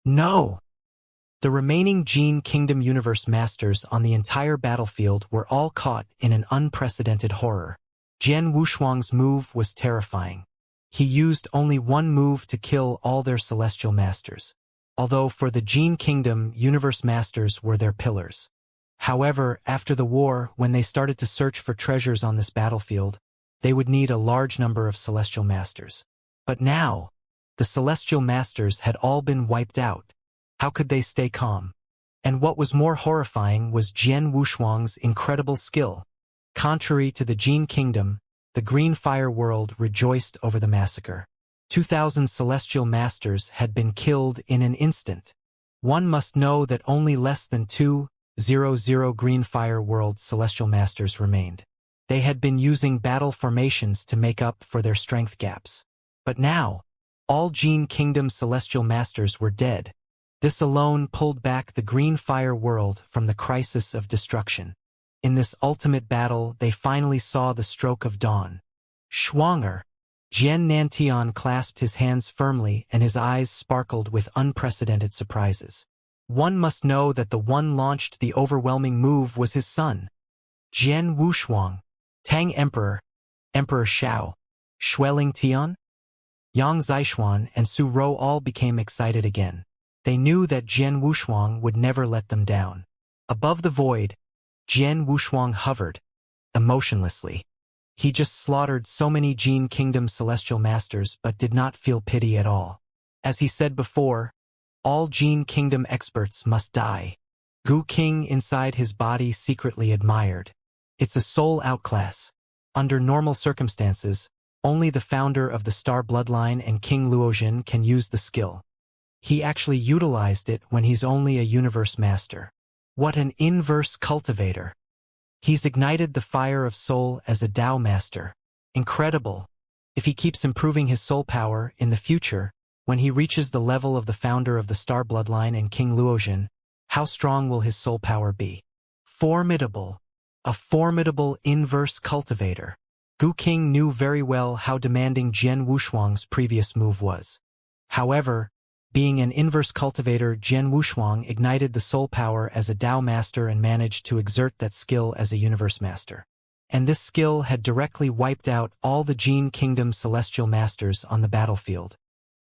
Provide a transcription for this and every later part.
No! The remaining Gene Kingdom Universe Masters on the entire battlefield were all caught in an unprecedented horror. Jian Wushuang's move was terrifying. He used only one move to kill all their Celestial Masters, although for the Gene Kingdom, Universe Masters were their pillars. However, after the war, when they started to search for treasures on this battlefield, they would need a large number of Celestial Masters. But now, the Celestial Masters had all been wiped out. How could they stay calm? And what was more horrifying was Jian Wushuang's incredible skill. Contrary to the Gene Kingdom, the Green Fire World rejoiced over the massacre. 2,000 Celestial Masters had been killed in an instant. One must know that only less than 200 Green Fire World Celestial Masters remained. They had been using battle formations to make up for their strength gaps. But now, all Gene Kingdom Celestial Masters were dead. This alone pulled back the Green Fire World from the crisis of destruction. In this ultimate battle, they finally saw the stroke of dawn. Schwanger! Jian Nantian clasped his hands firmly and his eyes sparkled with unprecedented surprises. One must know that the one launched the overwhelming move was his son. Jian Wushuang, Tang Emperor, Emperor Xiao, Xueling Tian, Yang Zixuan and Su Rou all became excited again. They knew that Jian Wushuang would never let them down. Above the void, Jian Wushuang hovered, emotionlessly. He just slaughtered so many Gene Kingdom Celestial Masters but did not feel pity at all. As he said before, all Gene Kingdom experts must die. Gu King inside his body secretly admired. It's a soul outclass. Under normal circumstances, only the founder of the Star Bloodline and King Luozhen can use the skill. He actually utilized it when he's only a Universe Master. What an inverse cultivator. He's ignited the fire of soul as a Tao Master. Incredible. If he keeps improving his soul power in the future, when he reaches the level of the founder of the Star Bloodline and King Luozhen, how strong will his soul power be? Formidable. A formidable inverse cultivator. Gu King knew very well how demanding Jian Wushuang's previous move was. However, being an inverse cultivator, Jian Wushuang ignited the soul power as a Tao Master and managed to exert that skill as a Universe Master. And this skill had directly wiped out all the Gene Kingdom Celestial Masters on the battlefield.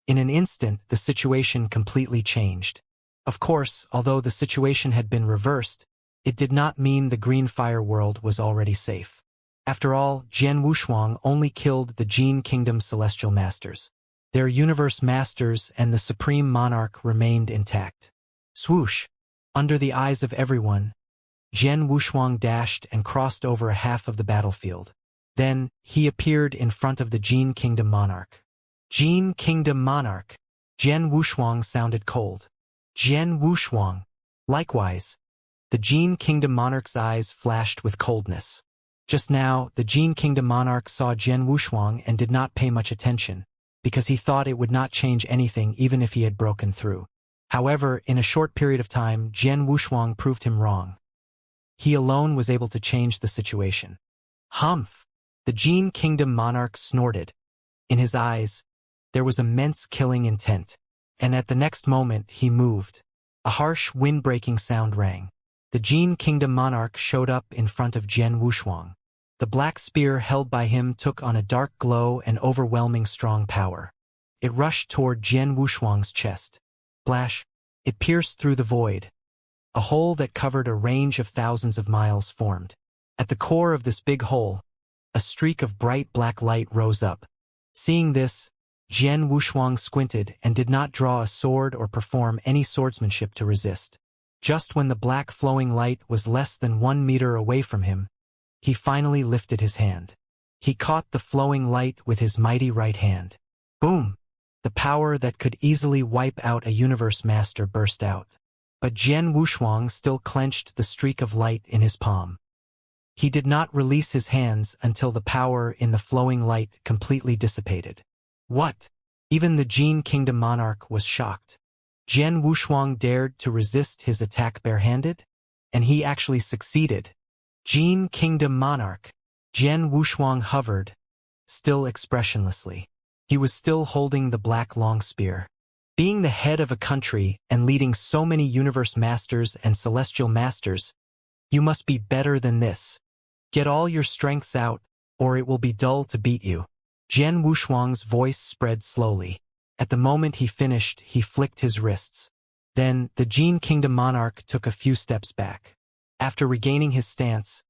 In an instant, the situation completely changed. Of course, although the situation had been reversed, it did not mean the Green Fire World was already safe. After all, Jian Wushuang only killed the Gene Kingdom Celestial Masters. Their Universe Masters and the Supreme Monarch remained intact. Swoosh! Under the eyes of everyone, Jian Wushuang dashed and crossed over a half of the battlefield. Then, he appeared in front of the Gene Kingdom Monarch. Gene Kingdom Monarch! Jian Wushuang sounded cold. Jian Wushuang! Likewise, the Gene Kingdom Monarch's eyes flashed with coldness. Just now, the Gene Kingdom Monarch saw Jian Wushuang and did not pay much attention, because he thought it would not change anything even if he had broken through. However, in a short period of time, Jian Wushuang proved him wrong. He alone was able to change the situation. Humph! The Gene Kingdom Monarch snorted. In his eyes, there was immense killing intent. And at the next moment, he moved. A harsh, wind-breaking sound rang. The Gene Kingdom Monarch showed up in front of Jian Wushuang. The black spear held by him took on a dark glow and overwhelming strong power. It rushed toward Jian Wushuang's chest. Splash! It pierced through the void. A hole that covered a range of thousands of miles formed. At the core of this big hole, a streak of bright black light rose up. Seeing this, Jian Wushuang squinted and did not draw a sword or perform any swordsmanship to resist. Just when the black flowing light was less than 1 meter away from him, he finally lifted his hand. He caught the flowing light with his mighty right hand. Boom! The power that could easily wipe out a Universe Master burst out. But Jian Wushuang still clenched the streak of light in his palm. He did not release his hands until the power in the flowing light completely dissipated. What? Even the Gene Kingdom Monarch was shocked. Jian Wushuang dared to resist his attack barehanded? And he actually succeeded. Gene Kingdom Monarch. Jian Wushuang hovered, still expressionlessly. He was still holding the black long spear. Being the head of a country and leading so many universe masters and celestial masters, you must be better than this. Get all your strengths out, or it will be dull to beat you. Jian Wushuang's voice spread slowly. At the moment he finished, he flicked his wrists. Then, the Jin Kingdom monarch took a few steps back. After regaining his stance,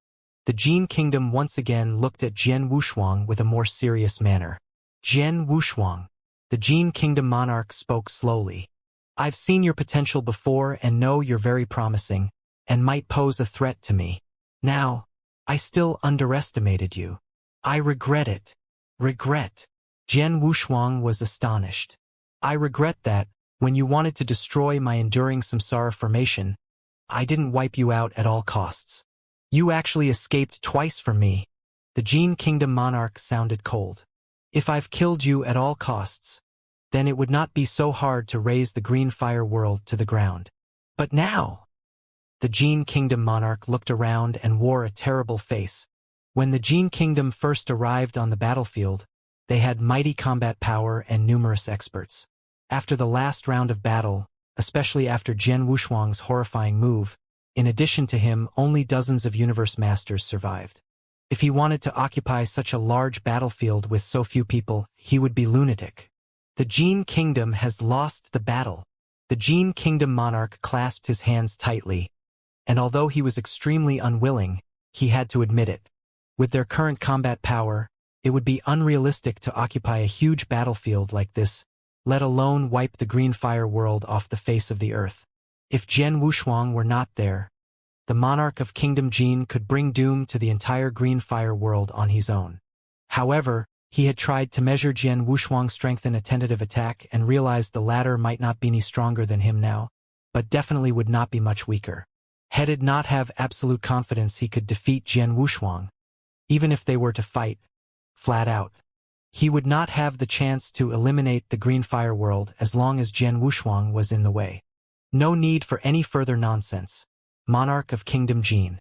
the Jin Kingdom once again looked at Jian Wushuang with a more serious manner. Jian Wushuang, the Jin Kingdom monarch spoke slowly. I've seen your potential before and know you're very promising, and might pose a threat to me. Now, I still underestimated you. I regret it. Regret. Jian Wushuang was astonished. I regret that, when you wanted to destroy my enduring samsara formation, I didn't wipe you out at all costs. You actually escaped twice from me. The Jin Kingdom monarch sounded cold. If I've killed you at all costs, then it would not be so hard to raise the green fire world to the ground. But now, the Jin Kingdom monarch looked around and wore a terrible face. When the Jin Kingdom first arrived on the battlefield, they had mighty combat power and numerous experts. After the last round of battle, especially after Jian Wushuang's horrifying move, in addition to him, only dozens of universe masters survived. If he wanted to occupy such a large battlefield with so few people, he would be lunatic. The Jin Kingdom has lost the battle. The Jin Kingdom monarch clasped his hands tightly, and although he was extremely unwilling, he had to admit it. With their current combat power, it would be unrealistic to occupy a huge battlefield like this, let alone wipe the green fire world off the face of the earth. If Jian Wushuang were not there, the monarch of Kingdom Jin could bring doom to the entire green fire world on his own. However, he had tried to measure Jian Wushuang's strength in a tentative attack and realized the latter might not be any stronger than him now, but definitely would not be much weaker. He did not have absolute confidence he could defeat Jian Wushuang, even if they were to fight, flat out. He would not have the chance to eliminate the green fire world as long as Jian Wushuang was in the way. No need for any further nonsense. Monarch of Kingdom Jin.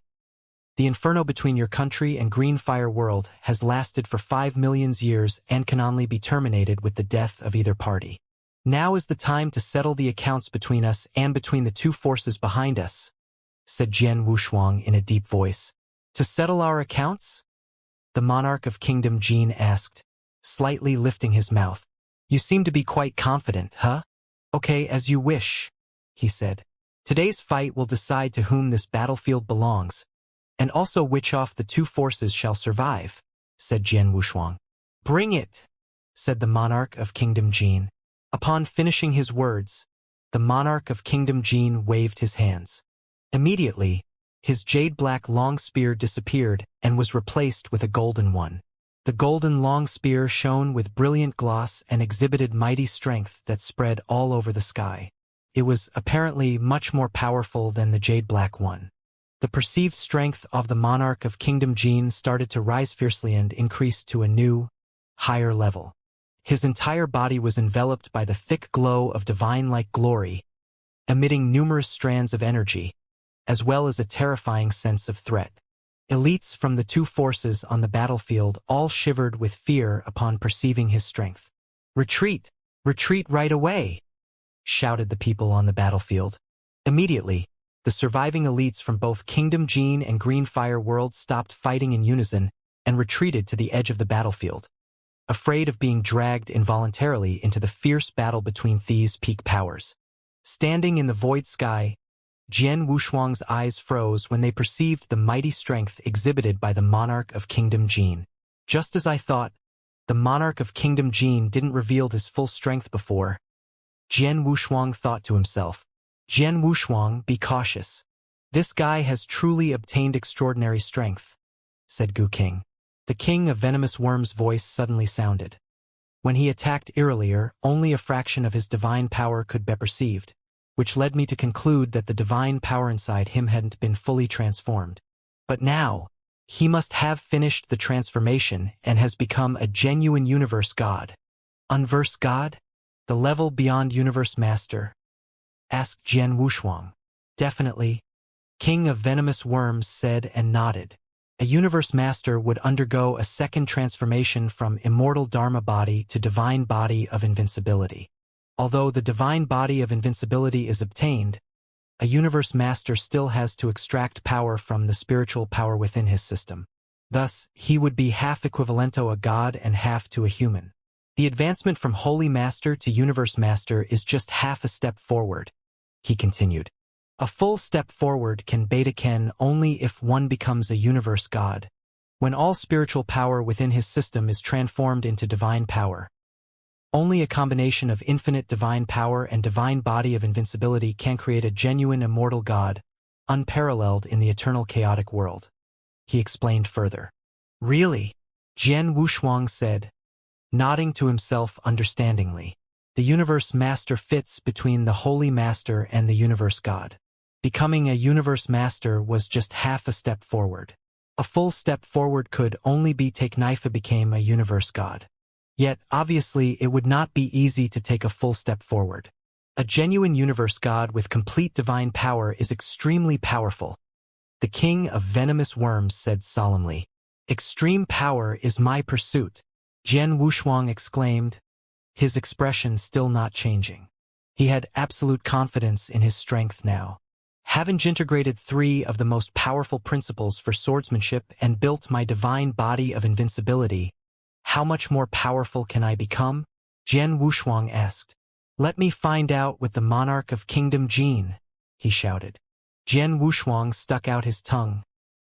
The inferno between your country and green fire world has lasted for 5 million years and can only be terminated with the death of either party. Now is the time to settle the accounts between us and between the two forces behind us, said Jian Wushuang in a deep voice. To settle our accounts? The monarch of Kingdom Jin asked, slightly lifting his mouth. You seem to be quite confident, huh? Okay, as you wish, he said. Today's fight will decide to whom this battlefield belongs, and also which of the two forces shall survive, said Jian Wushuang. Bring it, said the monarch of Kingdom Jin. Upon finishing his words, the monarch of Kingdom Jin waved his hands. Immediately, his jade-black long spear disappeared and was replaced with a golden one. The golden long spear shone with brilliant gloss and exhibited mighty strength that spread all over the sky. It was apparently much more powerful than the jade-black one. The perceived strength of the monarch of Kingdom Jin started to rise fiercely and increased to a new, higher level. His entire body was enveloped by the thick glow of divine-like glory, emitting numerous strands of energy, as well as a terrifying sense of threat. Elites from the two forces on the battlefield all shivered with fear upon perceiving his strength. Retreat! Retreat right away! Shouted the people on the battlefield. Immediately, the surviving elites from both Kingdom Jin and Green Fire World stopped fighting in unison and retreated to the edge of the battlefield, afraid of being dragged involuntarily into the fierce battle between these peak powers. Standing in the void sky, Jian Wushuang's eyes froze when they perceived the mighty strength exhibited by the monarch of Kingdom Jin. Just as I thought, the monarch of Kingdom Jin didn't reveal his full strength before. Jian Wushuang thought to himself. Jian Wushuang, be cautious. This guy has truly obtained extraordinary strength, said Gu King. The king of venomous worms' voice suddenly sounded. When he attacked earlier, only a fraction of his divine power could be perceived, which led me to conclude that the divine power inside him hadn't been fully transformed. But now, he must have finished the transformation and has become a genuine universe god. Unverse god? The level beyond universe master? Asked Jian Wushuang. Definitely. King of venomous worms said and nodded. A universe master would undergo a second transformation from immortal dharma body to divine body of invincibility. Although the divine body of invincibility is obtained, a universe master still has to extract power from the spiritual power within his system. Thus, he would be half equivalento a god and half to a human. The advancement from Holy Master to Universe Master is just half a step forward, he continued. A full step forward can only if one becomes a universe god, when all spiritual power within his system is transformed into divine power. Only a combination of infinite divine power and divine body of invincibility can create a genuine immortal god, unparalleled in the eternal chaotic world. He explained further. Really? Jian Wushuang said, nodding to himself understandingly. The universe master fits between the Holy Master and the universe god. Becoming a universe master was just half a step forward. A full step forward could only be take Nifa became a universe god. Yet, obviously, it would not be easy to take a full step forward. A genuine universe god with complete divine power is extremely powerful. The king of venomous worms said solemnly. Extreme power is my pursuit, Jian Wushuang exclaimed, his expression still not changing. He had absolute confidence in his strength now. Having integrated 3 of the most powerful principles for swordsmanship and built my divine body of invincibility, how much more powerful can I become? Jian Wushuang asked. Let me find out with the monarch of Kingdom Jin, he shouted. Jian Wushuang stuck out his tongue,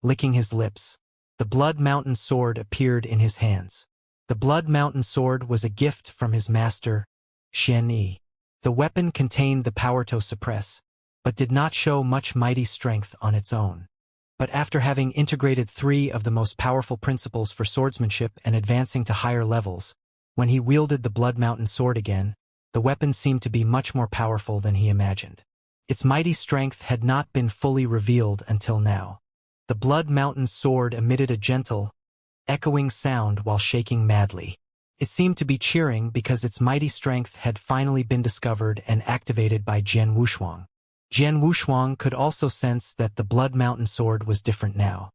licking his lips. The Blood Mountain sword appeared in his hands. The Blood Mountain sword was a gift from his master, Xianxia. The weapon contained the power to suppress, but did not show much mighty strength on its own. But after having integrated 3 of the most powerful principles for swordsmanship and advancing to higher levels, when he wielded the Blood Mountain sword again, the weapon seemed to be much more powerful than he imagined. Its mighty strength had not been fully revealed until now. The Blood Mountain sword emitted a gentle, echoing sound while shaking madly. It seemed to be cheering because its mighty strength had finally been discovered and activated by Jian Wushuang. Jian Wushuang could also sense that the Blood Mountain sword was different now.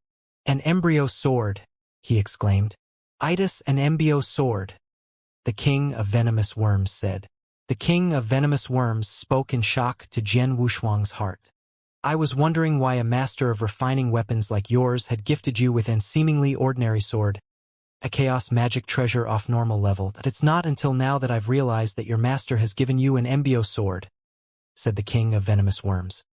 An embryo sword, he exclaimed. Itis, an embryo sword, the king of venomous worms said. The king of venomous worms spoke in shock to Jian Wushuang's heart. I was wondering why a master of refining weapons like yours had gifted you with an seemingly ordinary sword, a chaos magic treasure off normal level. That it's not until now that I've realized that your master has given you an embryo sword, said the king of venomous worms.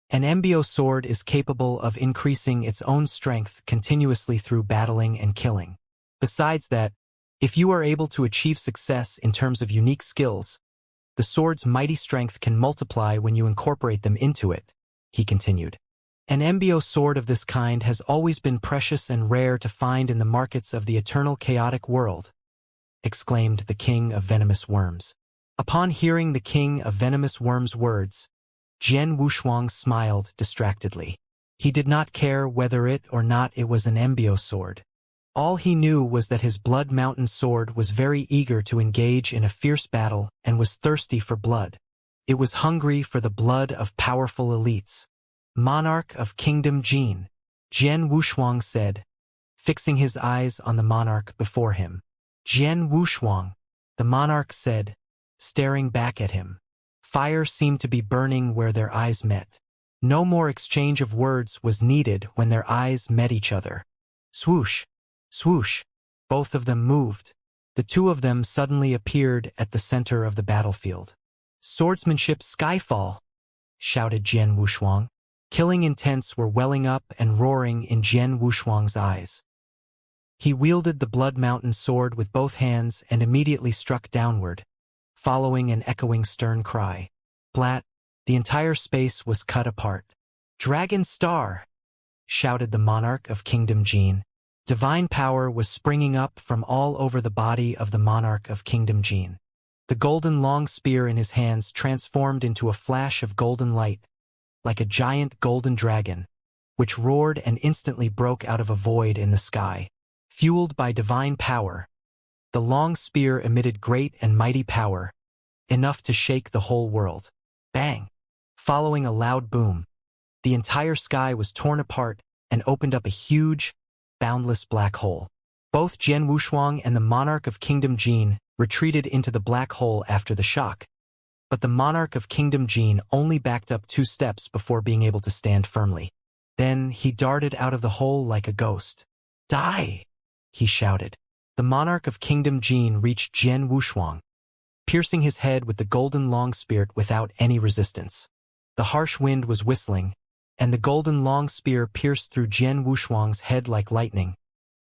An embryo sword is capable of increasing its own strength continuously through battling and killing. Besides that, if you are able to achieve success in terms of unique skills, the sword's mighty strength can multiply when you incorporate them into it, he continued. An embryo sword of this kind has always been precious and rare to find in the markets of the eternal chaotic world, exclaimed the king of venomous worms. Upon hearing the king of venomous worms' words, Jian Wushuang smiled distractedly. He did not care whether it or not it was an embryo sword. All he knew was that his Blood Mountain sword was very eager to engage in a fierce battle and was thirsty for blood. It was hungry for the blood of powerful elites. Monarch of Kingdom Jin, Jian Wushuang said, fixing his eyes on the monarch before him. Jian Wushuang, the monarch said, staring back at him. Fire seemed to be burning where their eyes met. No more exchange of words was needed when their eyes met each other. Swoosh! Swoosh! Both of them moved. The 2 of them suddenly appeared at the center of the battlefield. Swordsmanship Skyfall! Shouted Jian Wushuang. Killing intents were welling up and roaring in Jian Wushuang's eyes. He wielded the Blood Mountain sword with both hands and immediately struck downward, following an echoing stern cry. Blat! The entire space was cut apart. Dragon Star! Shouted the monarch of Kingdom Jin. Divine power was springing up from all over the body of the monarch of Kingdom Jin. The golden long spear in his hands transformed into a flash of golden light, like a giant golden dragon, which roared and instantly broke out of a void in the sky. Fueled by divine power, the long spear emitted great and mighty power, enough to shake the whole world. Bang! Following a loud boom, the entire sky was torn apart and opened up a huge, boundless black hole. Both Jian Wushuang and the monarch of Kingdom Jin retreated into the black hole after the shock, But the monarch of Kingdom Jin only backed up 2 steps before being able to stand firmly. Then he darted out of the hole like a ghost. "Die!" he shouted. The monarch of Kingdom Jin reached Jian Wushuang, piercing his head with the golden long spear without any resistance. The harsh wind was whistling, and the golden long spear pierced through Jian Wushuang's head like lightning,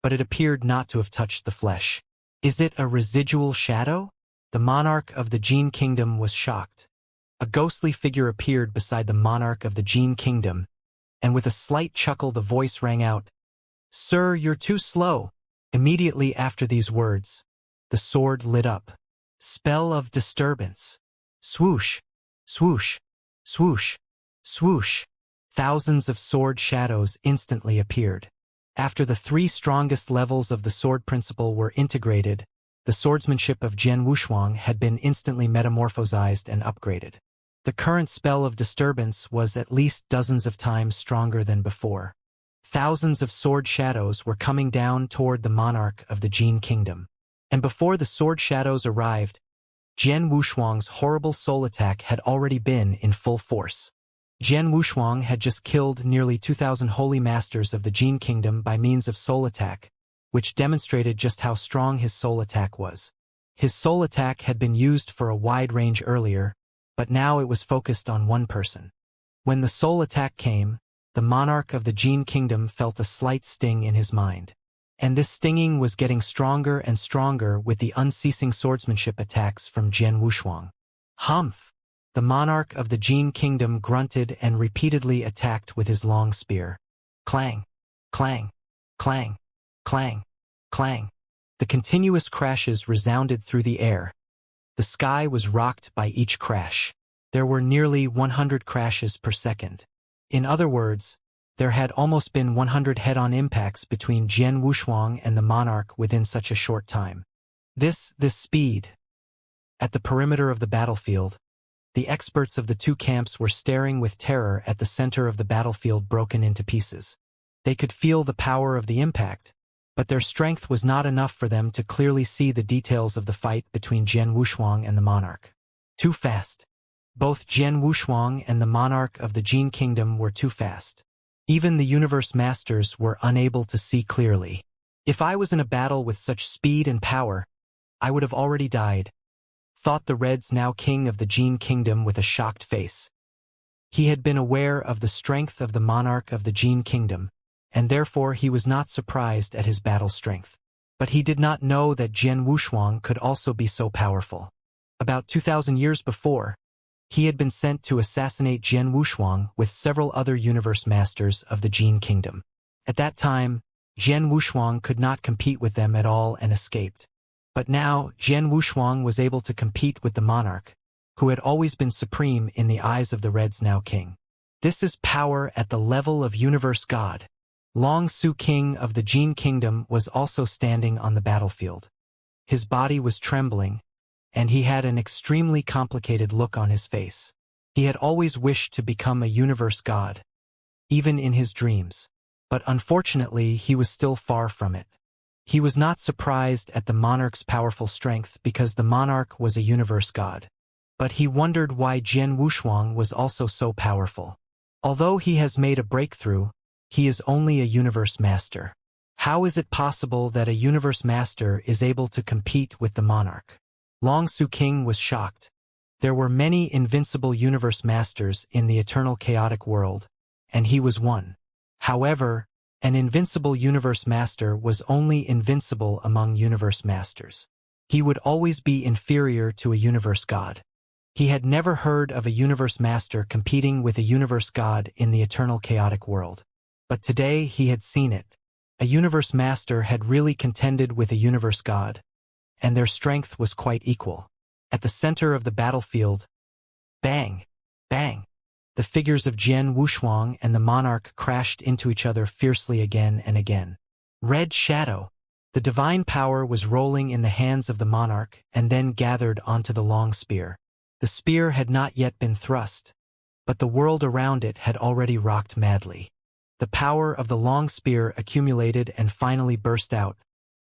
but it appeared not to have touched the flesh. "Is it a residual shadow?" The monarch of the Jin Kingdom was shocked. A ghostly figure appeared beside the monarch of the Jin Kingdom, and with a slight chuckle the voice rang out, "Sir, you're too slow." Immediately after these words, the sword lit up. Spell of disturbance. Swoosh, swoosh, swoosh, swoosh. Thousands of sword shadows instantly appeared. After the 3 strongest levels of the sword principle were integrated, the swordsmanship of Jian Wushuang had been instantly metamorphosized and upgraded. The current spell of disturbance was at least dozens of times stronger than before. Thousands of sword shadows were coming down toward the monarch of the Jin Kingdom. And before the sword shadows arrived, Jian Wushuang's horrible soul attack had already been in full force. Jian Wushuang had just killed nearly 2,000 holy masters of the Jin Kingdom by means of soul attack, which demonstrated just how strong his soul attack was. His soul attack had been used for a wide range earlier, but now it was focused on one person. When the soul attack came, the monarch of the Jin Kingdom felt a slight sting in his mind. And this stinging was getting stronger and stronger with the unceasing swordsmanship attacks from Jian Wushuang. "Humph!" The monarch of the Jin Kingdom grunted and repeatedly attacked with his long spear. Clang, clang, clang, clang, clang. The continuous crashes resounded through the air. The sky was rocked by each crash. There were nearly 100 crashes per second. In other words, there had almost been 100 head-on impacts between Jian Wushuang and the monarch within such a short time. This speed. At the perimeter of the battlefield, the experts of the 2 camps were staring with terror at the center of the battlefield broken into pieces. They could feel the power of the impact, but their strength was not enough for them to clearly see the details of the fight between Jian Wushuang and the monarch. Too fast. Both Jian Wushuang and the monarch of the Jin Kingdom were too fast. Even the universe masters were unable to see clearly. "If I was in a battle with such speed and power, I would have already died," thought the Red's now king of the Jin Kingdom with a shocked face. He had been aware of the strength of the monarch of the Jin Kingdom, and therefore he was not surprised at his battle strength. But he did not know that Jian Wushuang could also be so powerful. About 2,000 years before, he had been sent to assassinate Jian Wushuang with several other universe masters of the Jin Kingdom. At that time, Jian Wushuang could not compete with them at all and escaped. But now, Jian Wushuang was able to compete with the monarch, who had always been supreme in the eyes of the Red's now king. This is power at the level of universe god. Long Su King of the Jin Kingdom was also standing on the battlefield. His body was trembling, and he had an extremely complicated look on his face. He had always wished to become a universe god, even in his dreams. But unfortunately, he was still far from it. He was not surprised at the monarch's powerful strength because the monarch was a universe god. But he wondered why Jian Wushuang was also so powerful. Although he has made a breakthrough, he is only a universe master. How is it possible that a universe master is able to compete with the monarch? Long Su King was shocked. There were many invincible universe masters in the eternal chaotic world, and he was one. However, an invincible universe master was only invincible among universe masters. He would always be inferior to a universe god. He had never heard of a universe master competing with a universe god in the eternal chaotic world. But today he had seen it. A universe master had really contended with a universe god, and their strength was quite equal. At the center of the battlefield, bang, bang, the figures of Jian Wushuang and the monarch crashed into each other fiercely again and again. Red shadow. The divine power was rolling in the hands of the monarch and then gathered onto the long spear. The spear had not yet been thrust, but the world around it had already rocked madly. The power of the long spear accumulated and finally burst out,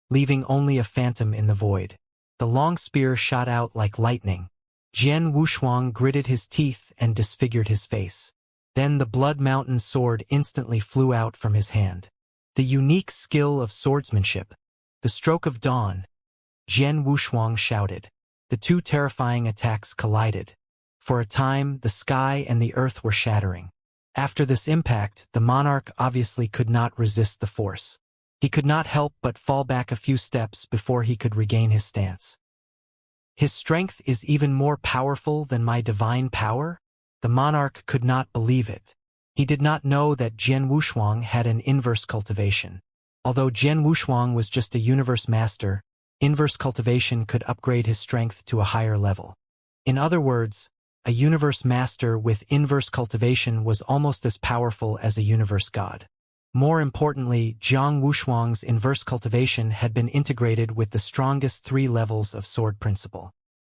leaving only a phantom in the void. The long spear shot out like lightning, Jian Wushuang gritted his teeth and disfigured his face. Then the Blood Mountain sword instantly flew out from his hand. The unique skill of swordsmanship. The stroke of dawn. Jian Wushuang shouted. The two terrifying attacks collided. For a time, the sky and the earth were shattering. After this impact, the monarch obviously could not resist the force. He could not help but fall back a few steps before he could regain his stance. His strength is even more powerful than my divine power? The monarch could not believe it. He did not know that Jian Wushuang had an inverse cultivation. Although Jian Wushuang was just a universe master, inverse cultivation could upgrade his strength to a higher level. In other words, a universe master with inverse cultivation was almost as powerful as a universe god. More importantly, Jiang Wushuang's inverse cultivation had been integrated with the strongest 3 levels of sword principle.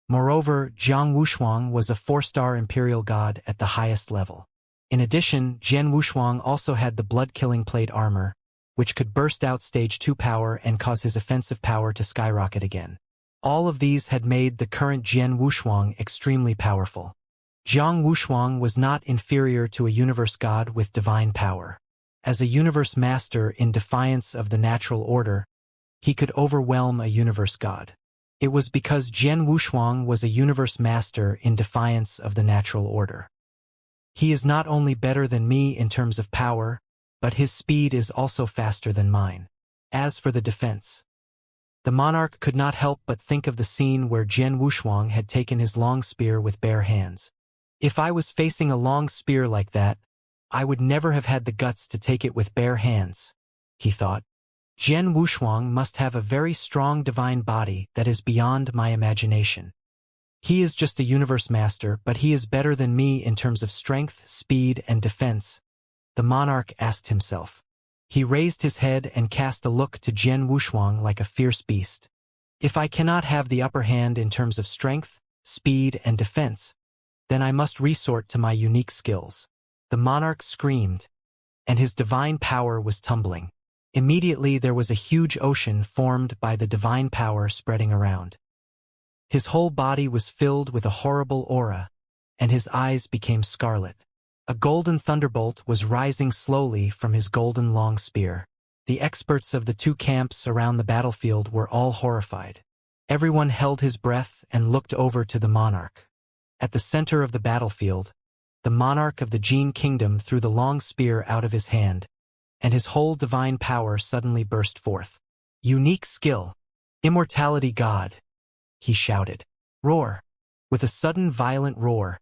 Moreover, Jiang Wushuang was a 4-star imperial god at the highest level. In addition, Jian Wushuang also had the blood-killing plate armor, which could burst out stage 2 power and cause his offensive power to skyrocket again. All of these had made the current Jian Wushuang extremely powerful. Jiang Wushuang was not inferior to a universe god with divine power. As a universe master in defiance of the natural order, he could overwhelm a universe god. It was because Jian Wushuang was a universe master in defiance of the natural order. He is not only better than me in terms of power, but his speed is also faster than mine. As for the defense, the monarch could not help but think of the scene where Jian Wushuang had taken his long spear with bare hands. If I was facing a long spear like that, I would never have had the guts to take it with bare hands, he thought. Jian Wushuang must have a very strong divine body that is beyond my imagination. He is just a universe master, but he is better than me in terms of strength, speed, and defense, the monarch asked himself. He raised his head and cast a look to Jian Wushuang like a fierce beast. If I cannot have the upper hand in terms of strength, speed, and defense, then I must resort to my unique skills. The monarch screamed, and his divine power was tumbling. Immediately there was a huge ocean formed by the divine power spreading around. His whole body was filled with a horrible aura, and his eyes became scarlet. A golden thunderbolt was rising slowly from his golden long spear. The experts of the 2 camps around the battlefield were all horrified. Everyone held his breath and looked over to the monarch. At the center of the battlefield, the monarch of the Jin kingdom threw the long spear out of his hand, and his whole divine power suddenly burst forth. Unique skill. Immortality god, he shouted. Roar. With a sudden violent roar,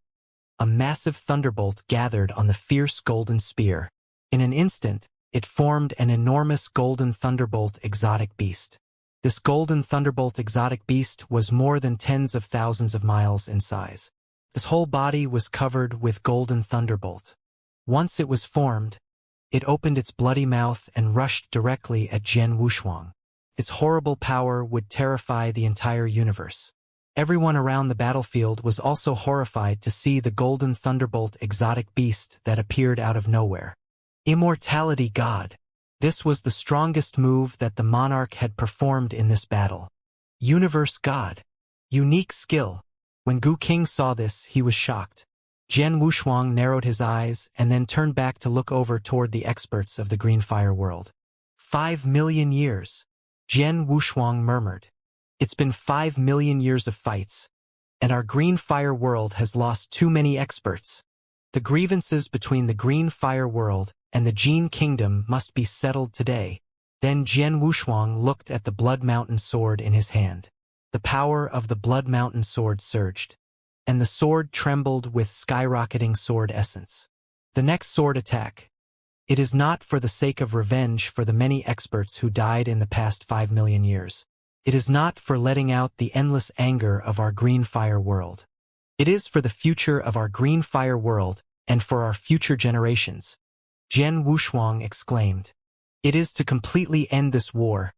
a massive thunderbolt gathered on the fierce golden spear. In an instant, it formed an enormous golden thunderbolt exotic beast. This golden thunderbolt exotic beast was more than tens of thousands of miles in size. Its whole body was covered with golden thunderbolt. Once it was formed, it opened its bloody mouth and rushed directly at Jian Wushuang. Its horrible power would terrify the entire universe. Everyone around the battlefield was also horrified to see the golden thunderbolt exotic beast that appeared out of nowhere. Immortality god. This was the strongest move that the monarch had performed in this battle. Universe god. Unique skill. When Gu King saw this, he was shocked. Jian Wushuang narrowed his eyes and then turned back to look over toward the experts of the Green Fire world. 5 million years. Jian Wushuang murmured. It's been 5 million years of fights, and our Green Fire world has lost too many experts. The grievances between the Green Fire world and the Jin kingdom must be settled today. Then Jian Wushuang looked at the Blood Mountain sword in his hand. The power of the Blood Mountain sword surged, and the sword trembled with skyrocketing sword essence. The next sword attack. It is not for the sake of revenge for the many experts who died in the past 5 million years. It is not for letting out the endless anger of our Green Fire world. It is for the future of our Green Fire world and for our future generations. Jian Wushuang exclaimed. It is to completely end this war,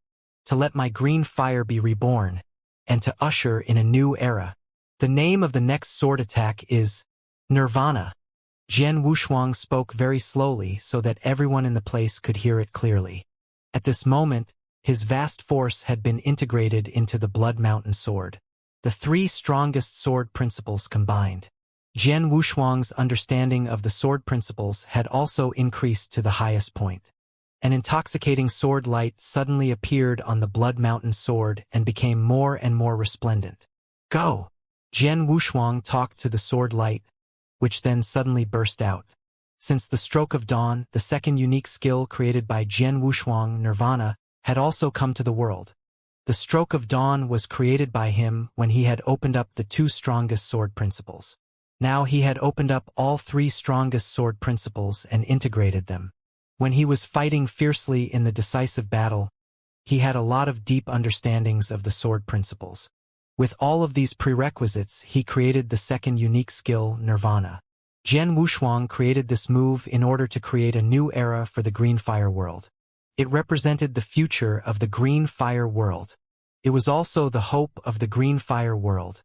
to let my Green Fire be reborn, and to usher in a new era. The name of the next sword attack is Nirvana. Jian Wushuang spoke very slowly so that everyone in the place could hear it clearly. At this moment, his vast force had been integrated into the Blood Mountain sword. the three strongest sword principles combined. Jian Wushuang's understanding of the sword principles had also increased to the highest point. An intoxicating sword light suddenly appeared on the Blood Mountain sword and became more and more resplendent. Go! Jian Wushuang talked to the sword light, which then suddenly burst out. Since the Stroke of Dawn, the second unique skill created by Jian Wushuang, Nirvana, had also come to the world. The Stroke of Dawn was created by him when he had opened up the two strongest sword principles. Now he had opened up all three strongest sword principles and integrated them. When he was fighting fiercely in the decisive battle, he had a lot of deep understandings of the sword principles. With all of these prerequisites, he created the second unique skill, Nirvana. Jian Wushuang created this move in order to create a new era for the Green Fire world. It represented the future of the Green Fire world. It was also the hope of the Green Fire world.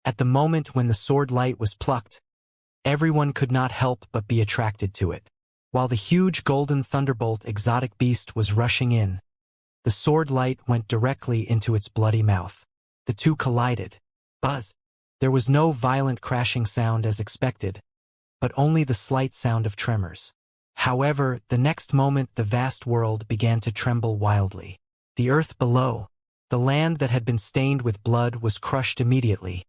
At the moment when the sword light was plucked, everyone could not help but be attracted to it. While the huge golden thunderbolt exotic beast was rushing in, the sword light went directly into its bloody mouth. The two collided. Buzz! There was no violent crashing sound as expected, but only the slight sound of tremors. However, the next moment the vast world began to tremble wildly. The earth below, the land that had been stained with blood, was crushed immediately.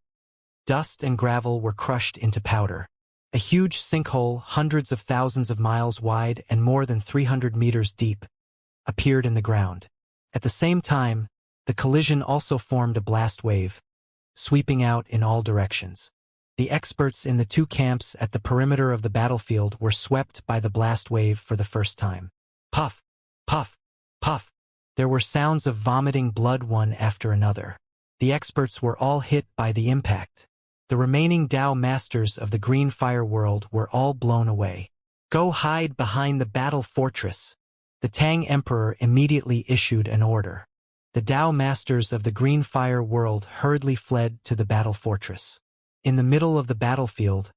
Dust and gravel were crushed into powder. A huge sinkhole, hundreds of thousands of miles wide and more than 300 meters deep, appeared in the ground. At the same time, the collision also formed a blast wave, sweeping out in all directions. The experts in the two camps at the perimeter of the battlefield were swept by the blast wave for the first time. Puff! Puff! Puff! There were sounds of vomiting blood one after another. The experts were all hit by the impact. The remaining Tao masters of the Green Fire world were all blown away. Go hide behind the battle fortress. The Tang Emperor immediately issued an order. The Tao masters of the Green Fire world hurriedly fled to the battle fortress. In the middle of the battlefield,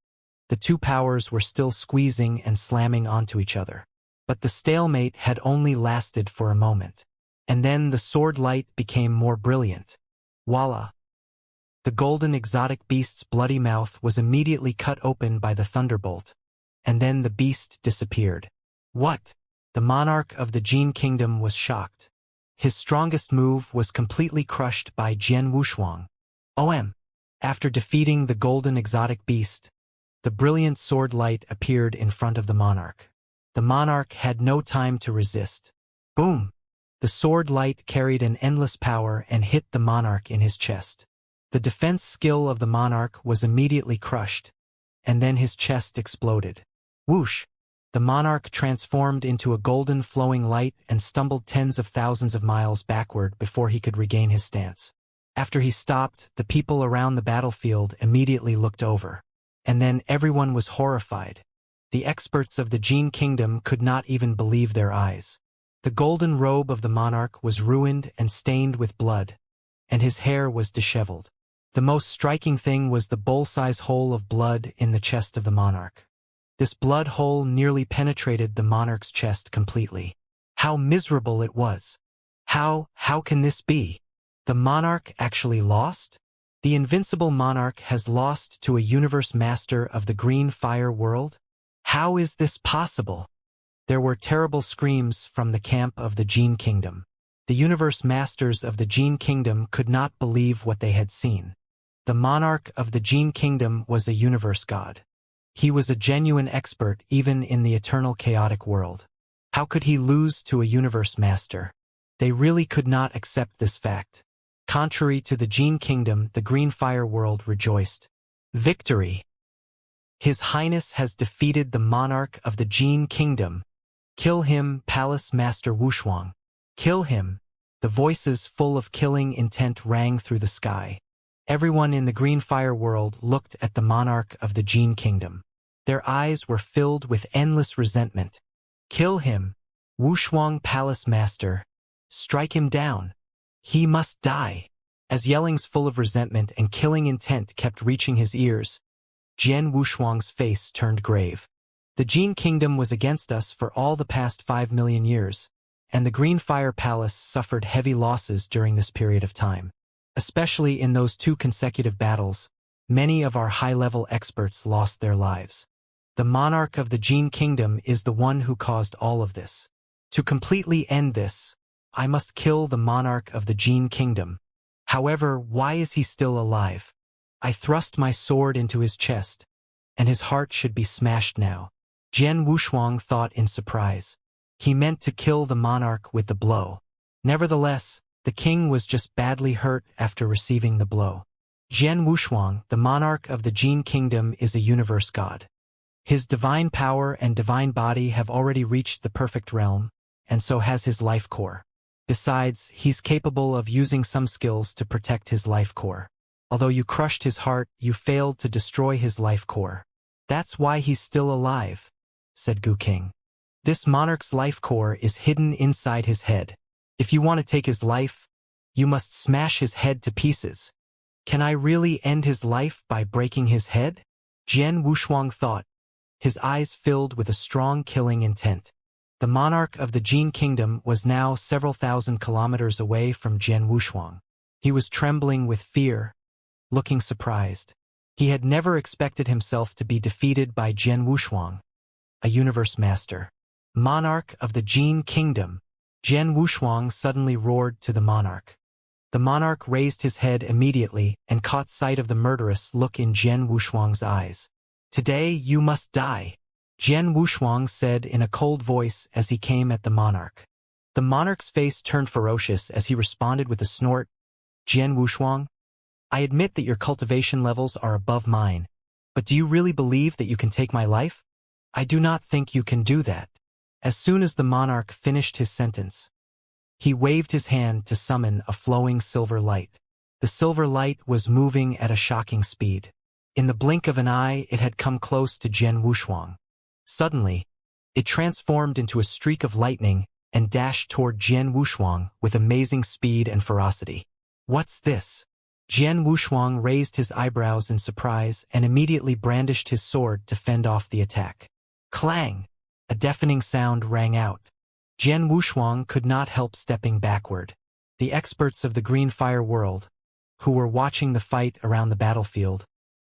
the two powers were still squeezing and slamming onto each other. But the stalemate had only lasted for a moment. And then the sword light became more brilliant. Voila! The golden exotic beast's bloody mouth was immediately cut open by the thunderbolt, and then the beast disappeared. What? The monarch of the Jin Kingdom was shocked. His strongest move was completely crushed by Jian Wushuang. After defeating the golden exotic beast, the brilliant sword light appeared in front of the monarch. The monarch had no time to resist. Boom! The sword light carried an endless power and hit the monarch in his chest. The defense skill of the monarch was immediately crushed, and then his chest exploded. Whoosh! The monarch transformed into a golden flowing light and stumbled tens of thousands of miles backward before he could regain his stance. After he stopped, the people around the battlefield immediately looked over. And then everyone was horrified. The experts of the Jin Kingdom could not even believe their eyes. The golden robe of the monarch was ruined and stained with blood, and his hair was disheveled. The most striking thing was the bowl-size hole of blood in the chest of the monarch. This blood hole nearly penetrated the monarch's chest completely. How miserable it was! How can this be? The monarch actually lost? The invincible monarch has lost to a universe master of the Green Fire world? How is this possible? There were terrible screams from the camp of the Jin Kingdom. The universe masters of the Jin Kingdom could not believe what they had seen. The monarch of the Jin Kingdom was a universe god. He was a genuine expert even in the eternal chaotic world. How could he lose to a universe master? They really could not accept this fact. Contrary to the Jin Kingdom, the Green Fire world rejoiced. Victory! His Highness has defeated the monarch of the Jin Kingdom. Kill him, Palace Master Wushuang. Kill him! The voices full of killing intent rang through the sky. Everyone in the Green Fire world looked at the monarch of the Jin Kingdom. Their eyes were filled with endless resentment. Kill him! Wushuang Palace Master! Strike him down! He must die! As yellings full of resentment and killing intent kept reaching his ears, Jian Wushuang's face turned grave. The Jin Kingdom was against us for all the past 5 million years, and the Green Fire Palace suffered heavy losses during this period of time. Especially in those 2 consecutive battles, many of our high-level experts lost their lives. The monarch of the Jin Kingdom is the one who caused all of this. To completely end this, I must kill the monarch of the Jin Kingdom. However, why is he still alive? I thrust my sword into his chest, and his heart should be smashed now. Jian Wushuang thought in surprise. He meant to kill the monarch with the blow. Nevertheless, the king was just badly hurt after receiving the blow. Jian Wushuang, the monarch of the Jin Kingdom, is a universe god. His divine power and divine body have already reached the perfect realm, and so has his life core. Besides, he's capable of using some skills to protect his life core. Although you crushed his heart, you failed to destroy his life core. That's why he's still alive, said Gu King. This monarch's life core is hidden inside his head. If you want to take his life, you must smash his head to pieces. Can I really end his life by breaking his head? Jian Wushuang thought, his eyes filled with a strong killing intent. The monarch of the Jin Kingdom was now several thousand kilometers away from Jian Wushuang. He was trembling with fear, looking surprised. He had never expected himself to be defeated by Jian Wushuang, a universe master. Monarch of the Jin Kingdom. Jian Wushuang suddenly roared to the monarch. The monarch raised his head immediately and caught sight of the murderous look in Jian Wushuang's eyes. Today you must die, Jian Wushuang said in a cold voice as he came at the monarch. The monarch's face turned ferocious as he responded with a snort. Jian Wushuang, I admit that your cultivation levels are above mine, but do you really believe that you can take my life? I do not think you can do that. As soon as the monarch finished his sentence, he waved his hand to summon a flowing silver light. The silver light was moving at a shocking speed. In the blink of an eye, it had come close to Jian Wushuang. Suddenly, it transformed into a streak of lightning and dashed toward Jian Wushuang with amazing speed and ferocity. What's this? Jian Wushuang raised his eyebrows in surprise and immediately brandished his sword to fend off the attack. Clang! A deafening sound rang out. Jian Wushuang could not help stepping backward. The experts of the Green Fire world, who were watching the fight around the battlefield,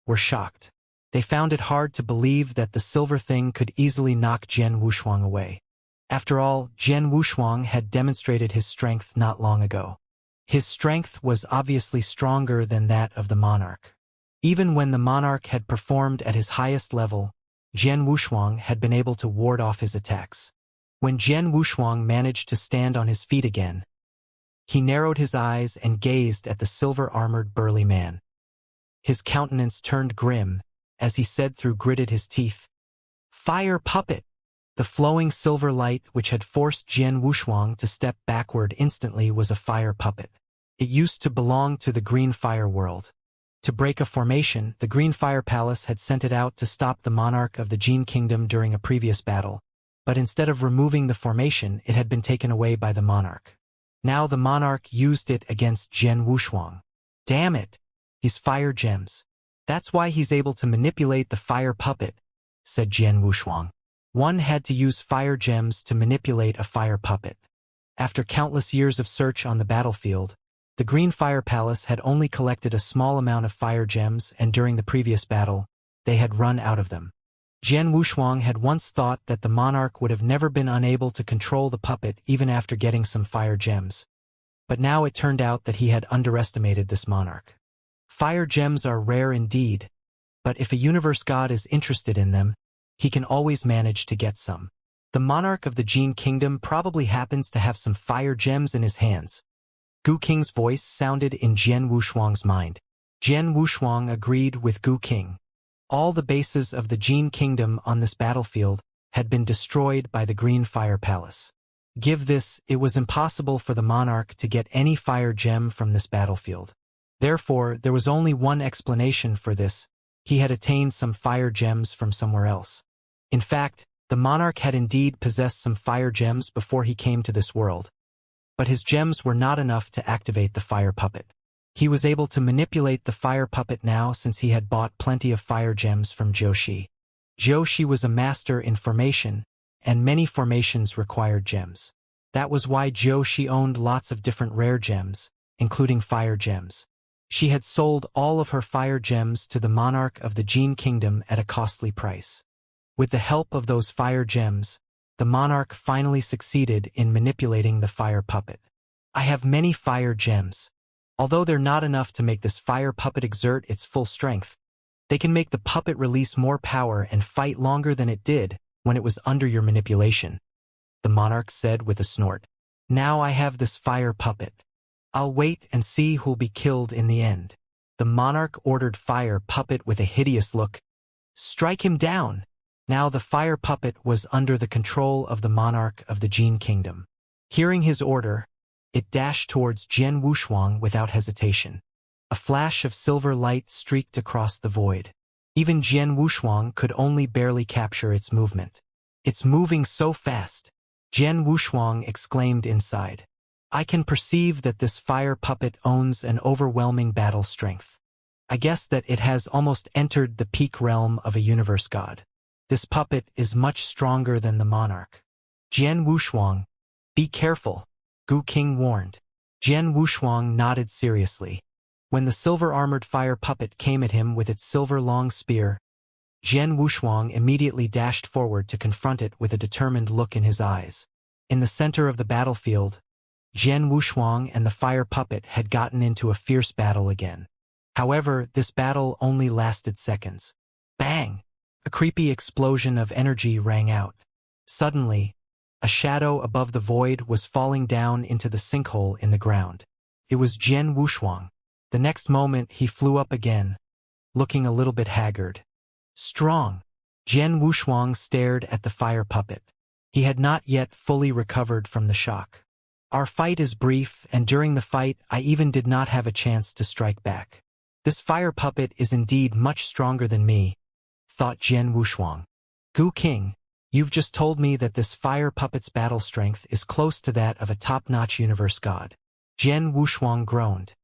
were shocked. They found it hard to believe that the silver thing could easily knock Jian Wushuang away. After all, Jian Wushuang had demonstrated his strength not long ago. His strength was obviously stronger than that of the monarch. Even when the monarch had performed at his highest level, Jian Wushuang had been able to ward off his attacks. When Jian Wushuang managed to stand on his feet again, he narrowed his eyes and gazed at the silver-armored burly man. His countenance turned grim as he said through gritted his teeth, "Fire puppet!" The flowing silver light which had forced Jian Wushuang to step backward instantly was a fire puppet. It used to belong to the Green Fire world. To break a formation, the Green Fire Palace had sent it out to stop the monarch of the Jin Kingdom during a previous battle, but instead of removing the formation, it had been taken away by the monarch. Now the monarch used it against Jian Wushuang. Damn it! He's fire gems. That's why he's able to manipulate the fire puppet, said Jian Wushuang. One had to use fire gems to manipulate a fire puppet. After countless years of search on the battlefield, the Green Fire Palace had only collected a small amount of fire gems, and during the previous battle, they had run out of them. Jian Wushuang had once thought that the monarch would have never been unable to control the puppet even after getting some fire gems. But now it turned out that he had underestimated this monarch. Fire gems are rare indeed, but if a universe god is interested in them, he can always manage to get some. The monarch of the Jin Kingdom probably happens to have some fire gems in his hands. Gu King's voice sounded in Jian Wushuang's mind. Jian Wushuang agreed with Gu King. All the bases of the Jin Kingdom on this battlefield had been destroyed by the Green Fire Palace. Given this, it was impossible for the monarch to get any fire gem from this battlefield. Therefore, there was only one explanation for this: he had attained some fire gems from somewhere else. In fact, the monarch had indeed possessed some fire gems before he came to this world. But his gems were not enough to activate the fire puppet. He was able to manipulate the fire puppet now since he had bought plenty of fire gems from Joshi. Joshi was a master in formation, and many formations required gems. That was why Joshi owned lots of different rare gems, including fire gems. She had sold all of her fire gems to the monarch of the Jin Kingdom at a costly price. With the help of those fire gems, the monarch finally succeeded in manipulating the fire puppet. I have many fire gems. Although they're not enough to make this fire puppet exert its full strength, they can make the puppet release more power and fight longer than it did when it was under your manipulation, the monarch said with a snort. Now I have this fire puppet. I'll wait and see who'll be killed in the end. The monarch ordered fire puppet with a hideous look. Strike him down. Now the fire puppet was under the control of the monarch of the Jin Kingdom. Hearing his order, it dashed towards Jian Wushuang without hesitation. A flash of silver light streaked across the void. Even Jian Wushuang could only barely capture its movement. It's moving so fast, Jian Wushuang exclaimed inside. I can perceive that this fire puppet owns an overwhelming battle strength. I guess that it has almost entered the peak realm of a universe god. This puppet is much stronger than the monarch. Jian Wushuang, be careful, Gu King warned. Jian Wushuang nodded seriously. When the silver-armored fire puppet came at him with its silver-long spear, Jian Wushuang immediately dashed forward to confront it with a determined look in his eyes. In the center of the battlefield, Jian Wushuang and the fire puppet had gotten into a fierce battle again. However, this battle only lasted seconds. Bang! A creepy explosion of energy rang out. Suddenly, a shadow above the void was falling down into the sinkhole in the ground. It was Jian Wushuang. The next moment he flew up again, looking a little bit haggard. Strong. Jian Wushuang stared at the fire puppet. He had not yet fully recovered from the shock. Our fight is brief, and during the fight I even did not have a chance to strike back. This fire puppet is indeed much stronger than me, thought Jian Wushuang. Gu King, you've just told me that this fire puppet's battle strength is close to that of a top-notch universe god. Jian Wushuang groaned.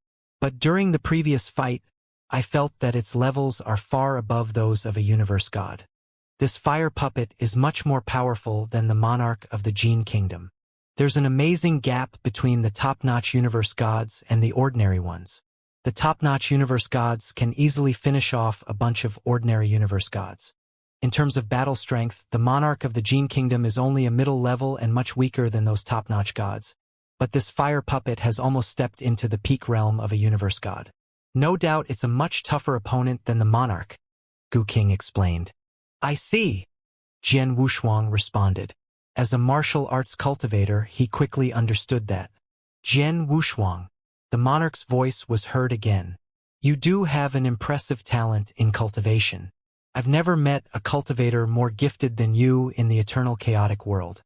But during the previous fight, I felt that its levels are far above those of a universe god. This fire puppet is much more powerful than the monarch of the Jin Kingdom. There's an amazing gap between the top-notch universe gods and the ordinary ones. The top-notch universe gods can easily finish off a bunch of ordinary universe gods. In terms of battle strength, the monarch of the Jin Kingdom is only a middle level and much weaker than those top-notch gods. But this fire puppet has almost stepped into the peak realm of a universe god. No doubt it's a much tougher opponent than the monarch, Gu King explained. I see, Jian Wushuang responded. As a martial arts cultivator, he quickly understood that. Jian Wushuang, the monarch's voice was heard again. You do have an impressive talent in cultivation. I've never met a cultivator more gifted than you in the eternal chaotic world.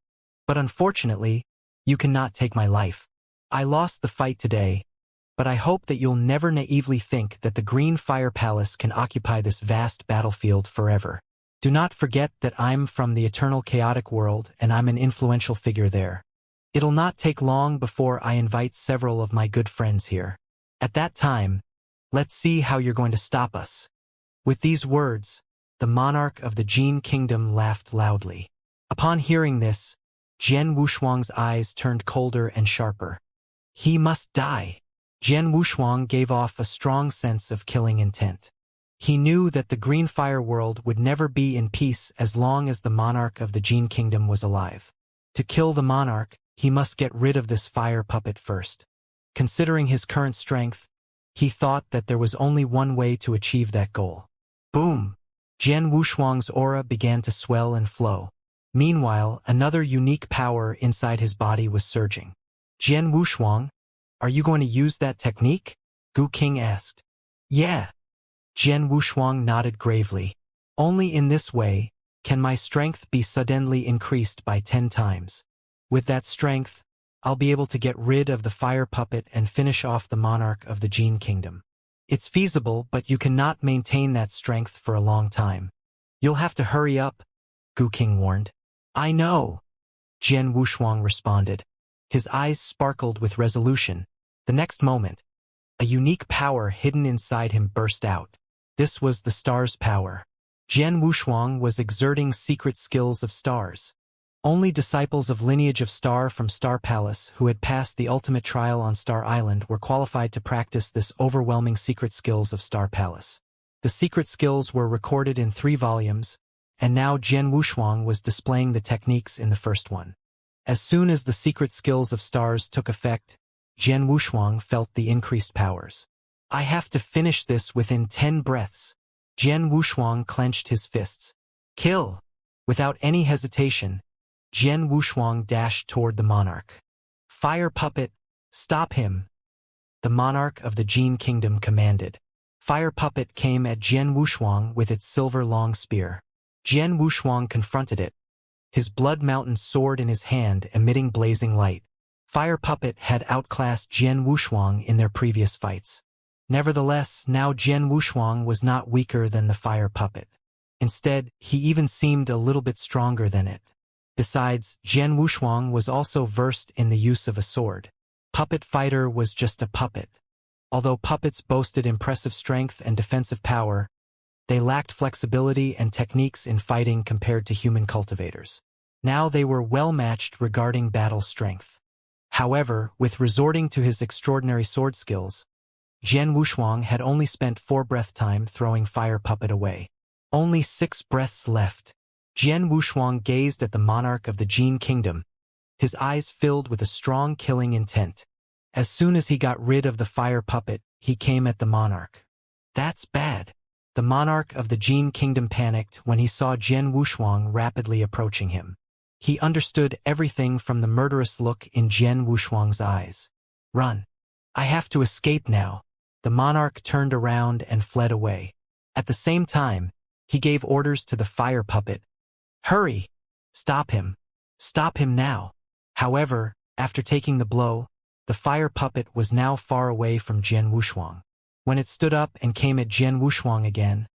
But unfortunately, you cannot take my life. I lost the fight today, but I hope that you'll never naively think that the Green Fire Palace can occupy this vast battlefield forever. Do not forget that I'm from the eternal chaotic world and I'm an influential figure there. It'll not take long before I invite several of my good friends here. At that time, let's see how you're going to stop us. With these words, the monarch of the Jin Kingdom laughed loudly. Upon hearing this, Jian Wushuang's eyes turned colder and sharper. He must die. Jian Wushuang gave off a strong sense of killing intent. He knew that the Green Fire world would never be in peace as long as the monarch of the Jin Kingdom was alive. To kill the monarch, he must get rid of this fire puppet first. Considering his current strength, he thought that there was only one way to achieve that goal. Boom! Jian Wushuang's aura began to swell and flow. Meanwhile, another unique power inside his body was surging. Jian Wushuang, are you going to use that technique? Gu King asked. Yeah. Jian Wushuang nodded gravely. Only in this way can my strength be suddenly increased by 10 times. With that strength, I'll be able to get rid of the fire puppet and finish off the monarch of the Jin Kingdom. It's feasible, but you cannot maintain that strength for a long time. You'll have to hurry up, Gu King warned. I know, Jian Wushuang responded. His eyes sparkled with resolution. The next moment, a unique power hidden inside him burst out. This was the star's power. Jian Wushuang was exerting secret skills of stars. Only disciples of lineage of Star from Star Palace who had passed the ultimate trial on Star Island were qualified to practice this overwhelming secret skills of Star Palace. The secret skills were recorded in 3 volumes, and now Jian Wushuang was displaying the techniques in the first one. As soon as the secret skills of stars took effect, Jian Wushuang felt the increased powers. I have to finish this within 10 breaths. Jian Wushuang clenched his fists. Kill! Without any hesitation, Jian Wushuang dashed toward the monarch. Fire puppet, stop him! The monarch of the Jin Kingdom commanded. Fire puppet came at Jian Wushuang with its silver long spear. Jian Wushuang confronted it, his blood mountain sword in his hand emitting blazing light. Fire puppet had outclassed Jian Wushuang in their previous fights. Nevertheless, now Jian Wushuang was not weaker than the fire puppet. Instead, he even seemed a little bit stronger than it. Besides, Jian Wushuang was also versed in the use of a sword. Puppet fighter was just a puppet. Although puppets boasted impressive strength and defensive power, they lacked flexibility and techniques in fighting compared to human cultivators. Now they were well matched regarding battle strength. However, with resorting to his extraordinary sword skills, Jian Wushuang had only spent 4 breath time throwing fire puppet away. Only 6 breaths left. Jian Wushuang gazed at the monarch of the Jin Kingdom, his eyes filled with a strong killing intent. As soon as he got rid of the fire puppet, he came at the monarch. That's bad. The monarch of the Jin Kingdom panicked when he saw Jian Wushuang rapidly approaching him. He understood everything from the murderous look in Jian Wushuang's eyes. Run! I have to escape now. The monarch turned around and fled away. At the same time, he gave orders to the fire puppet. Hurry! Stop him! Stop him now! However, after taking the blow, the fire puppet was now far away from Jian Wushuang. When it stood up and came at Jian Wushuang again,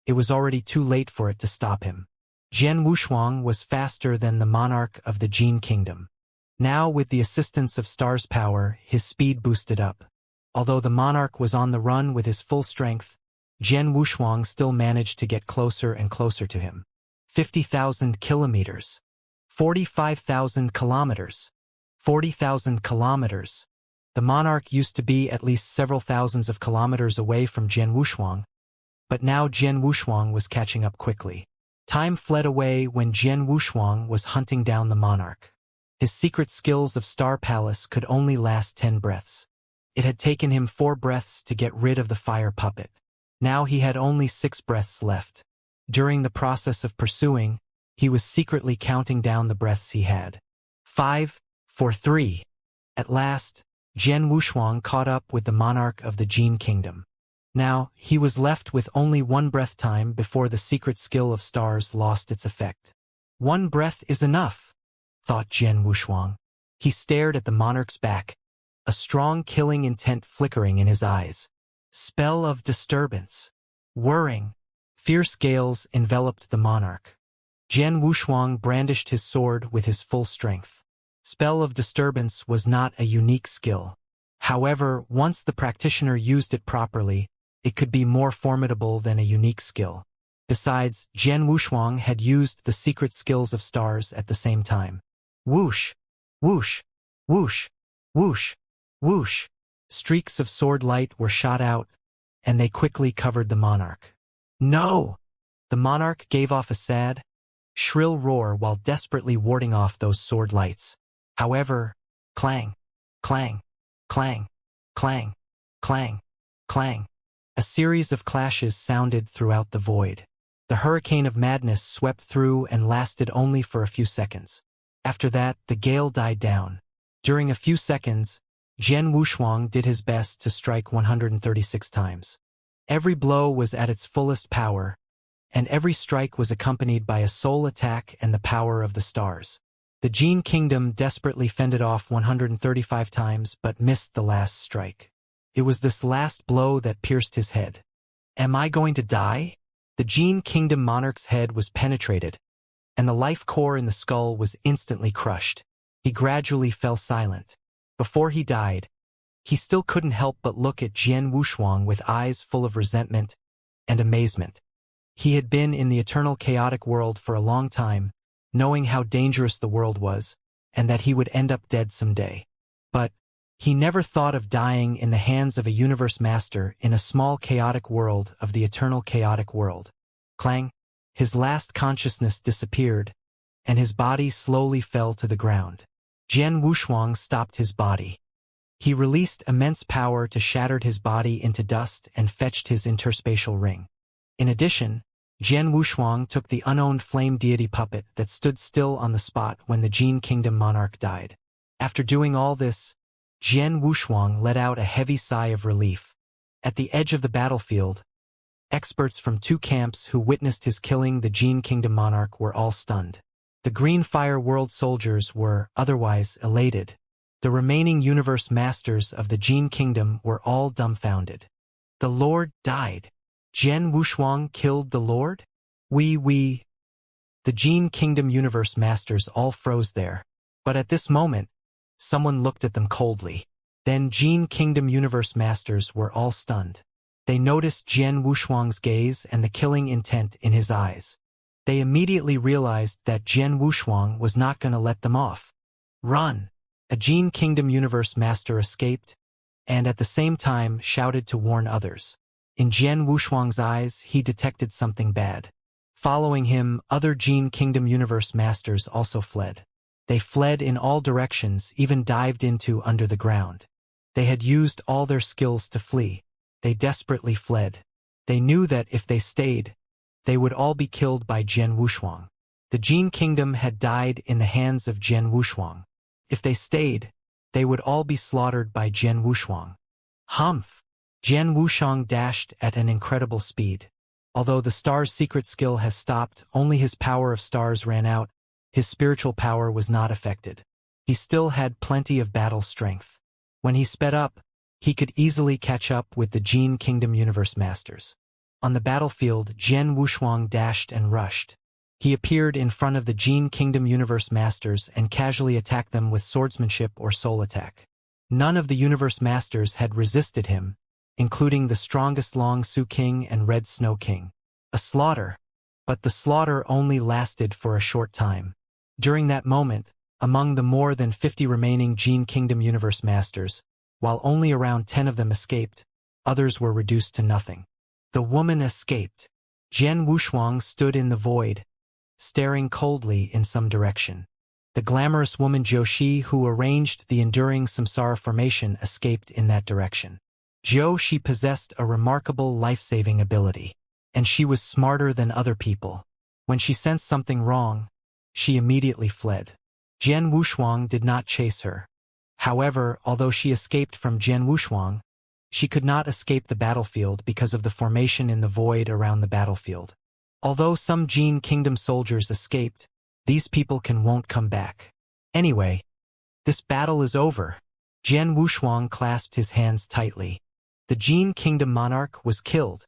it was already too late for it to stop him. Jian Wushuang was faster than the monarch of the Jin Kingdom. Now, with the assistance of Star's power, his speed boosted up. Although the monarch was on the run with his full strength, Jian Wushuang still managed to get closer and closer to him. 50,000 kilometers. 45,000 kilometers. 40,000 kilometers. The monarch used to be at least several thousands of kilometers away from Jian Wushuang, but now Jian Wushuang was catching up quickly. Time fled away when Jian Wushuang was hunting down the monarch. His secret skills of Star Palace could only last 10 breaths. It had taken him 4 breaths to get rid of the fire puppet. Now he had only 6 breaths left. During the process of pursuing, he was secretly counting down the breaths he had. 5, 4, 3. At last, Jian Wushuang caught up with the monarch of the Jin Kingdom. Now, he was left with only 1 breath time before the secret skill of stars lost its effect. 1 breath is enough, thought Jian Wushuang. He stared at the monarch's back, a strong killing intent flickering in his eyes. Spell of disturbance. Whirring. Fierce gales enveloped the monarch. Jian Wushuang brandished his sword with his full strength. Spell of disturbance was not a unique skill. However, once the practitioner used it properly, it could be more formidable than a unique skill. Besides, Jian Wushuang had used the secret skills of stars at the same time. Whoosh! Whoosh! Whoosh! Whoosh! Whoosh! Streaks of sword light were shot out, and they quickly covered the monarch. No! The monarch gave off a sad, shrill roar while desperately warding off those sword lights. However, clang, clang, clang, clang, clang, clang. A series of clashes sounded throughout the void. The hurricane of madness swept through and lasted only for a few seconds. After that, the gale died down. During a few seconds, Jian Wushuang did his best to strike 136 times. Every blow was at its fullest power, and every strike was accompanied by a soul attack and the power of the stars. The Jin Kingdom desperately fended off 135 times but missed the last strike. It was this last blow that pierced his head. Am I going to die? The Jin Kingdom monarch's head was penetrated, and the life core in the skull was instantly crushed. He gradually fell silent. Before he died, he still couldn't help but look at Jian Wushuang with eyes full of resentment and amazement. He had been in the eternal chaotic world for a long time, knowing how dangerous the world was, and that he would end up dead someday. But he never thought of dying in the hands of a universe master in a small chaotic world of the eternal chaotic world. Clang! His last consciousness disappeared, and his body slowly fell to the ground. Jian Wushuang stopped his body. He released immense power to shatter his body into dust and fetched his interspatial ring. In addition, Jian Wushuang took the unowned flame deity puppet that stood still on the spot when the Jin Kingdom monarch died. After doing all this, Jian Wushuang let out a heavy sigh of relief. At the edge of the battlefield, experts from two camps who witnessed his killing the Jin Kingdom monarch were all stunned. The Green Fire World soldiers were, otherwise, elated. The remaining universe masters of the Jin Kingdom were all dumbfounded. The Lord died. Jian Wushuang killed the Lord? The Jin Kingdom universe masters all froze there. But at this moment, someone looked at them coldly. Then Jin Kingdom universe masters were all stunned. They noticed Jian Wushuang's gaze and the killing intent in his eyes. They immediately realized that Jian Wushuang was not going to let them off. Run! A Jin Kingdom universe master escaped, and at the same time shouted to warn others. In Jian Wushuang's eyes, he detected something bad. Following him, other Jin Kingdom universe masters also fled. They fled in all directions, even dived into under the ground. They had used all their skills to flee. They desperately fled. They knew that if they stayed, they would all be killed by Jian Wushuang. The Jin Kingdom had died in the hands of Jian Wushuang. If they stayed, they would all be slaughtered by Jian Wushuang. Humph! Jian Wushuang dashed at an incredible speed. Although the star's secret skill has stopped, only his power of stars ran out. His spiritual power was not affected. He still had plenty of battle strength. When he sped up, he could easily catch up with the Jin Kingdom universe masters. On the battlefield, Jian Wushuang dashed and rushed. He appeared in front of the Jin Kingdom universe masters and casually attacked them with swordsmanship or soul attack. None of the universe masters had resisted him, including the strongest Long Su King and Red Snow King. A slaughter. But the slaughter only lasted for a short time. During that moment, among the more than 50 remaining Jin Kingdom universe masters, while only around 10 of them escaped, others were reduced to nothing. The woman escaped. Jian Wushuang stood in the void, staring coldly in some direction. The glamorous woman Jiu, who arranged the enduring samsara formation, escaped in that direction. Jiu possessed a remarkable life-saving ability, and she was smarter than other people. When she sensed something wrong, she immediately fled. Jian Wushuang did not chase her. However, although she escaped from Jian Wushuang, she could not escape the battlefield because of the formation in the void around the battlefield. Although some Jin Kingdom soldiers escaped, these people won't come back. Anyway, this battle is over. Jian Wushuang clasped his hands tightly. The Jin Kingdom monarch was killed.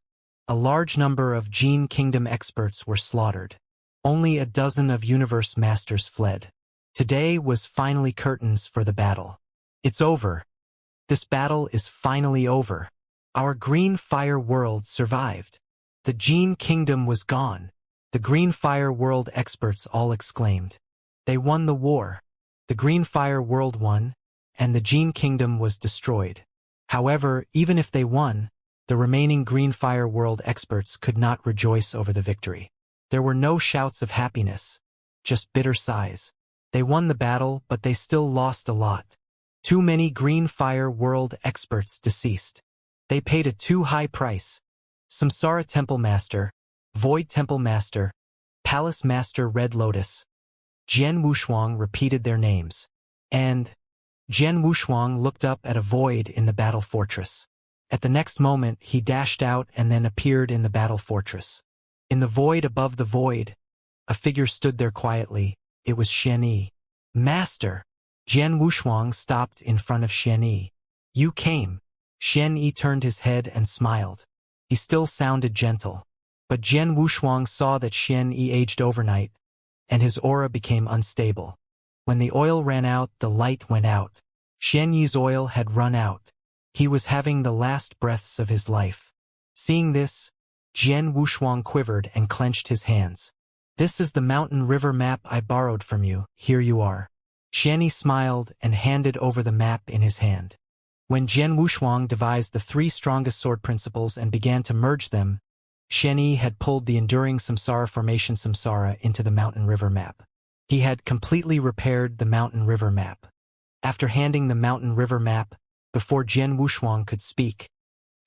A large number of Jin Kingdom experts were slaughtered. Only a dozen of universe masters fled. Today was finally curtains for the battle. It's over. This battle is finally over. Our Green Fire world survived. The Jin Kingdom was gone. The Green Fire world experts all exclaimed. They won the war. The Green Fire world won, and the Jin Kingdom was destroyed. However, even if they won, the remaining Green Fire world experts could not rejoice over the victory. There were no shouts of happiness, just bitter sighs. They won the battle, but they still lost a lot. Too many Green Fire world experts deceased. They paid a too high price. Samsara Temple Master, Void Temple Master, Palace Master Red Lotus. Jian Wushuang repeated their names. And Jian Wushuang looked up at a void in the battle fortress. At the next moment, he dashed out and then appeared in the battle fortress. In the void above the void, a figure stood there quietly. It was Xianxia. Master! Jian Wushuang stopped in front of Xianxia. You came. Xianxia turned his head and smiled. He still sounded gentle. But Jian Wushuang saw that Xianxia aged overnight, and his aura became unstable. When the oil ran out, the light went out. Xianxia's oil had run out. He was having the last breaths of his life. Seeing this, Jian Wushuang quivered and clenched his hands. This is the mountain river map I borrowed from you, here you are. Xianxia smiled and handed over the map in his hand. When Jian Wushuang devised the 3 strongest sword principles and began to merge them, Xianxia had pulled the enduring samsara formation samsara into the mountain river map. He had completely repaired the mountain river map. After handing the mountain river map, before Jian Wushuang could speak,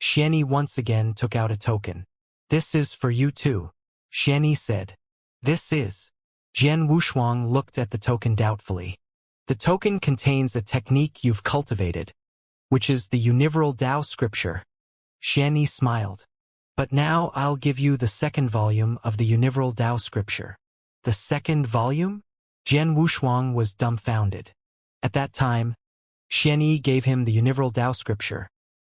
Xianxia once again took out a token. This is for you too, Xianxia said. This is. Jian Wushuang looked at the token doubtfully. The token contains a technique you've cultivated, which is the universal Dao scripture. Xianxia smiled. But now I'll give you the 2nd volume of the universal Dao scripture. The 2nd volume? Jian Wushuang was dumbfounded. At that time, Xianxia gave him the universal Dao scripture,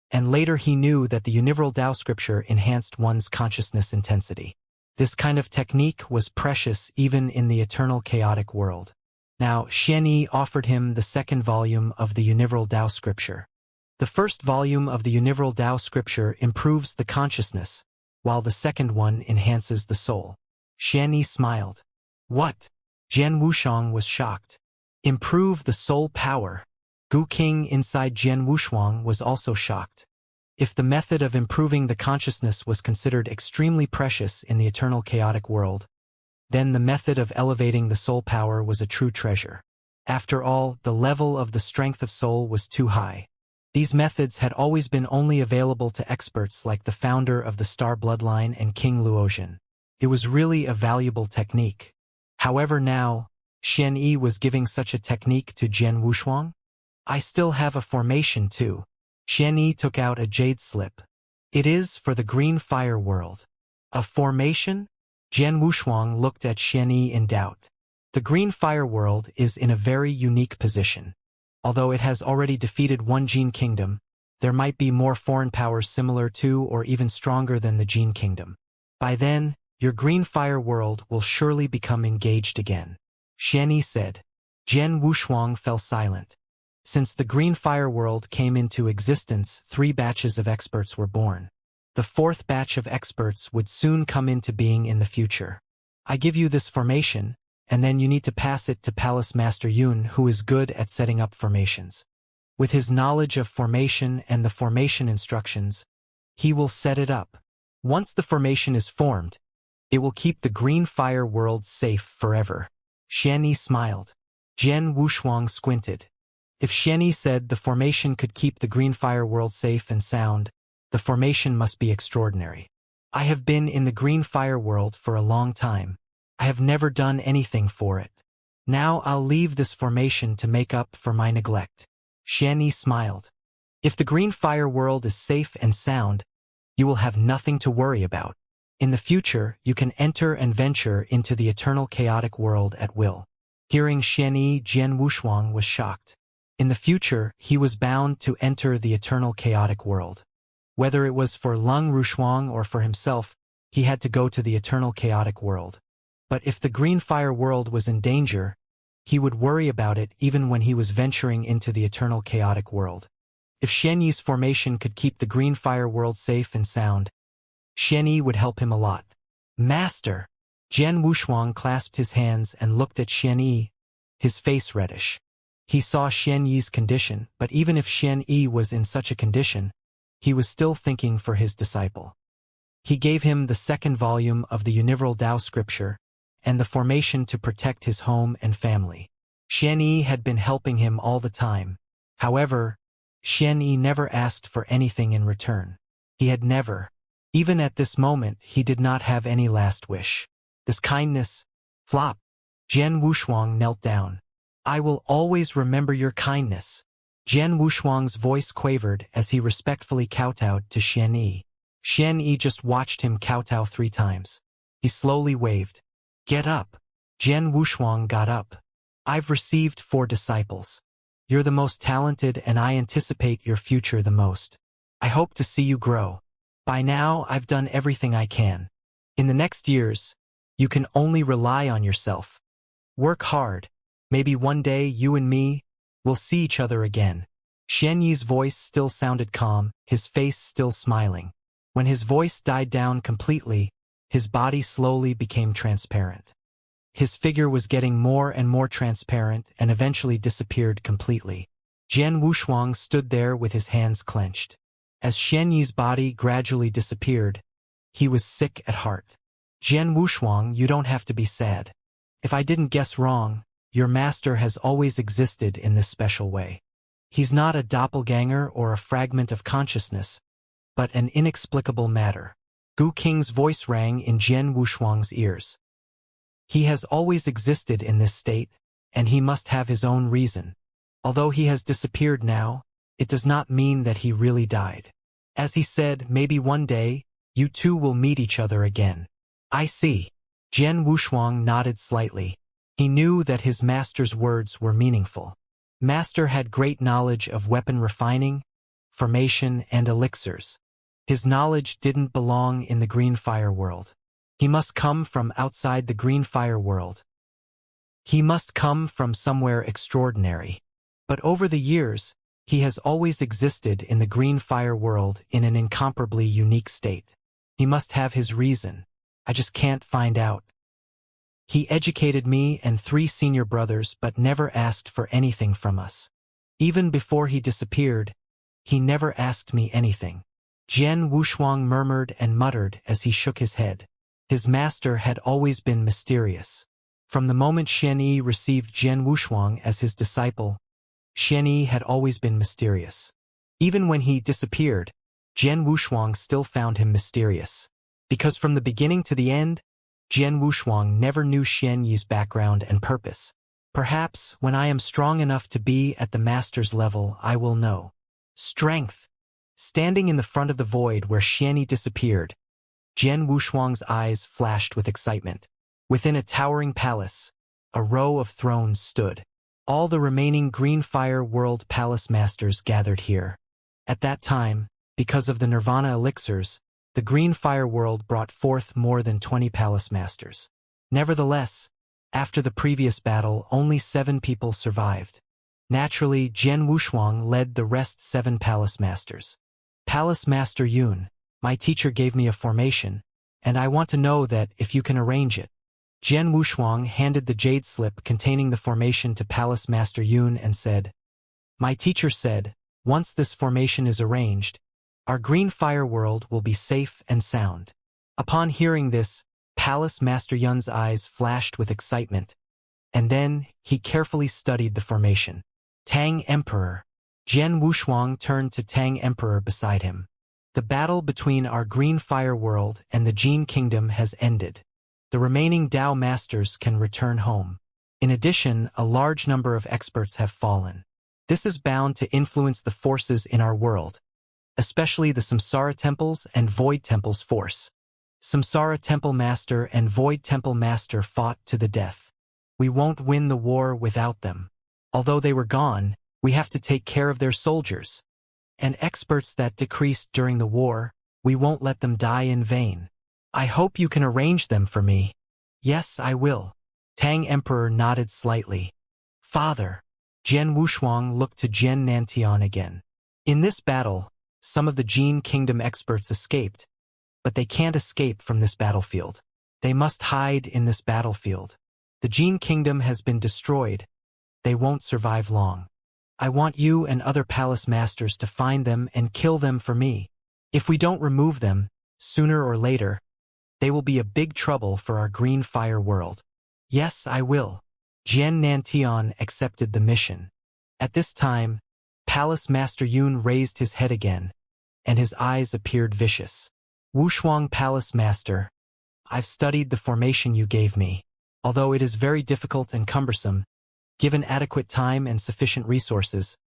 and later he knew that the universal Dao scripture enhanced one's consciousness intensity. This kind of technique was precious even in the eternal chaotic world. Now, Xianxia offered him the 2nd volume of the universal Dao scripture. The 1st volume of the universal Dao scripture improves the consciousness, while the 2nd one enhances the soul. Xianxia smiled. What? Jian Wushuang was shocked. Improve the soul power. Gu King inside Jian Wushuang was also shocked. If the method of improving the consciousness was considered extremely precious in the eternal chaotic world, then the method of elevating the soul power was a true treasure. After all, the level of the strength of soul was too high. These methods had always been only available to experts like the founder of the Star Bloodline and King Luoxian. It was really a valuable technique. However, now, Xianxia was giving such a technique to Jian Wushuang. I still have a formation too. Xianxia took out a jade slip. It is for the green fire world. A formation? Jian Wushuang looked at Xianxia in doubt. The green fire world is in a very unique position. Although it has already defeated 1 Jin kingdom, there might be more foreign powers similar to or even stronger than the Jin kingdom. By then, your green fire world will surely become engaged again. Xianxia said. Jian Wushuang fell silent. Since the green fire world came into existence, 3 batches of experts were born. The 4th batch of experts would soon come into being in the future. I give you this formation, and then you need to pass it to Palace Master Yun, who is good at setting up formations. With his knowledge of formation and the formation instructions, he will set it up. Once the formation is formed, it will keep the green fire world safe forever. Xianxia smiled. Jian Wushuang squinted. If Xianxia said the formation could keep the green fire world safe and sound, the formation must be extraordinary. I have been in the green fire world for a long time. I have never done anything for it. Now I'll leave this formation to make up for my neglect. Xianxia smiled. If the green fire world is safe and sound, you will have nothing to worry about. In the future, you can enter and venture into the eternal chaotic world at will. Hearing Xianxia, Jian Wushuang was shocked. In the future, he was bound to enter the eternal chaotic world. Whether it was for Lung Rushuang or for himself, he had to go to the eternal chaotic world. But if the green fire world was in danger, he would worry about it even when he was venturing into the eternal chaotic world. If Xianxia's formation could keep the green fire world safe and sound, Xianxia would help him a lot. Master! Jian Wushuang clasped his hands and looked at Xianxia, his face reddish. He saw Xianxia's condition, but even if Xianxia was in such a condition, he was still thinking for his disciple. He gave him the 2nd volume of the universal Dao scripture, and the formation to protect his home and family. Xianxia had been helping him all the time. However, Xianxia never asked for anything in return. He had never. Even at this moment, he did not have any last wish. This kindness, flop. Jian Wushuang knelt down. I will always remember your kindness. Jian Wushuang's voice quavered as he respectfully kowtowed to Xianxia. Xianxia just watched him kowtow 3 times. He slowly waved. Get up. Jian Wushuang got up. I've received 4 disciples. You're the most talented and I anticipate your future the most. I hope to see you grow. By now, I've done everything I can. In the next years, you can only rely on yourself. Work hard. Maybe one day you and me will see each other again. Xianxia's voice still sounded calm, his face still smiling. When his voice died down completely, his body slowly became transparent. His figure was getting more and more transparent and eventually disappeared completely. Jian Wushuang stood there with his hands clenched. As Xianyi's body gradually disappeared, he was sick at heart. Jian Wushuang, you don't have to be sad. If I didn't guess wrong, your master has always existed in this special way. He's not a doppelganger or a fragment of consciousness, but an inexplicable matter. Gu Qing's voice rang in Jian Wushuang's ears. He has always existed in this state, and he must have his own reason. Although he has disappeared now, it does not mean that he really died. As he said, maybe one day, you two will meet each other again. I see. Jian Wushuang nodded slightly. He knew that his master's words were meaningful. Master had great knowledge of weapon refining, formation, and elixirs. His knowledge didn't belong in the green fire world. He must come from outside the green fire world. He must come from somewhere extraordinary. But over the years, he has always existed in the green fire world in an incomparably unique state. He must have his reason. I just can't find out. He educated me and 3 senior brothers but never asked for anything from us. Even before he disappeared, he never asked me anything. Jian Wushuang murmured and muttered as he shook his head. His master had always been mysterious. From the moment Xianyi received Jian Wushuang as his disciple, Xianyi had always been mysterious. Even when he disappeared, Jian Wushuang still found him mysterious. Because from the beginning to the end, Jian Wushuang never knew Xianyi's background and purpose. Perhaps, when I am strong enough to be at the master's level, I will know. Strength. Standing in the front of the void where Xianyi disappeared, Jian Wushuang's eyes flashed with excitement. Within a towering palace, a row of thrones stood. All the remaining Green Fire World Palace Masters gathered here. At that time, because of the Nirvana elixirs, the Green Fire World brought forth more than 20 Palace Masters. Nevertheless, after the previous battle, only 7 people survived. Naturally, Jian Wushuang led the rest 7 Palace Masters. Palace Master Yun, my teacher gave me a formation, and I want to know that if you can arrange it. Jian Wushuang handed the jade slip containing the formation to Palace Master Yun and said, my teacher said, once this formation is arranged, our green fire world will be safe and sound. Upon hearing this, Palace Master Yun's eyes flashed with excitement, and then he carefully studied the formation. Tang Emperor. Jian Wushuang turned to Tang Emperor beside him. The battle between our green fire world and the Jin Kingdom has ended. The remaining Dao Masters can return home. In addition, a large number of experts have fallen. This is bound to influence the forces in our world, especially the Samsara Temples and Void Temple's force. Samsara Temple Master and Void Temple Master fought to the death. We won't win the war without them. Although they were gone, we have to take care of their soldiers. And experts that decreased during the war, we won't let them die in vain. I hope you can arrange them for me. Yes, I will. Tang Emperor nodded slightly. Father. Jian Wushuang looked to Jian Nantian again. In this battle, some of the Jin Kingdom experts escaped, but they can't escape from this battlefield. They must hide in this battlefield. The Jin Kingdom has been destroyed. They won't survive long. I want you and other palace masters to find them and kill them for me. If we don't remove them, sooner or later, they will be a big trouble for our green fire world. Yes, I will. Jian Nantian accepted the mission. At this time, Palace Master Yun raised his head again, and his eyes appeared vicious. Wushuang Palace Master, I've studied the formation you gave me. Although it is very difficult and cumbersome, given adequate time and sufficient resources,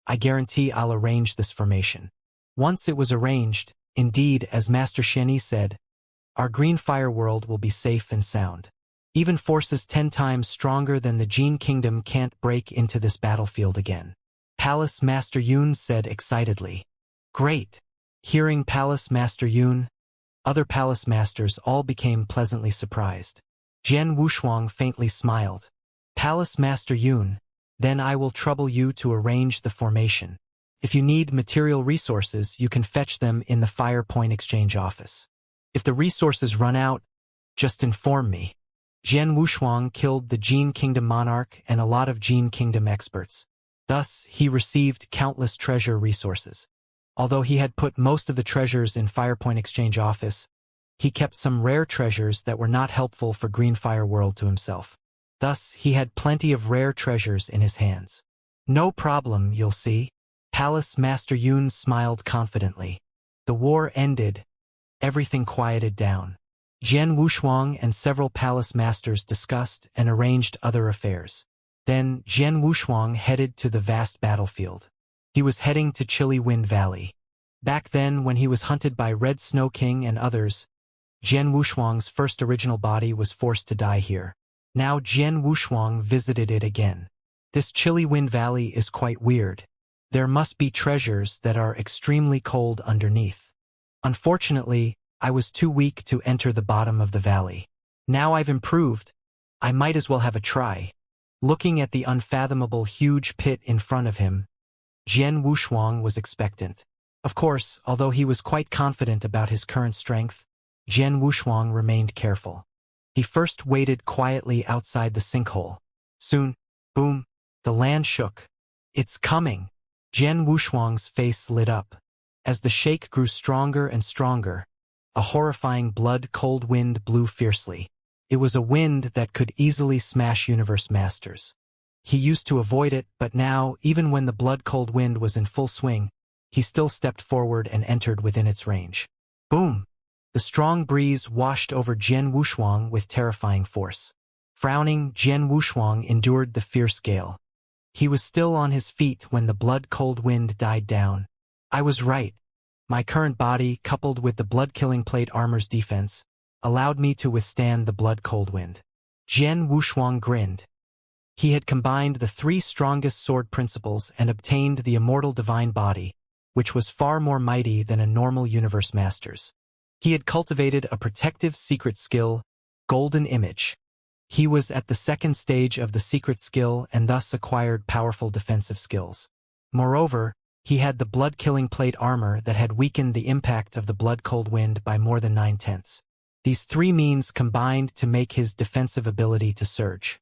I guarantee I'll arrange this formation. Once it was arranged, indeed, as Master Xianyi said, our green fire world will be safe and sound. Even forces 10 times stronger than the Jin Kingdom can't break into this battlefield again. Palace Master Yun said excitedly. Great. Hearing Palace Master Yun, other palace masters all became pleasantly surprised. Jian Wushuang faintly smiled. Palace Master Yun, then I will trouble you to arrange the formation. If you need material resources, you can fetch them in the Fire Point Exchange office. If the resources run out, just inform me. Jian Wushuang killed the Jin Kingdom monarch and a lot of Jin Kingdom experts. Thus, he received countless treasure resources. Although he had put most of the treasures in Firepoint Exchange Office, he kept some rare treasures that were not helpful for Greenfire World to himself. Thus, he had plenty of rare treasures in his hands. No problem, you'll see. Palace Master Yun smiled confidently. The war ended. Everything quieted down. Jian Wushuang and several palace masters discussed and arranged other affairs. Then Jian Wushuang headed to the vast battlefield. He was heading to Chilly Wind Valley. Back then, when he was hunted by Red Snow King and others, Jian Wushuang's first original body was forced to die here. Now Jian Wushuang visited it again. This Chilly Wind Valley is quite weird. There must be treasures that are extremely cold underneath. Unfortunately, I was too weak to enter the bottom of the valley. Now I've improved. I might as well have a try. Looking at the unfathomable huge pit in front of him, Jian Wushuang was expectant. Of course, although he was quite confident about his current strength, Jian Wushuang remained careful. He first waited quietly outside the sinkhole. Soon, boom, the land shook. It's coming. Jian Wushuang's face lit up. As the shake grew stronger and stronger, a horrifying blood-cold wind blew fiercely. It was a wind that could easily smash universe masters. He used to avoid it, but now, even when the blood-cold wind was in full swing, he still stepped forward and entered within its range. Boom! The strong breeze washed over Jian Wushuang with terrifying force. Frowning, Jian Wushuang endured the fierce gale. He was still on his feet when the blood-cold wind died down. I was right. My current body, coupled with the blood-killing plate armor's defense, allowed me to withstand the blood-cold wind. Jian Wushuang grinned. He had combined the 3 strongest sword principles and obtained the immortal divine body, which was far more mighty than a normal universe master's. He had cultivated a protective secret skill, Golden Image. He was at the second stage of the secret skill and thus acquired powerful defensive skills. Moreover, he had the blood-killing plate armor that had weakened the impact of the blood-cold wind by more than 9/10. These 3 means combined to make his defensive ability to surge.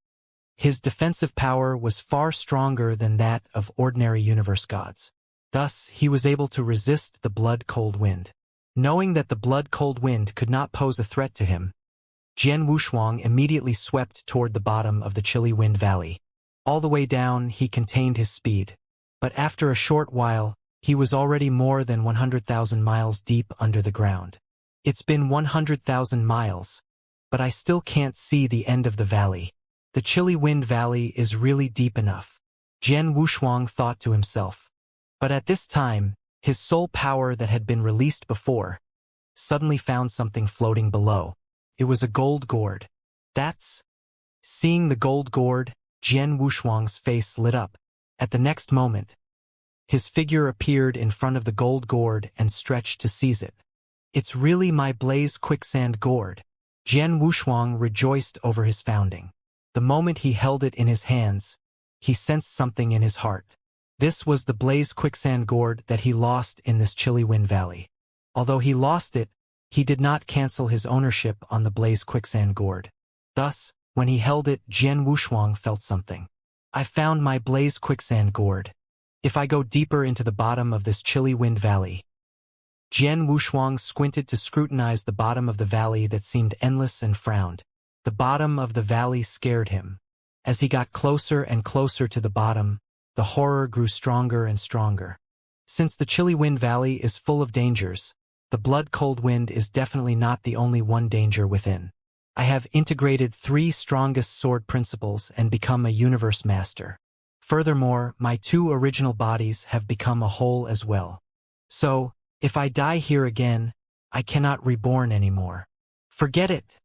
His defensive power was far stronger than that of ordinary universe gods. Thus, he was able to resist the blood-cold wind. Knowing that the blood-cold wind could not pose a threat to him, Jian Wushuang immediately swept toward the bottom of the Chilly Wind Valley. All the way down, he contained his speed. But after a short while, he was already more than 100,000 miles deep under the ground. It's been 100,000 miles, but I still can't see the end of the valley. The Chilly Wind Valley is really deep enough, Jian Wushuang thought to himself. But at this time, his soul power that had been released before suddenly found something floating below. It was a gold gourd. Seeing the gold gourd, Jian Wushuang's face lit up. At the next moment, his figure appeared in front of the gold gourd and stretched to seize it. It's really my Blaze Quicksand gourd. Jian Wushuang rejoiced over his founding. The moment he held it in his hands, he sensed something in his heart. This was the Blaze Quicksand gourd that he lost in this Chilly Wind Valley. Although he lost it, he did not cancel his ownership on the Blaze Quicksand gourd. Thus, when he held it, Jian Wushuang felt something. I found my Blaze Quicksand gourd. If I go deeper into the bottom of this Chilly Wind Valley. Jian Wushuang squinted to scrutinize the bottom of the valley that seemed endless and frowned. The bottom of the valley scared him. As he got closer and closer to the bottom, the horror grew stronger and stronger. Since the Chilly Wind Valley is full of dangers, the blood-cold wind is definitely not the only one danger within. I have integrated 3 strongest sword principles and become a universe master. Furthermore, my 2 original bodies have become a whole as well. So, if I die here again, I cannot reborn anymore. Forget it.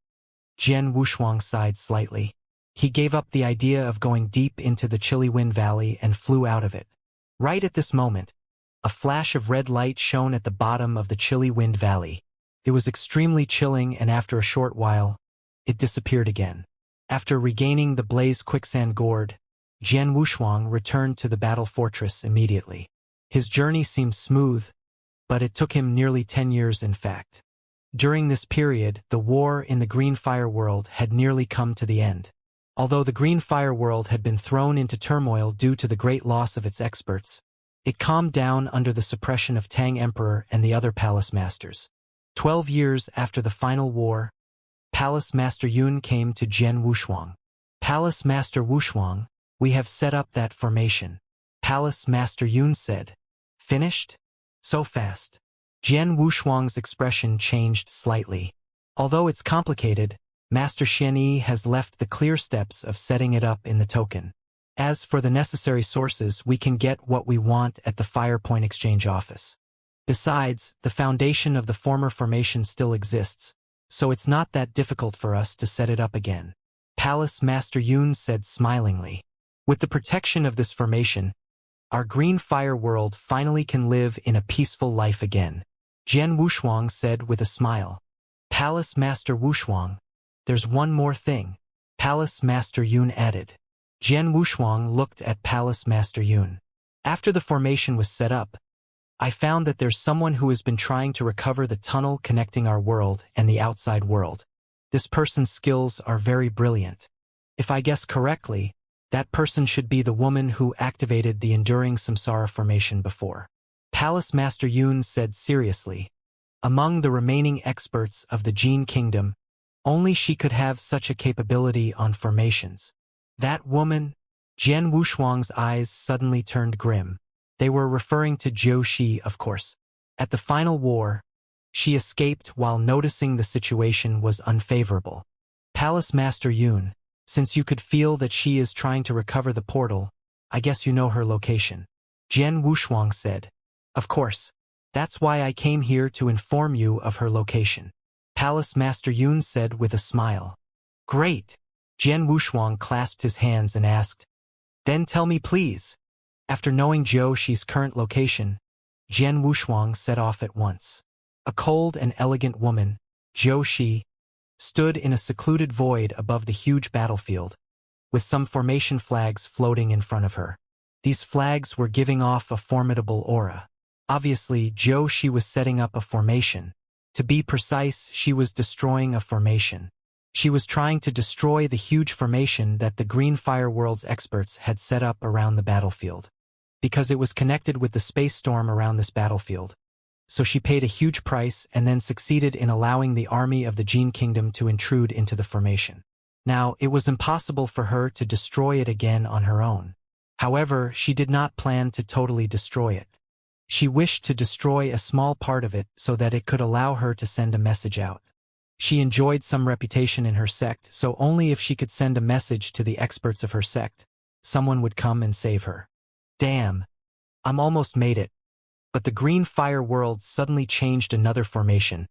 Jian Wushuang sighed slightly. He gave up the idea of going deep into the Chilly Wind Valley and flew out of it. Right at this moment, a flash of red light shone at the bottom of the Chilly Wind Valley. It was extremely chilling, and after a short while, it disappeared again. After regaining the Blaze Quicksand gourd, Jian Wushuang returned to the battle fortress immediately. His journey seemed smooth, but it took him nearly 10 years in fact. During this period, the war in the Green Fire world had nearly come to the end. Although the Green Fire world had been thrown into turmoil due to the great loss of its experts, it calmed down under the suppression of Tang Emperor and the other palace masters. 12 years after the final war, Palace Master Yun came to Jian Wushuang. Palace Master Wushuang, we have set up that formation. Palace Master Yun said. Finished? So fast. Jian Wushuang's expression changed slightly. Although it's complicated, Master Xianxia has left the clear steps of setting it up in the token. As for the necessary sources, we can get what we want at the Firepoint Exchange office. Besides, the foundation of the former formation still exists, so it's not that difficult for us to set it up again. Palace Master Yun said smilingly. With the protection of this formation, our Green Fire world finally can live in a peaceful life again. Jian Wushuang said with a smile. Palace Master Wushuang, there's one more thing. Palace Master Yun added. Jian Wushuang looked at Palace Master Yun. After the formation was set up, I found that there's someone who has been trying to recover the tunnel connecting our world and the outside world. This person's skills are very brilliant. If I guess correctly, that person should be the woman who activated the enduring samsara formation before. Palace Master Yun said seriously. Among the remaining experts of the Gene Kingdom, only she could have such a capability on formations. That woman? Jian Wushuang's eyes suddenly turned grim. They were referring to Zhou Shi, of course. At the final war, she escaped while noticing the situation was unfavorable. Palace Master Yun, since you could feel that she is trying to recover the portal, I guess you know her location. Jian Wushuang said. Of course. That's why I came here to inform you of her location. Palace Master Yun said with a smile. Great. Jian Wushuang clasped his hands and asked, Then tell me please. After knowing Zhou Shi's current location, Jian Wushuang set off at once. A cold and elegant woman, Zhou Shi, stood in a secluded void above the huge battlefield, with some formation flags floating in front of her. These flags were giving off a formidable aura. Obviously, Zhou Shi was setting up a formation. To be precise, she was destroying a formation. She was trying to destroy the huge formation that the Green Fire World's experts had set up around the battlefield. Because it was connected with the space storm around this battlefield. So she paid a huge price and then succeeded in allowing the army of the Gene Kingdom to intrude into the formation. Now, it was impossible for her to destroy it again on her own. However, she did not plan to totally destroy it. She wished to destroy a small part of it so that it could allow her to send a message out. She enjoyed some reputation in her sect, so only if she could send a message to the experts of her sect, someone would come and save her. Damn. I'm almost made it. But the Green Fire world suddenly changed another formation,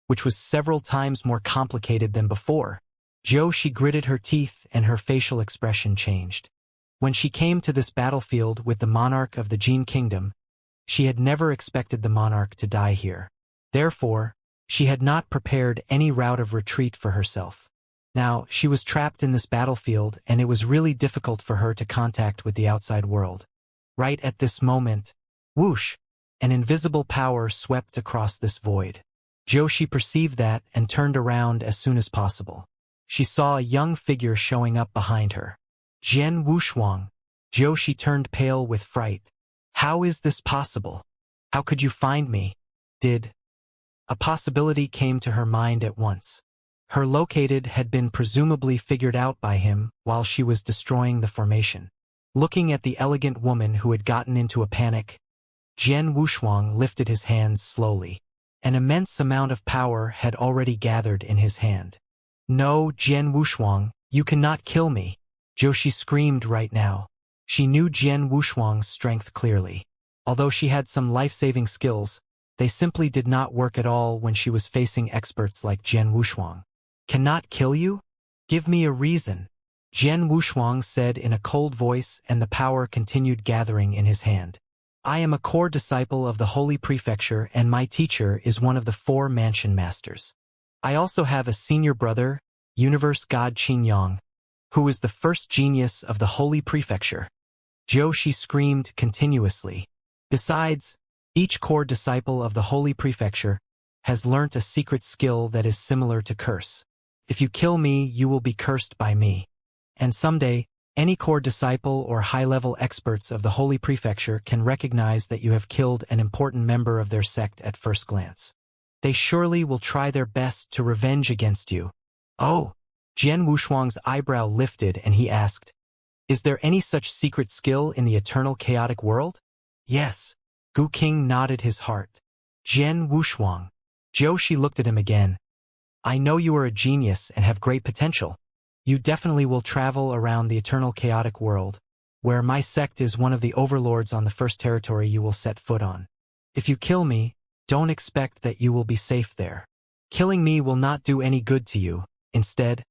which was several times more complicated than before. Zhou Shi gritted her teeth and her facial expression changed. When she came to this battlefield with the monarch of the Gene Kingdom, she had never expected the monarch to die here. Therefore, she had not prepared any route of retreat for herself. Now, she was trapped in this battlefield and it was really difficult for her to contact with the outside world. Right at this moment, whoosh, an invisible power swept across this void. Zhou Shi perceived that and turned around as soon as possible. She saw a young figure showing up behind her. Jian Wushuang. Zhou Shi turned pale with fright. How is this possible? How could you find me? A possibility came to her mind at once. Her located had been presumably figured out by him while she was destroying the formation. Looking at the elegant woman who had gotten into a panic, Jian Wushuang lifted his hands slowly. An immense amount of power had already gathered in his hand. No, Jian Wushuang, you cannot kill me. Zhou Shi screamed right now. She knew Jian Wushuang's strength clearly. Although she had some life-saving skills, they simply did not work at all when she was facing experts like Jian Wushuang. Cannot kill you? Give me a reason. Jian Wushuang said in a cold voice, and the power continued gathering in his hand. I am a core disciple of the Holy Prefecture and my teacher is one of the 4 Mansion Masters. I also have a senior brother, Universe God Qingyang, who is the first genius of the Holy Prefecture. Zhou Shi screamed continuously. Besides, each core disciple of the Holy Prefecture has learnt a secret skill that is similar to curse. If you kill me, you will be cursed by me. And someday, any core disciple or high-level experts of the Holy Prefecture can recognize that you have killed an important member of their sect at first glance. They surely will try their best to revenge against you. Oh! Jian Wushuang's eyebrow lifted and he asked, "Is there any such secret skill in the eternal chaotic world?" "Yes." Gu King nodded his heart. "Jian Wushuang." Joshi looked at him again. "I know you are a genius and have great potential. You definitely will travel around the eternal chaotic world, where my sect is one of the overlords on the first territory you will set foot on. If you kill me, don't expect that you will be safe there. Killing me will not do any good to you. Instead,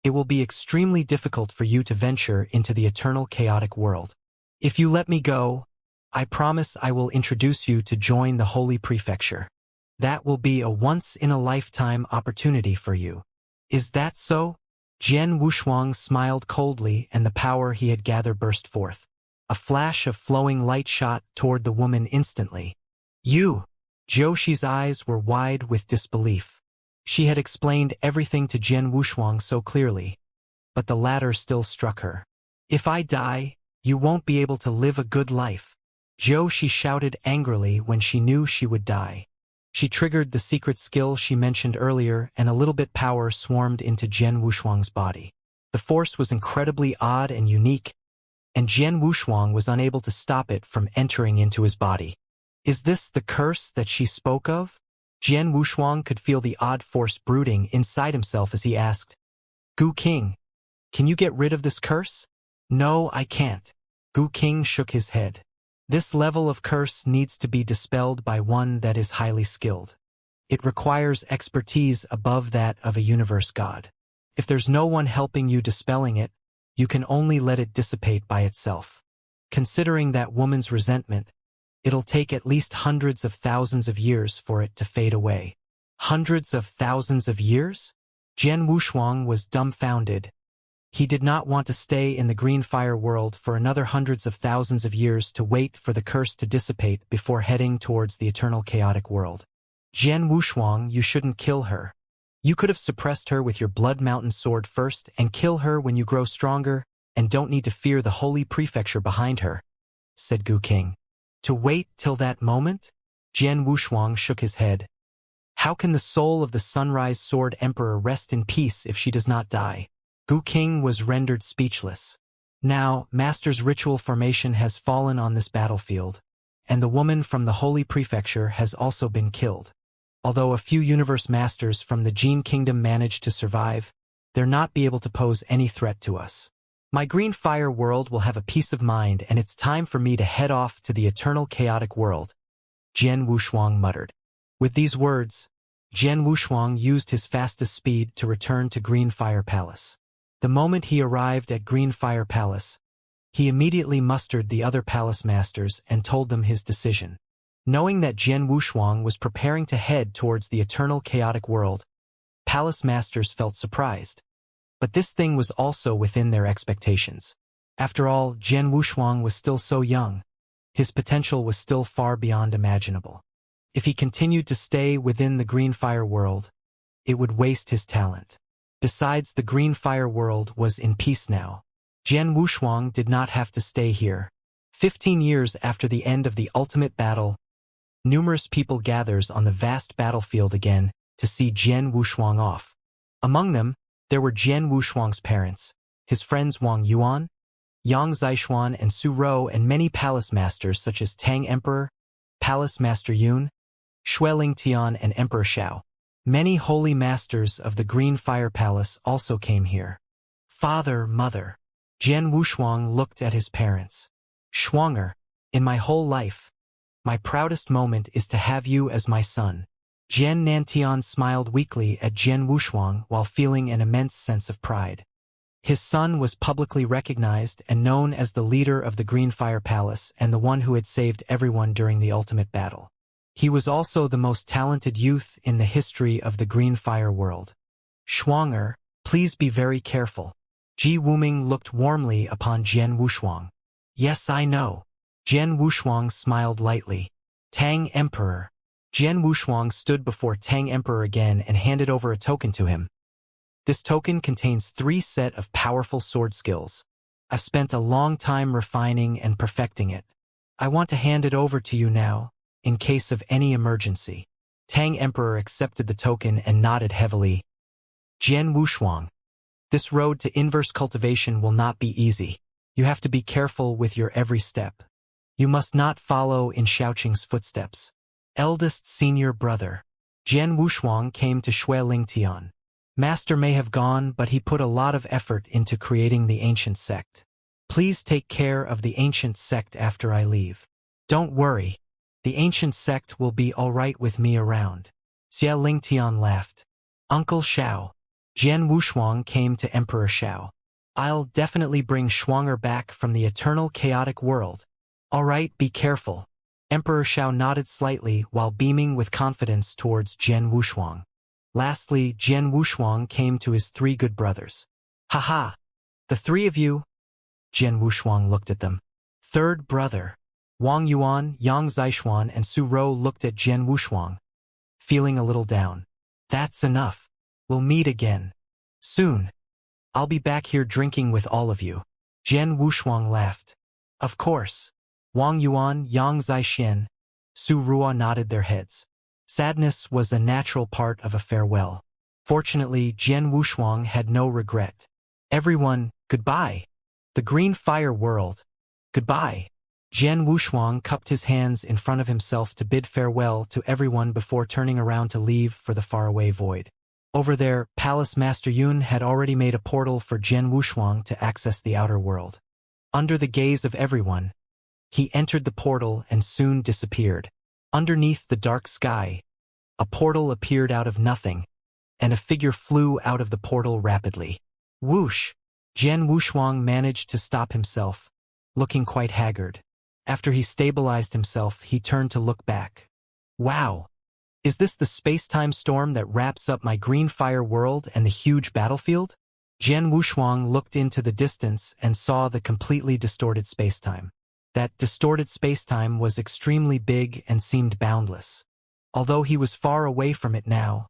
it will be extremely difficult for you to venture into the eternal chaotic world. If you let me go, I promise I will introduce you to join the Holy Prefecture. That will be a once-in-a-lifetime opportunity for you. Is that so?" Jian Wushuang smiled coldly and the power he had gathered burst forth. A flash of flowing light shot toward the woman instantly. "You!" Joshi's eyes were wide with disbelief. She had explained everything to Jian Wushuang so clearly, but the latter still struck her. "If I die, you won't be able to live a good life." Joshi shouted angrily when she knew she would die. She triggered the secret skill she mentioned earlier and a little bit power swarmed into Jian Wushuang's body. The force was incredibly odd and unique, and Jian Wushuang was unable to stop it from entering into his body. Is this the curse that she spoke of? Jian Wushuang could feel the odd force brooding inside himself as he asked, "Gu King, can you get rid of this curse?" "No, I can't." Gu King shook his head. "This level of curse needs to be dispelled by one that is highly skilled. It requires expertise above that of a universe god. If there's no one helping you dispelling it, you can only let it dissipate by itself. Considering that woman's resentment, it'll take at least hundreds of thousands of years for it to fade away." Hundreds of thousands of years? Jian Wushuang was dumbfounded. He did not want to stay in the green fire world for another hundreds of thousands of years to wait for the curse to dissipate before heading towards the eternal chaotic world. "Jian Wushuang, you shouldn't kill her. You could have suppressed her with your Blood Mountain sword first and kill her when you grow stronger and don't need to fear the Holy Prefecture behind her," said Gu King. "To wait till that moment?" Jian Wushuang shook his head. "How can the soul of the Sunrise Sword Emperor rest in peace if she does not die?" Gu King was rendered speechless. Now, Master's ritual formation has fallen on this battlefield, and the woman from the Holy Prefecture has also been killed. Although a few Universe Masters from the Gene Kingdom managed to survive, they'll not be able to pose any threat to us. My green fire world will have a peace of mind, and it's time for me to head off to the eternal chaotic world, Jian Wushuang muttered. With these words, Jian Wushuang used his fastest speed to return to Green Fire Palace. The moment he arrived at Green Fire Palace, he immediately mustered the other palace masters and told them his decision. Knowing that Jian Wushuang was preparing to head towards the eternal chaotic world, palace masters felt surprised. But this thing was also within their expectations. After all, Jian Wushuang was still so young. His potential was still far beyond imaginable. If he continued to stay within the Green Fire world, it would waste his talent. Besides, the Green Fire world was in peace now. Jian Wushuang did not have to stay here. 15 years after the end of the ultimate battle, numerous people gathers on the vast battlefield again to see Jian Wushuang off. Among them, there were Jian Wushuang's parents, his friends Wang Yuan, Yang Zixuan and Su Rou, and many palace masters such as Tang Emperor, Palace Master Yun, Xue Lingtian and Emperor Shao. Many holy masters of the Green Fire Palace also came here. "Father, mother." Jian Wushuang looked at his parents. "Shuanger, in my whole life, my proudest moment is to have you as my son." Jian Nantian smiled weakly at Jian Wushuang while feeling an immense sense of pride. His son was publicly recognized and known as the leader of the Green Fire Palace and the one who had saved everyone during the ultimate battle. He was also the most talented youth in the history of the Green Fire world. "Shuanger, please be very careful." Ji Wuming looked warmly upon Jian Wushuang. "Yes, I know." Jian Wushuang smiled lightly. "Tang Emperor, Jian Wushuang stood before Tang Emperor again and handed over a token to him. This token contains 3 sets of powerful sword skills. I've spent a long time refining and perfecting it. I want to hand it over to you now, in case of any emergency. Tang Emperor accepted the token and nodded heavily. Jian Wushuang, this road to inverse cultivation will not be easy. You have to be careful with your every step. You must not follow in Xiaoqing's footsteps. Eldest senior brother. Jian Wushuang came to Shui Lingtian. Master may have gone, but he put a lot of effort into creating the ancient sect. Please take care of the ancient sect after I leave. Don't worry. The ancient sect will be all right with me around. Xia Lingtian laughed. Uncle Xiao. Jian Wushuang came to Emperor Xiao. I'll definitely bring Shuanger back from the eternal chaotic world. All right, be careful. Emperor Xiao nodded slightly while beaming with confidence towards Jian Wushuang. Lastly, Jian Wushuang came to his 3 good brothers. Haha! The 3 of you? Jian Wushuang looked at them. Third brother. Wang Yuan, Yang Zixuan and Su Rou looked at Jian Wushuang, feeling a little down. That's enough. We'll meet again. Soon. I'll be back here drinking with all of you. Jian Wushuang laughed. Of course. Wang Yuan, Yang Zixuan, Su Rou nodded their heads. Sadness was a natural part of a farewell. Fortunately, Jian Wushuang had no regret. Everyone, goodbye. The green fire world. Goodbye. Jian Wushuang cupped his hands in front of himself to bid farewell to everyone before turning around to leave for the faraway void. Over there, Palace Master Yun had already made a portal for Jian Wushuang to access the outer world. Under the gaze of everyone, he entered the portal and soon disappeared. Underneath the dark sky, a portal appeared out of nothing, and a figure flew out of the portal rapidly. Whoosh! Jian Wushuang managed to stop himself, looking quite haggard. After he stabilized himself, he turned to look back. Wow! Is this the space-time storm that wraps up my green fire world and the huge battlefield? Jian Wushuang looked into the distance and saw the completely distorted space-time. That distorted space-time was extremely big and seemed boundless. Although he was far away from it now,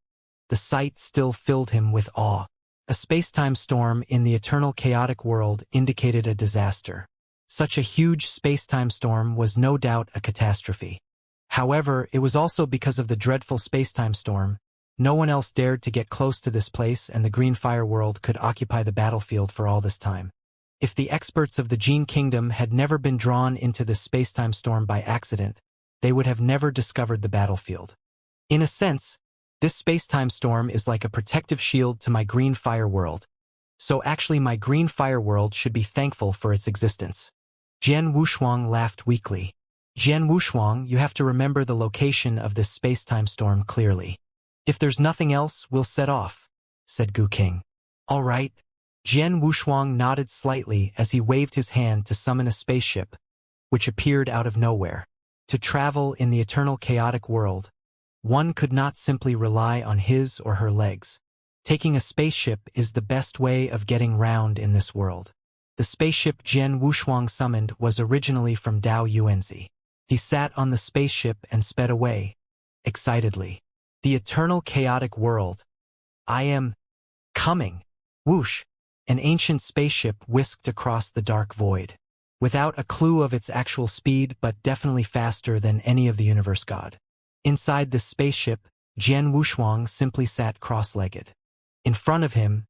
the sight still filled him with awe. A space-time storm in the eternal chaotic world indicated a disaster. Such a huge space-time storm was no doubt a catastrophe. However, it was also because of the dreadful space-time storm. No one else dared to get close to this place, and the green fire world could occupy the battlefield for all this time. If the experts of the Gene Kingdom had never been drawn into this space-time storm by accident, they would have never discovered the battlefield. In a sense, this space-time storm is like a protective shield to my green fire world. So actually my green fire world should be thankful for its existence. Jian Wushuang laughed weakly. Jian Wushuang, you have to remember the location of this space-time storm clearly. If there's nothing else, we'll set off, said Gu King. All right. Jian Wushuang nodded slightly as he waved his hand to summon a spaceship, which appeared out of nowhere. To travel in the eternal chaotic world, one could not simply rely on his or her legs. Taking a spaceship is the best way of getting round in this world. The spaceship Jian Wushuang summoned was originally from Dao Yuanzi. He sat on the spaceship and sped away, excitedly. The eternal chaotic world. I am coming. Whoosh! An ancient spaceship whisked across the dark void. Without a clue of its actual speed, but definitely faster than any of the universe god. Inside this spaceship, Jian Wushuang simply sat cross-legged. In front of him,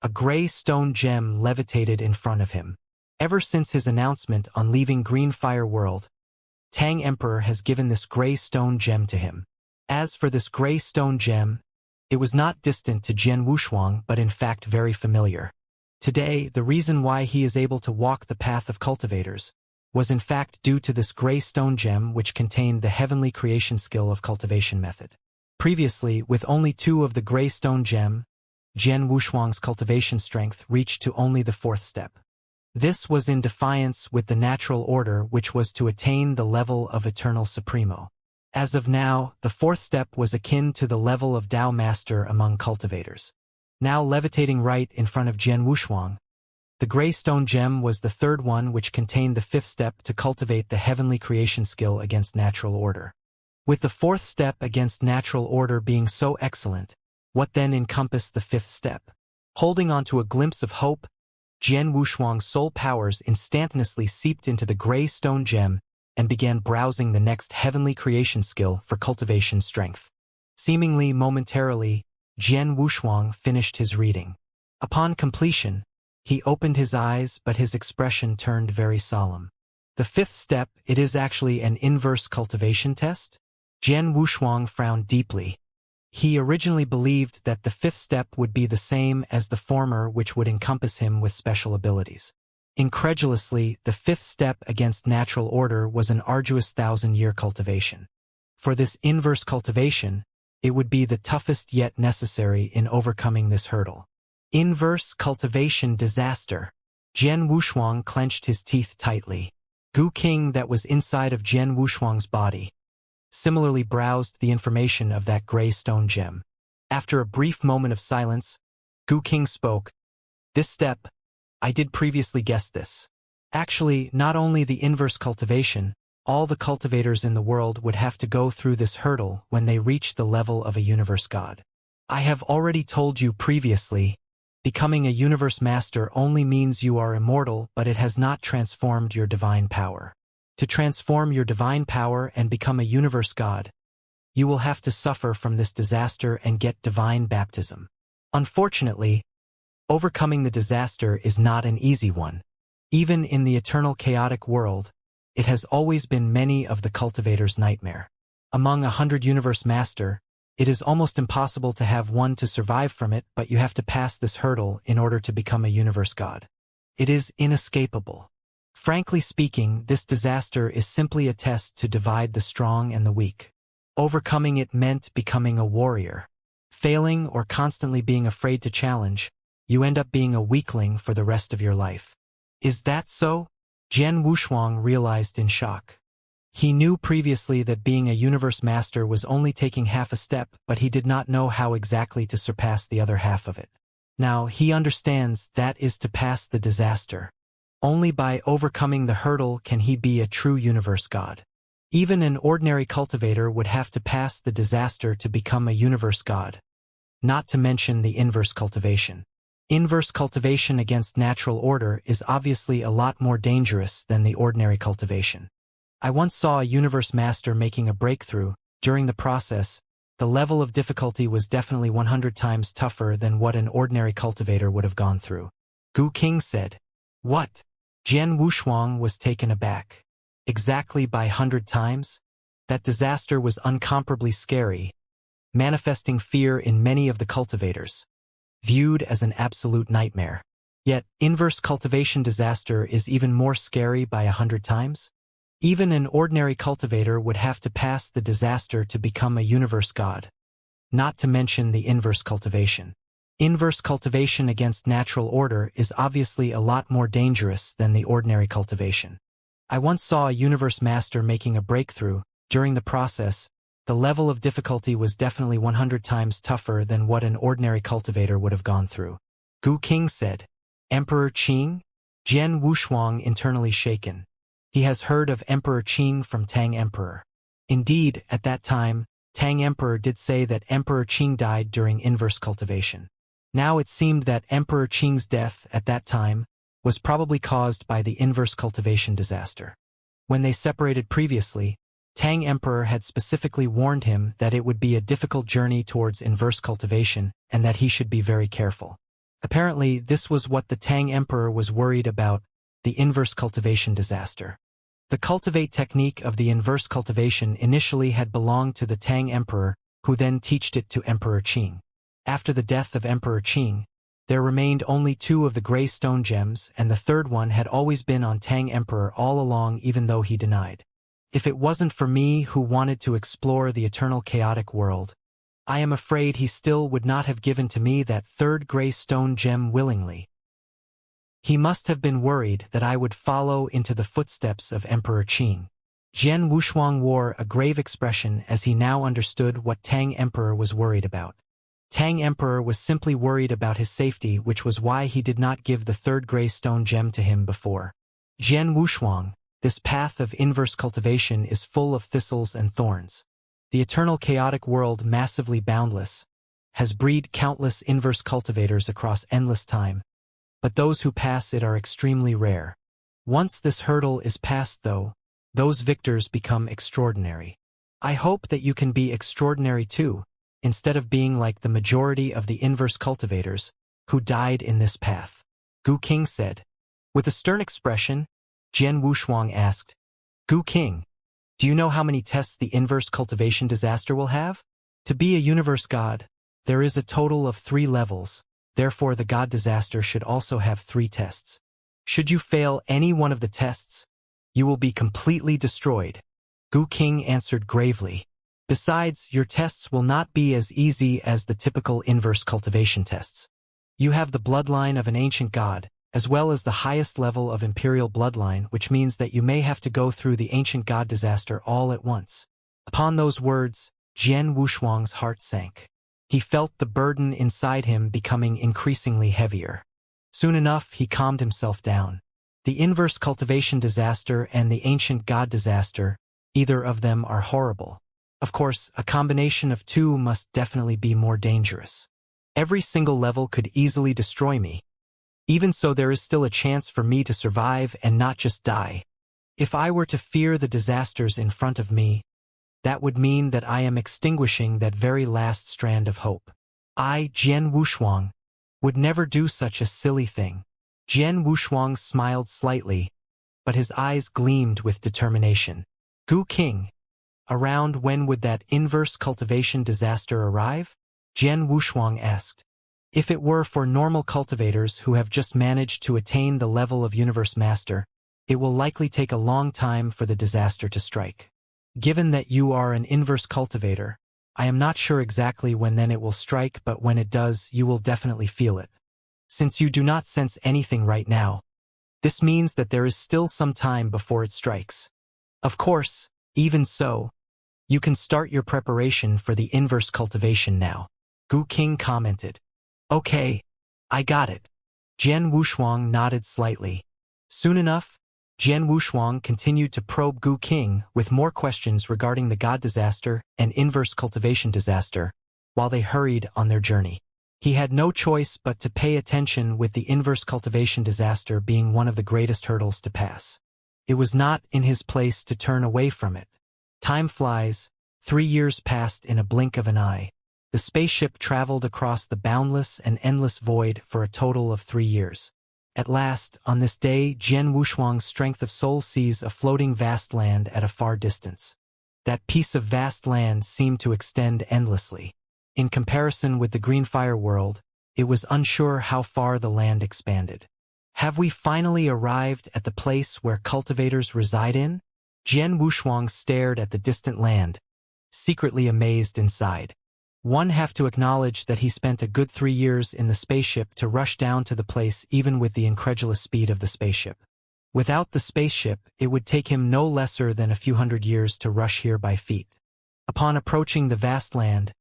a gray stone gem levitated in front of him. Ever since his announcement on leaving Green Fire World, Tang Emperor has given this gray stone gem to him. As for this gray stone gem, it was not distant to Jian Wushuang but in fact very familiar. Today, the reason why he is able to walk the path of cultivators was in fact due to this gray stone gem which contained the heavenly creation skill of cultivation method. Previously, with only 2 of the gray stone gem, Jian Wushuang's cultivation strength reached to only the 4th step. This was in defiance with the natural order which was to attain the level of Eternal Supremo. As of now, the 4th step was akin to the level of Tao Master among cultivators. Now levitating right in front of Jian Wushuang, the gray stone gem was the 3rd one which contained the 5th step to cultivate the heavenly creation skill against natural order. With the fourth step against natural order being so excellent, what then encompassed the fifth step? Holding on to a glimpse of hope, Jian Wushuang's soul powers instantaneously seeped into the gray stone gem and began browsing the next heavenly creation skill for cultivation strength. Seemingly momentarily, Jian Wushuang finished his reading. Upon completion, he opened his eyes, but his expression turned very solemn. The fifth step, it is actually an inverse cultivation test? Jian Wushuang frowned deeply. He originally believed that the fifth step would be the same as the former, which would encompass him with special abilities. Incredulously, the fifth step against natural order was an arduous 1,000-year cultivation. For this inverse cultivation, it would be the toughest yet necessary in overcoming this hurdle. Inverse cultivation disaster. Jian Wushuang clenched his teeth tightly. Gu King, that was inside of Jian Wushuang's body, similarly browsed the information of that gray stone gem. After a brief moment of silence, Gu King spoke. This step, I did previously guess this. Actually, not only the inverse cultivation, all the cultivators in the world would have to go through this hurdle when they reach the level of a universe god. I have already told you previously, becoming a universe master only means you are immortal, but it has not transformed your divine power. To transform your divine power and become a universe god, you will have to suffer from this disaster and get divine baptism. Unfortunately, overcoming the disaster is not an easy one. Even in the eternal chaotic world, it has always been many of the cultivators' nightmare. Among 100 universe master, it is almost impossible to have one to survive from it, but you have to pass this hurdle in order to become a universe god. It is inescapable. Frankly speaking, this disaster is simply a test to divide the strong and the weak. Overcoming it meant becoming a warrior. Failing or constantly being afraid to challenge, you end up being a weakling for the rest of your life. Is that so? Jian Wushuang realized in shock. He knew previously that being a universe master was only taking half a step, but he did not know how exactly to surpass the other half of it. Now he understands that is to pass the disaster. Only by overcoming the hurdle can he be a true universe god. Even an ordinary cultivator would have to pass the disaster to become a universe god. Not to mention the inverse cultivation. Inverse cultivation against natural order is obviously a lot more dangerous than the ordinary cultivation. I once saw a universe master making a breakthrough. During the process, the level of difficulty was definitely 100 times tougher than what an ordinary cultivator would have gone through. Gu King said, "What?" Jian Wushuang was taken aback. Exactly by 100 times? That disaster was incomparably scary, manifesting fear in many of the cultivators, viewed as an absolute nightmare. Yet, inverse cultivation disaster is even more scary by 100 times? Even an ordinary cultivator would have to pass the disaster to become a universe god. Not to mention the inverse cultivation. Inverse cultivation against natural order is obviously a lot more dangerous than the ordinary cultivation. I once saw a universe master making a breakthrough. During the process, the level of difficulty was definitely 100 times tougher than what an ordinary cultivator would have gone through. Gu King said, "Emperor Qing?" Jian Wushuang internally shaken. He has heard of Emperor Qing from Tang Emperor. Indeed, at that time, Tang Emperor did say that Emperor Qing died during inverse cultivation. Now it seemed that Emperor Qing's death at that time was probably caused by the inverse cultivation disaster. When they separated previously, Tang Emperor had specifically warned him that it would be a difficult journey towards inverse cultivation and that he should be very careful. Apparently, this was what the Tang Emperor was worried about, the inverse cultivation disaster. The cultivate technique of the inverse cultivation initially had belonged to the Tang Emperor, who then taught it to Emperor Qing. After the death of Emperor Qing, there remained only 2 of the gray stone gems, and the third one had always been on Tang Emperor all along, even though he denied. If it wasn't for me who wanted to explore the eternal chaotic world, I am afraid he still would not have given to me that third gray stone gem willingly. He must have been worried that I would follow into the footsteps of Emperor Qing. Jian Wushuang wore a grave expression as he now understood what Tang Emperor was worried about. Tang Emperor was simply worried about his safety, which was why he did not give the third gray stone gem to him before. Jian Wushuang, this path of inverse cultivation is full of thistles and thorns. The eternal chaotic world, massively boundless, has breed countless inverse cultivators across endless time, but those who pass it are extremely rare. Once this hurdle is passed, though, those victors become extraordinary. I hope that you can be extraordinary too, instead of being like the majority of the inverse cultivators who died in this path. Gu King said. With a stern expression, Jian Wushuang asked, Gu King, do you know how many tests the inverse cultivation disaster will have? To be a universe god, there is a total of 3 levels, therefore the god disaster should also have 3 tests. Should you fail any one of the tests, you will be completely destroyed. Gu King answered gravely. Besides, your tests will not be as easy as the typical inverse cultivation tests. You have the bloodline of an ancient god, as well as the highest level of imperial bloodline, which means that you may have to go through the ancient god disaster all at once. Upon those words, Jian Wushuang's heart sank. He felt the burden inside him becoming increasingly heavier. Soon enough, he calmed himself down. The inverse cultivation disaster and the ancient god disaster, either of them are horrible. Of course, a combination of 2 must definitely be more dangerous. Every single level could easily destroy me. Even so, there is still a chance for me to survive and not just die. If I were to fear the disasters in front of me, that would mean that I am extinguishing that very last strand of hope. I, Jian Wushuang, would never do such a silly thing. Jian Wushuang smiled slightly, but his eyes gleamed with determination. Gu King, around when would that inverse cultivation disaster arrive? Jian Wushuang asked. If it were for normal cultivators who have just managed to attain the level of Universe Master, it will likely take a long time for the disaster to strike. Given that you are an inverse cultivator, I am not sure exactly when then it will strike, but when it does, you will definitely feel it. Since you do not sense anything right now, this means that there is still some time before it strikes. Of course, even so, you can start your preparation for the inverse cultivation now. Gu King commented. Okay, I got it. Jian Wushuang nodded slightly. Soon enough, Jian Wushuang continued to probe Gu King with more questions regarding the god disaster and inverse cultivation disaster, while they hurried on their journey. He had no choice but to pay attention, with the inverse cultivation disaster being one of the greatest hurdles to pass. It was not in his place to turn away from it. Time flies. 3 years passed in a blink of an eye. The spaceship traveled across the boundless and endless void for a total of 3 years. At last, on this day, Jian Wushuang's strength of soul sees a floating vast land at a far distance. That piece of vast land seemed to extend endlessly. In comparison with the green fire world, it was unsure how far the land expanded. Have we finally arrived at the place where cultivators reside in? Jian Wushuang stared at the distant land, secretly amazed inside. One have to acknowledge that he spent a good 3 years in the spaceship to rush down to the place, even with the incredulous speed of the spaceship. Without the spaceship, it would take him no lesser than a few hundred years to rush here by feet. Upon approaching the vast land,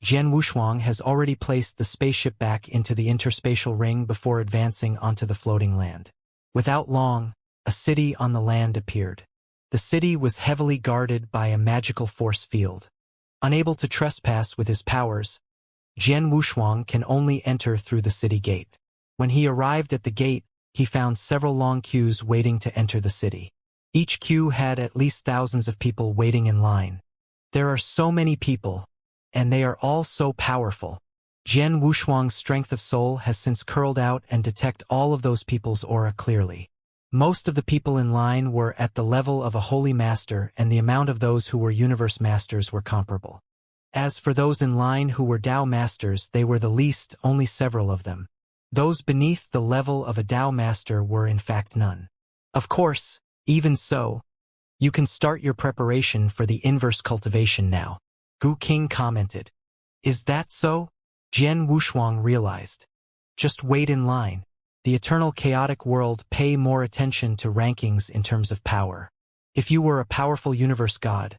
Jian Wushuang has already placed the spaceship back into the interspatial ring before advancing onto the floating land. Without long, a city on the land appeared. The city was heavily guarded by a magical force field. Unable to trespass with his powers, Jian Wushuang can only enter through the city gate. When he arrived at the gate, he found several long queues waiting to enter the city. Each queue had at least thousands of people waiting in line. There are so many people, and they are all so powerful. Jian Wushuang's strength of soul has since curled out and detect all of those people's aura clearly. Most of the people in line were at the level of a holy master, and the amount of those who were universe masters were comparable. As for those in line who were Tao masters, they were the least, only several of them. Those beneath the level of a Tao master were in fact none. Of course, even so, you can start your preparation for the inverse cultivation now. Gu King commented. Is that so? Jian Wushuang realized. Just wait in line. The eternal chaotic world pay more attention to rankings in terms of power. If you were a powerful universe god,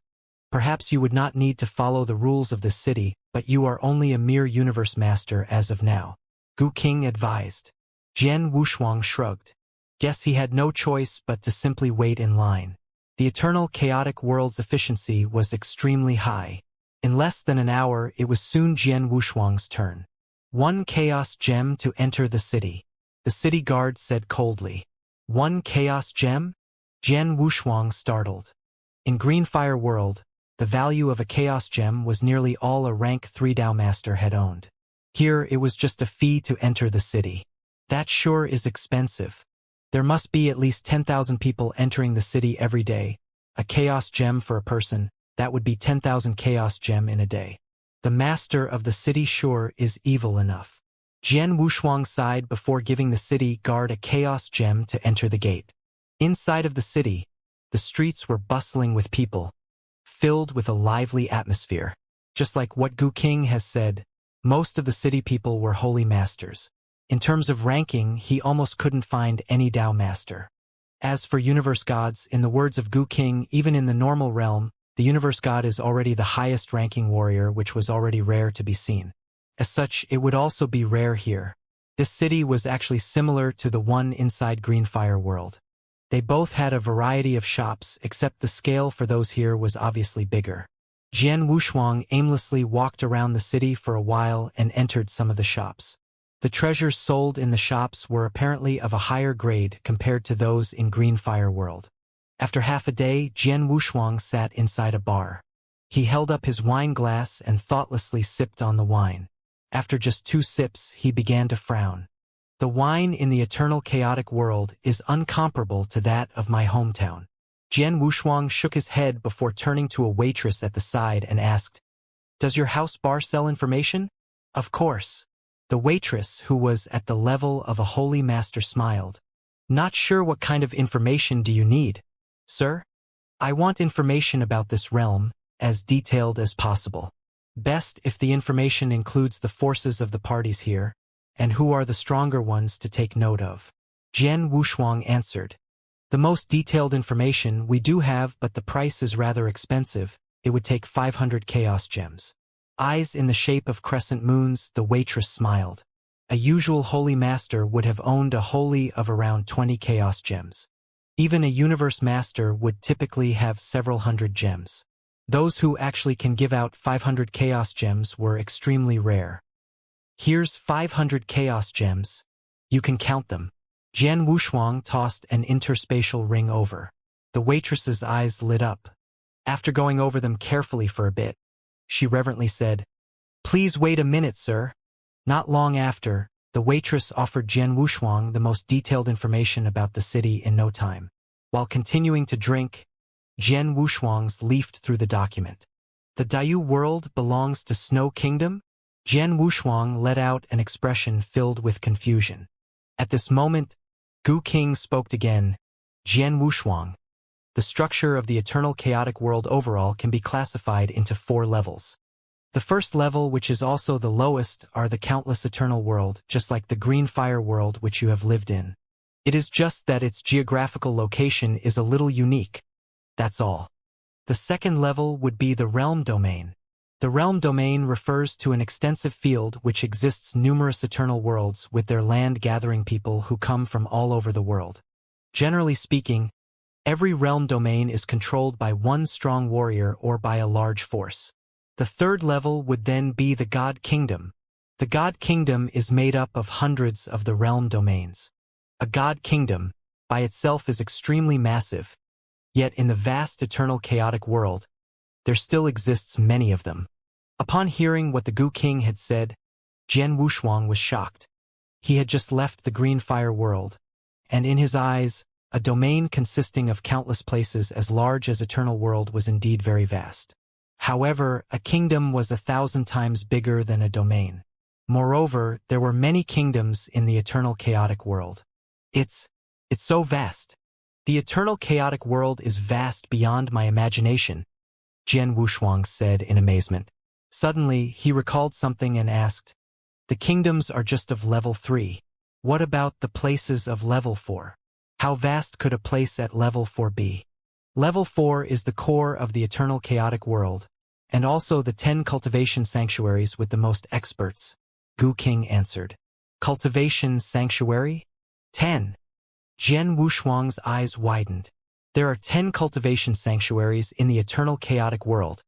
perhaps you would not need to follow the rules of this city, but you are only a mere universe master as of now. Gu King advised. Jian Wushuang shrugged. Guess he had no choice but to simply wait in line. The eternal chaotic world's efficiency was extremely high. In less than an hour, it was soon Jian Wushuang's turn. 1 chaos gem to enter the city. The city guard said coldly. 1 chaos gem? Jian Wushuang startled. In Greenfire World, the value of a chaos gem was nearly all a rank 3 Dao Master had owned. Here it was just a fee to enter the city. That sure is expensive. There must be at least 10,000 people entering the city every day. A chaos gem for a person, that would be 10,000 chaos gem in a day. The master of the city sure is evil enough. Jian Wushuang sighed before giving the city guard a chaos gem to enter the gate. Inside of the city, the streets were bustling with people, filled with a lively atmosphere. Just like what Gu King has said, most of the city people were holy masters. In terms of ranking, he almost couldn't find any Dao master. As for universe gods, in the words of Gu King, even in the normal realm, the universe god is already the highest ranking warrior, which was already rare to be seen. As such, it would also be rare here. This city was actually similar to the one inside Greenfire World. They both had a variety of shops, except the scale for those here was obviously bigger. Jian Wushuang aimlessly walked around the city for a while and entered some of the shops. The treasures sold in the shops were apparently of a higher grade compared to those in Greenfire World. After half a day, Jian Wushuang sat inside a bar. He held up his wine glass and thoughtlessly sipped on the wine. After just 2 sips, he began to frown. The wine in the eternal chaotic world is uncomparable to that of my hometown. Jian Wushuang shook his head before turning to a waitress at the side and asked, "Does your house bar sell information?" "Of course." The waitress, who was at the level of a holy master, smiled. "Not sure what kind of information do you need, sir?" "I want information about this realm, as detailed as possible. Best if the information includes the forces of the parties here, and who are the stronger ones to take note of." Jian Wushuang answered. "The most detailed information we do have, but the price is rather expensive. It would take 500 chaos gems." Eyes in the shape of crescent moons, the waitress smiled. A usual holy master would have owned a holy of around 20 chaos gems. Even a universe master would typically have several hundred gems. Those who actually can give out 500 chaos gems were extremely rare. "Here's 500 chaos gems. You can count them." Jian Wushuang tossed an interspatial ring over. The waitress's eyes lit up. After going over them carefully for a bit, she reverently said, "Please wait a minute, sir." Not long after, the waitress offered Jian Wushuang the most detailed information about the city in no time. While continuing to drink, Jian Wushuang's leafed through the document. "The Daiyu world belongs to Snow Kingdom?" Jian Wushuang let out an expression filled with confusion. At this moment, Gu King spoke again. "Jian Wushuang, the structure of the eternal chaotic world overall can be classified into 4 levels. The first level, which is also the lowest, are the countless eternal world, just like the Greenfire World which you have lived in. It is just that its geographical location is a little unique. That's all. The second level would be the realm domain. The realm domain refers to an extensive field which exists numerous eternal worlds with their land-gathering people who come from all over the world. Generally speaking, every realm domain is controlled by one strong warrior or by a large force. The third level would then be the God Kingdom. The God Kingdom is made up of hundreds of the realm domains. A God Kingdom, by itself, is extremely massive, yet in the vast eternal chaotic world, there still exists many of them. Upon hearing what the Gu King had said, Jian Wushuang was shocked. He had just left the Greenfire World, and in his eyes, a domain consisting of countless places as large as eternal world was indeed very vast. However, a kingdom was 1,000 times bigger than a domain. Moreover, there were many kingdoms in the eternal chaotic world. It's so vast. The eternal chaotic world is vast beyond my imagination, Jian Wushuang said in amazement. Suddenly, he recalled something and asked, "The kingdoms are just of level 3. What about the places of level 4? How vast could a place at level 4 be?" Level 4 is the core of the eternal chaotic world, and also the 10 cultivation sanctuaries with the most experts, Gu King answered. Cultivation sanctuary? 10. Jian Wushuang's eyes widened. There are 10 cultivation sanctuaries in the eternal chaotic world.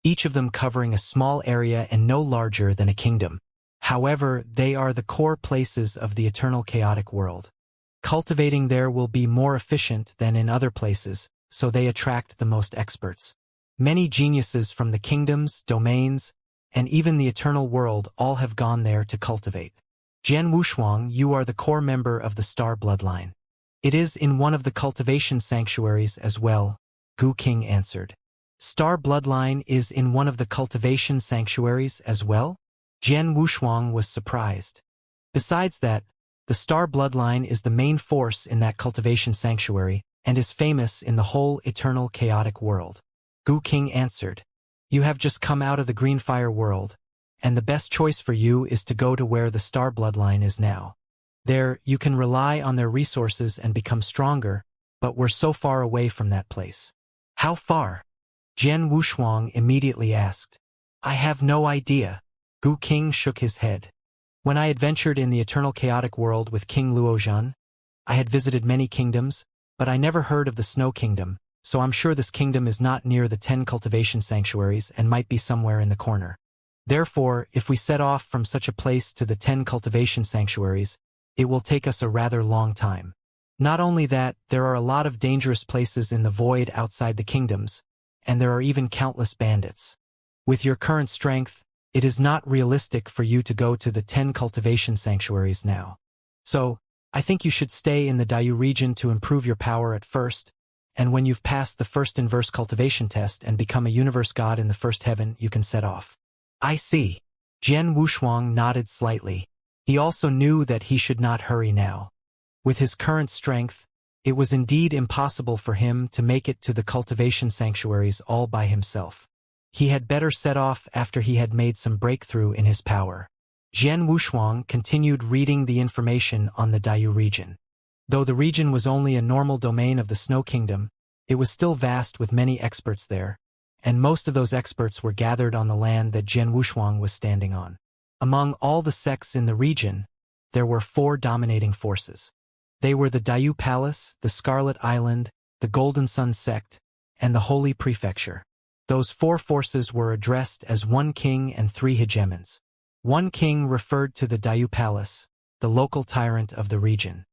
each of them covering a small area and no larger than a kingdom. However, they are the core places of the eternal chaotic world. Cultivating there will be more efficient than in other places, so they attract the most experts. Many geniuses from the kingdoms, domains, and even the eternal world all have gone there to cultivate. Jian Wushuang, you are the core member of the star bloodline. It is in one of the cultivation sanctuaries as well, Gu King answered. Star bloodline is in one of the cultivation sanctuaries as well? Jian Wushuang was surprised. Besides that, the star bloodline is the main force in that cultivation sanctuary and is famous in the whole eternal chaotic world. Gu King answered. You have just come out of the green fire world, and the best choice for you is to go to where the star bloodline is now. There, you can rely on their resources and become stronger, but we're so far away from that place. How far? Jian Wushuang immediately asked. I have no idea. Gu King shook his head. When I adventured in the eternal chaotic world with King Luozhan, I had visited many kingdoms, but I never heard of the Snow Kingdom, so I'm sure this kingdom is not near the 10 cultivation sanctuaries and might be somewhere in the corner. Therefore, if we set off from such a place to the 10 cultivation sanctuaries, it will take us a rather long time. Not only that, there are a lot of dangerous places in the void outside the kingdoms, and there are even countless bandits. With your current strength, it is not realistic for you to go to the 10 cultivation sanctuaries now. So, I think you should stay in the Dayu region to improve your power at first, and when you've passed the first inverse cultivation test and become a universe god in the first heaven, you can set off. I see. Jian Wushuang nodded slightly. He also knew that he should not hurry now. With his current strength, it was indeed impossible for him to make it to the cultivation sanctuaries all by himself. He had better set off after he had made some breakthrough in his power. Jian Wushuang continued reading the information on the Dayu region. Though the region was only a normal domain of the Snow Kingdom, it was still vast with many experts there, and most of those experts were gathered on the land that Jian Wushuang was standing on. Among all the sects in the region, there were 4 dominating forces. They were the Dayu Palace, the Scarlet Island, the Golden Sun Sect, and the Holy Prefecture. Those 4 forces were addressed as 1 king and 3 hegemons. 1 king referred to the Dayu Palace, the local tyrant of the region.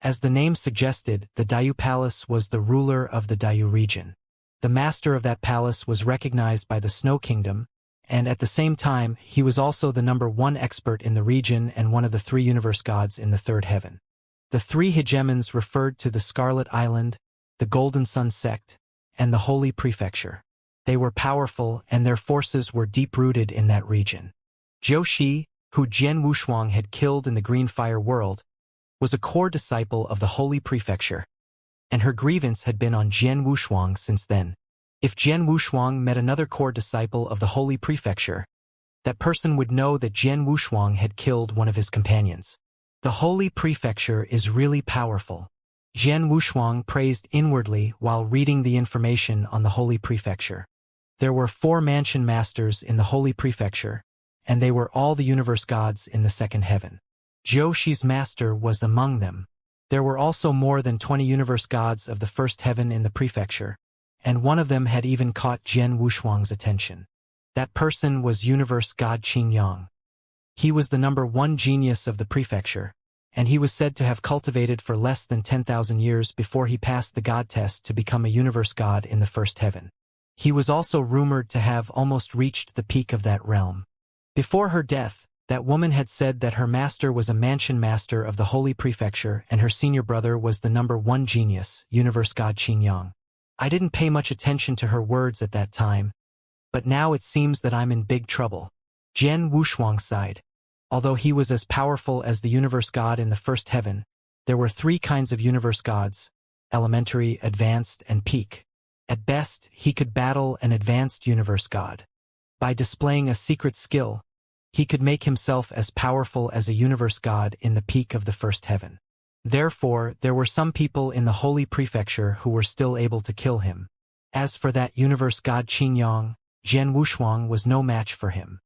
As the name suggested, the Dayu Palace was the ruler of the Dayu region. The master of that palace was recognized by the Snow Kingdom, and at the same time, he was also the number 1 expert in the region and one of the 3 universe gods in the 3rd heaven. The 3 hegemons referred to the Scarlet Island, the Golden Sun Sect, and the Holy Prefecture. They were powerful, and their forces were deep-rooted in that region. Zhou Shi, who Jian Wushuang had killed in the Green Fire world, was a core disciple of the Holy Prefecture, and her grievance had been on Jian Wushuang since then. If Jian Wushuang met another core disciple of the Holy Prefecture, that person would know that Jian Wushuang had killed one of his companions. The Holy Prefecture is really powerful. Jian Wushuang praised inwardly while reading the information on the Holy Prefecture. There were 4 mansion masters in the Holy Prefecture, and they were all the universe gods in the 2nd heaven. Zhou Shi's master was among them. There were also more than 20 universe gods of the 1st heaven in the prefecture, and one of them had even caught Jian Wushuang's attention. That person was universe god Qingyang. He was the number 1 genius of the prefecture, and he was said to have cultivated for less than 10,000 years before he passed the god test to become a universe god in the 1st heaven. He was also rumored to have almost reached the peak of that realm. Before her death, that woman had said that her master was a mansion master of the Holy Prefecture and her senior brother was the number 1 genius, universe god Qingyang. I didn't pay much attention to her words at that time, but now it seems that I'm in big trouble. Jian Wushuang sighed. Although he was as powerful as the universe god in the 1st heaven, there were 3 kinds of universe gods: elementary, advanced, and peak. At best, he could battle an advanced universe god. By displaying a secret skill, he could make himself as powerful as a universe god in the peak of the 1st heaven. Therefore, there were some people in the Holy Prefecture who were still able to kill him. As for that universe god Qingyang, Jian Wushuang was no match for him.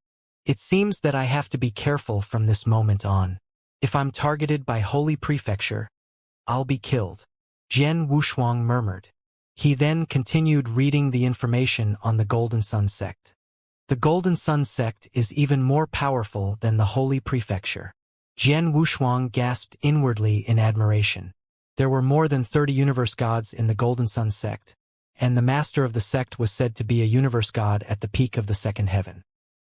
It seems that I have to be careful from this moment on. If I'm targeted by Holy Prefecture, I'll be killed. Jian Wushuang murmured. He then continued reading the information on the Golden Sun Sect. The Golden Sun sect is even more powerful than the Holy Prefecture. Jian Wushuang gasped inwardly in admiration. There were more than 30 universe gods in the Golden Sun sect, and the master of the sect was said to be a universe god at the peak of the second heaven.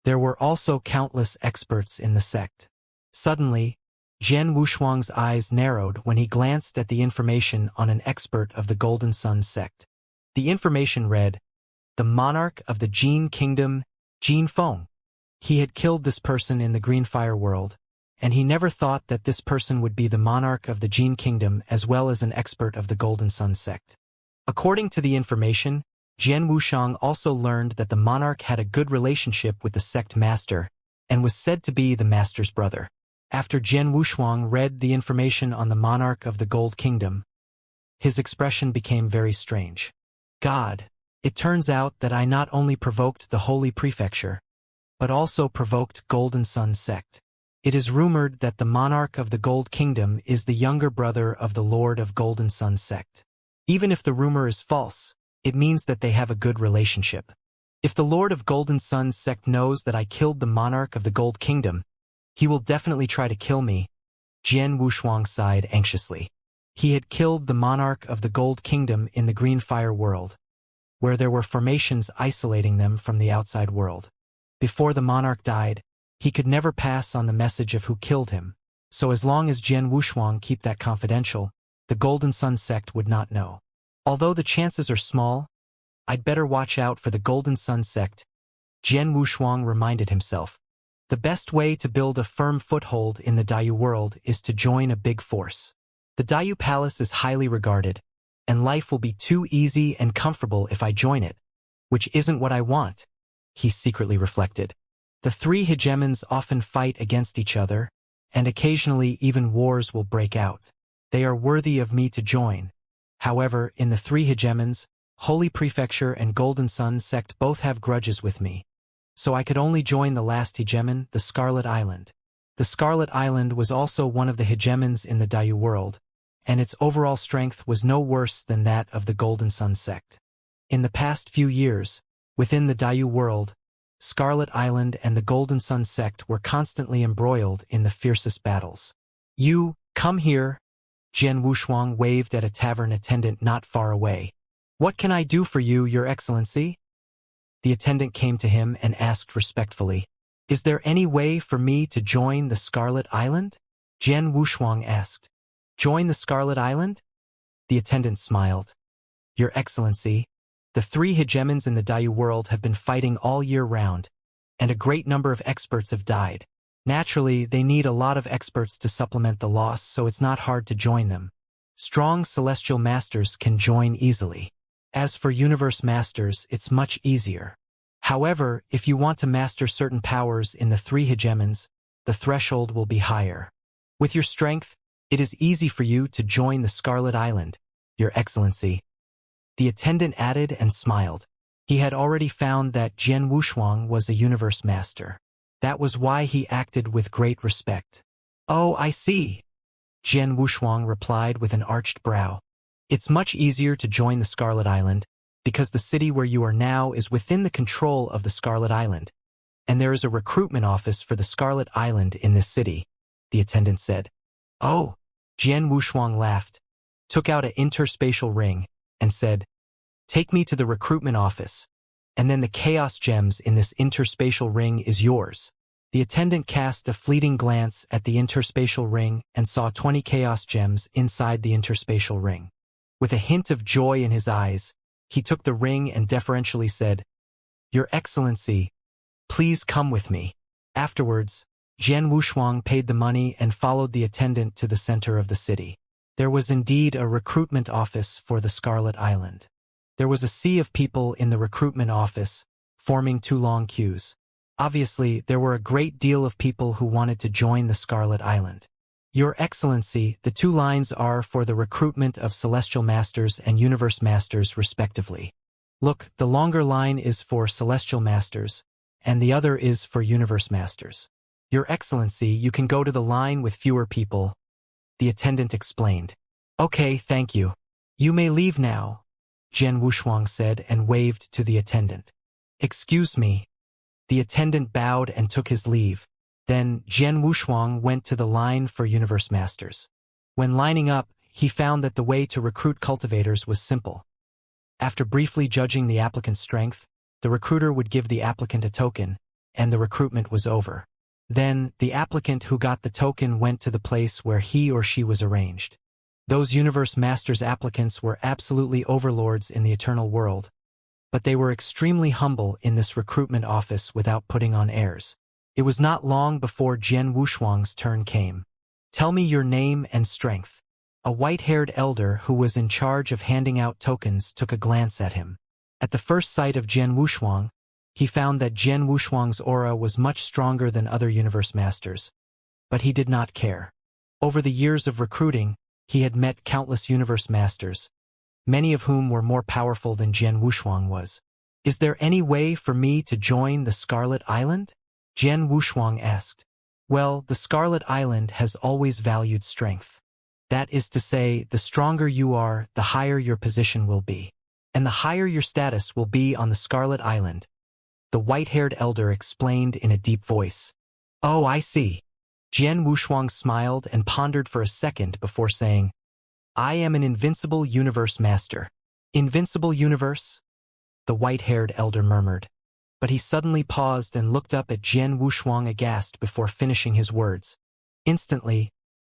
There were also countless experts in the sect. Suddenly, Jian Wushuang's eyes narrowed when he glanced at the information on an expert of the Golden Sun sect. The information read, "The monarch of the Jin Kingdom, Jin Feng." He had killed this person in the Green Fire world, and he never thought that this person would be the monarch of the Jin Kingdom as well as an expert of the Golden Sun sect. According to the information, Jian Wushuang also learned that the monarch had a good relationship with the sect master and was said to be the master's brother. After Jian Wushuang read the information on the monarch of the Gold Kingdom, his expression became very strange. God, it turns out that I not only provoked the Holy Prefecture, but also provoked Golden Sun sect. It is rumored that the monarch of the Gold Kingdom is the younger brother of the Lord of Golden Sun sect. Even if the rumor is false, it means that they have a good relationship. If the Lord of Golden Sun sect knows that I killed the monarch of the Gold Kingdom, he will definitely try to kill me. Jian Wushuang sighed anxiously. He had killed the monarch of the Gold Kingdom in the Green Fire world, where there were formations isolating them from the outside world. Before the monarch died, he could never pass on the message of who killed him, so as long as Jian Wushuang keep that confidential, the Golden Sun sect would not know. Although the chances are small, I'd better watch out for the Golden Sun sect, Jian Wushuang reminded himself. The best way to build a firm foothold in the Daiyu world is to join a big force. The Daiyu Palace is highly regarded, and life will be too easy and comfortable if I join it, which isn't what I want, he secretly reflected. The three hegemons often fight against each other, and occasionally even wars will break out. They are worthy of me to join. However, in the three hegemons, Holy Prefecture and Golden Sun sect both have grudges with me. So I could only join the last hegemon, the Scarlet Island. The Scarlet Island was also one of the hegemons in the Daiyu world, and its overall strength was no worse than that of the Golden Sun sect. In the past few years, within the Daiyu world, Scarlet Island and the Golden Sun sect were constantly embroiled in the fiercest battles. "You, come here," Jian Wushuang waved at a tavern attendant not far away. "What can I do for you, Your Excellency?" The attendant came to him and asked respectfully, "Is there any way for me to join the Scarlet Island?" Jian Wushuang asked. "Join the Scarlet Island?" The attendant smiled. "Your Excellency, the three hegemons in the Daiyu world have been fighting all year round, and a great number of experts have died. Naturally, they need a lot of experts to supplement the loss, so it's not hard to join them. Strong celestial masters can join easily. As for universe masters, it's much easier. However, if you want to master certain powers in the three hegemons, the threshold will be higher. With your strength, it is easy for you to join the Scarlet Island, Your Excellency." The attendant added and smiled. He had already found that Jian Wushuang was a universe master. That was why he acted with great respect. "Oh, I see," Jian Wushuang replied with an arched brow. "It's much easier to join the Scarlet Island, because the city where you are now is within the control of the Scarlet Island, and there is a recruitment office for the Scarlet Island in this city," the attendant said. "Oh," Jian Wushuang laughed, took out an interspatial ring, and said, "Take me to the recruitment office, and then the chaos gems in this interspatial ring is yours." The attendant cast a fleeting glance at the interspatial ring and saw 20 chaos gems inside the interspatial ring. With a hint of joy in his eyes, he took the ring and deferentially said, "Your Excellency, please come with me." Afterwards, Jian Wushuang paid the money and followed the attendant to the center of the city. There was indeed a recruitment office for the Scarlet Island. There was a sea of people in the recruitment office, forming two long queues. Obviously, there were a great deal of people who wanted to join the Scarlet Island. "Your Excellency, the two lines are for the recruitment of Celestial Masters and Universe Masters respectively. Look, the longer line is for Celestial Masters, and the other is for Universe Masters. Your Excellency, you can go to the line with fewer people," the attendant explained. "Okay, thank you. You may leave now," Jian Wushuang said and waved to the attendant. "Excuse me." The attendant bowed and took his leave. Then Jian Wushuang went to the line for Universe Masters. When lining up, he found that the way to recruit cultivators was simple. After briefly judging the applicant's strength, the recruiter would give the applicant a token, and the recruitment was over. Then, the applicant who got the token went to the place where he or she was arranged. Those Universe Masters applicants were absolutely overlords in the eternal world, but they were extremely humble in this recruitment office without putting on airs. It was not long before Jian Wushuang's turn came. "Tell me your name and strength." A white-haired elder who was in charge of handing out tokens took a glance at him. At the first sight of Jian Wushuang, he found that Jian Wushuang's aura was much stronger than other Universe Masters. But he did not care. Over the years of recruiting, he had met countless Universe Masters, many of whom were more powerful than Jian Wushuang was. "Is there any way for me to join the Scarlet Island?" Jian Wushuang asked. "Well, the Scarlet Island has always valued strength. That is to say, the stronger you are, the higher your position will be. And the higher your status will be on the Scarlet Island," the white-haired elder explained in a deep voice. "Oh, I see." Jian Wushuang smiled and pondered for a second before saying, "I am an invincible Universe Master." "Invincible Universe?" the white-haired elder murmured. But he suddenly paused and looked up at Jian Wushuang aghast before finishing his words. Instantly,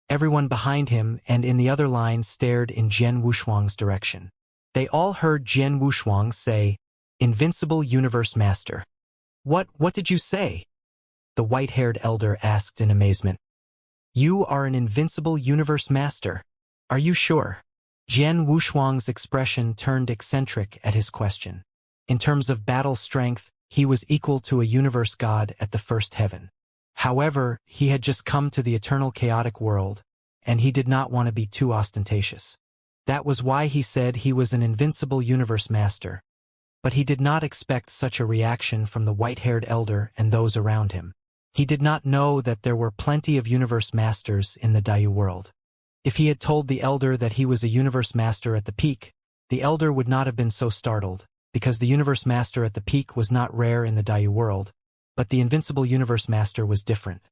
everyone behind him and in the other line stared in Jian Wushuang's direction. They all heard Jian Wushuang say, "Invincible Universe Master." What did you say?" the white-haired elder asked in amazement. "You are an invincible Universe Master. Are you sure?" Jian Wushuang's expression turned eccentric at his question. In terms of battle strength, he was equal to a universe god at the first heaven. However, he had just come to the eternal chaotic world, and he did not want to be too ostentatious. That was why he said he was an invincible Universe Master. But he did not expect such a reaction from the white-haired elder and those around him. He did not know that there were plenty of Universe Masters in the Daiyu world. If he had told the elder that he was a Universe Master at the peak, the elder would not have been so startled, because the Universe Master at the peak was not rare in the Daiyu world, but the Invincible Universe Master was different.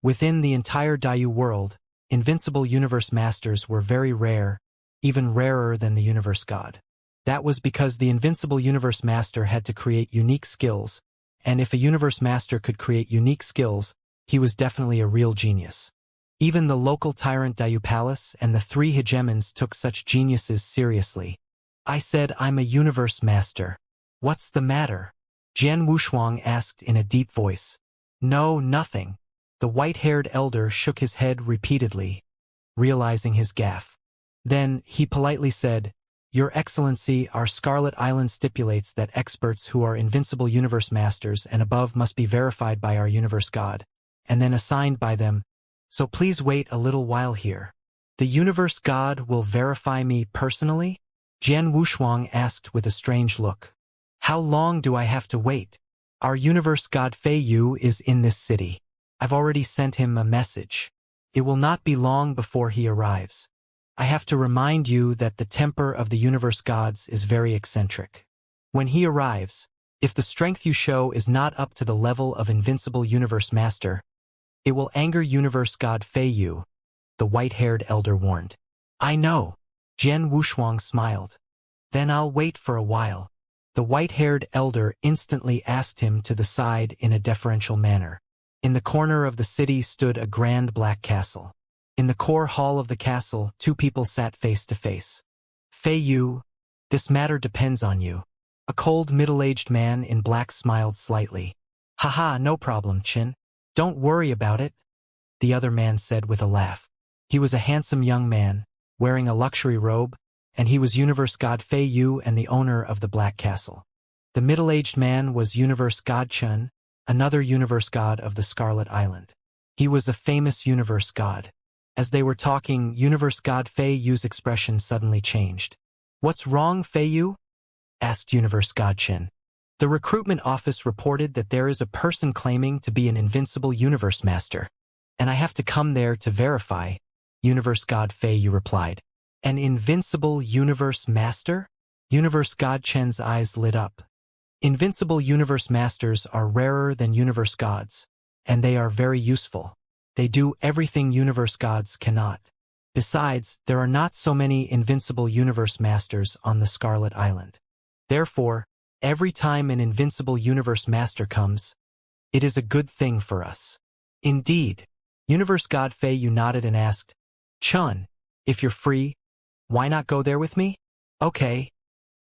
Within the entire Daiyu world, Invincible Universe Masters were very rare, even rarer than the Universe God. That was because the Invincible Universe Master had to create unique skills, and if a Universe Master could create unique skills, he was definitely a real genius. Even the local tyrant Daiyu Palace and the three hegemons took such geniuses seriously. "I said I'm a Universe Master. What's the matter?" Jian Wushuang asked in a deep voice. "No, nothing." The white-haired elder shook his head repeatedly, realizing his gaffe. Then he politely said, "Your Excellency, our Scarlet Island stipulates that experts who are invincible Universe Masters and above must be verified by our Universe God, and then assigned by them, so please wait a little while here." "The Universe God will verify me personally?" Jian Wushuang asked with a strange look. "How long do I have to wait? Our Universe God Fei Yu is in this city. I've already sent him a message. It will not be long before he arrives. I have to remind you that the temper of the Universe Gods is very eccentric. When he arrives, if the strength you show is not up to the level of Invincible Universe Master, it will anger Universe God Fei Yu," the white-haired elder warned. "I know." Jian Wushuang smiled. "Then I'll wait for a while." The white-haired elder instantly asked him to the side in a deferential manner. In the corner of the city stood a grand black castle. In the core hall of the castle, two people sat face to face. "Fei Yu, this matter depends on you." A cold middle-aged man in black smiled slightly. "Haha, no problem, Chin. Don't worry about it," the other man said with a laugh. He was a handsome young man, wearing a luxury robe, and he was Universe God Fei Yu and the owner of the Black Castle. The middle-aged man was Universe God Chun, another Universe God of the Scarlet Island. He was a famous Universe God. As they were talking, Universe God Fei Yu's expression suddenly changed. "What's wrong, Fei Yu?" asked Universe God Chen. "The recruitment office reported that there is a person claiming to be an invincible Universe Master, and I have to come there to verify," Universe God Fei Yu replied. "An invincible Universe Master?" Universe God Chen's eyes lit up. Invincible universe masters are rarer than universe gods, and they are very useful. They do everything universe gods cannot. Besides, there are not so many invincible universe masters on the Scarlet Island. Therefore, every time an invincible universe master comes, it is a good thing for us. Indeed, universe god Fei Yu nodded and asked, Chun, if you're free, why not go there with me? Okay.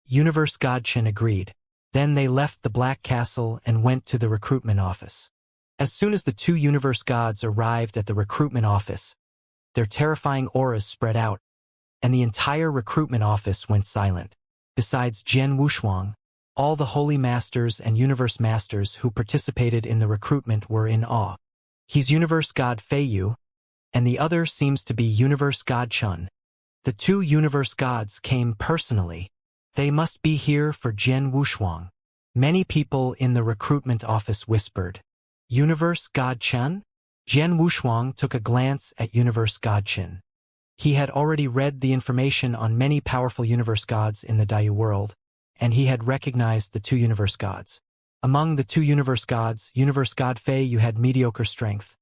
Universe god Chen agreed. Then they left the Black Castle and went to the recruitment office. As soon as the two universe gods arrived at the recruitment office, their terrifying auras spread out, and the entire recruitment office went silent. Besides Jian Wushuang, all the holy masters and universe masters who participated in the recruitment were in awe. He's universe god Fei Yu, and the other seems to be universe god Chun. The two universe gods came personally. They must be here for Jian Wushuang. Many people in the recruitment office whispered, Universe god Chun? Jian Wushuang took a glance at universe god Chen. He had already read the information on many powerful universe gods in the Daiyu world, and he had recognized the two universe gods. Among the two universe gods, universe god Fei Yu had mediocre strength,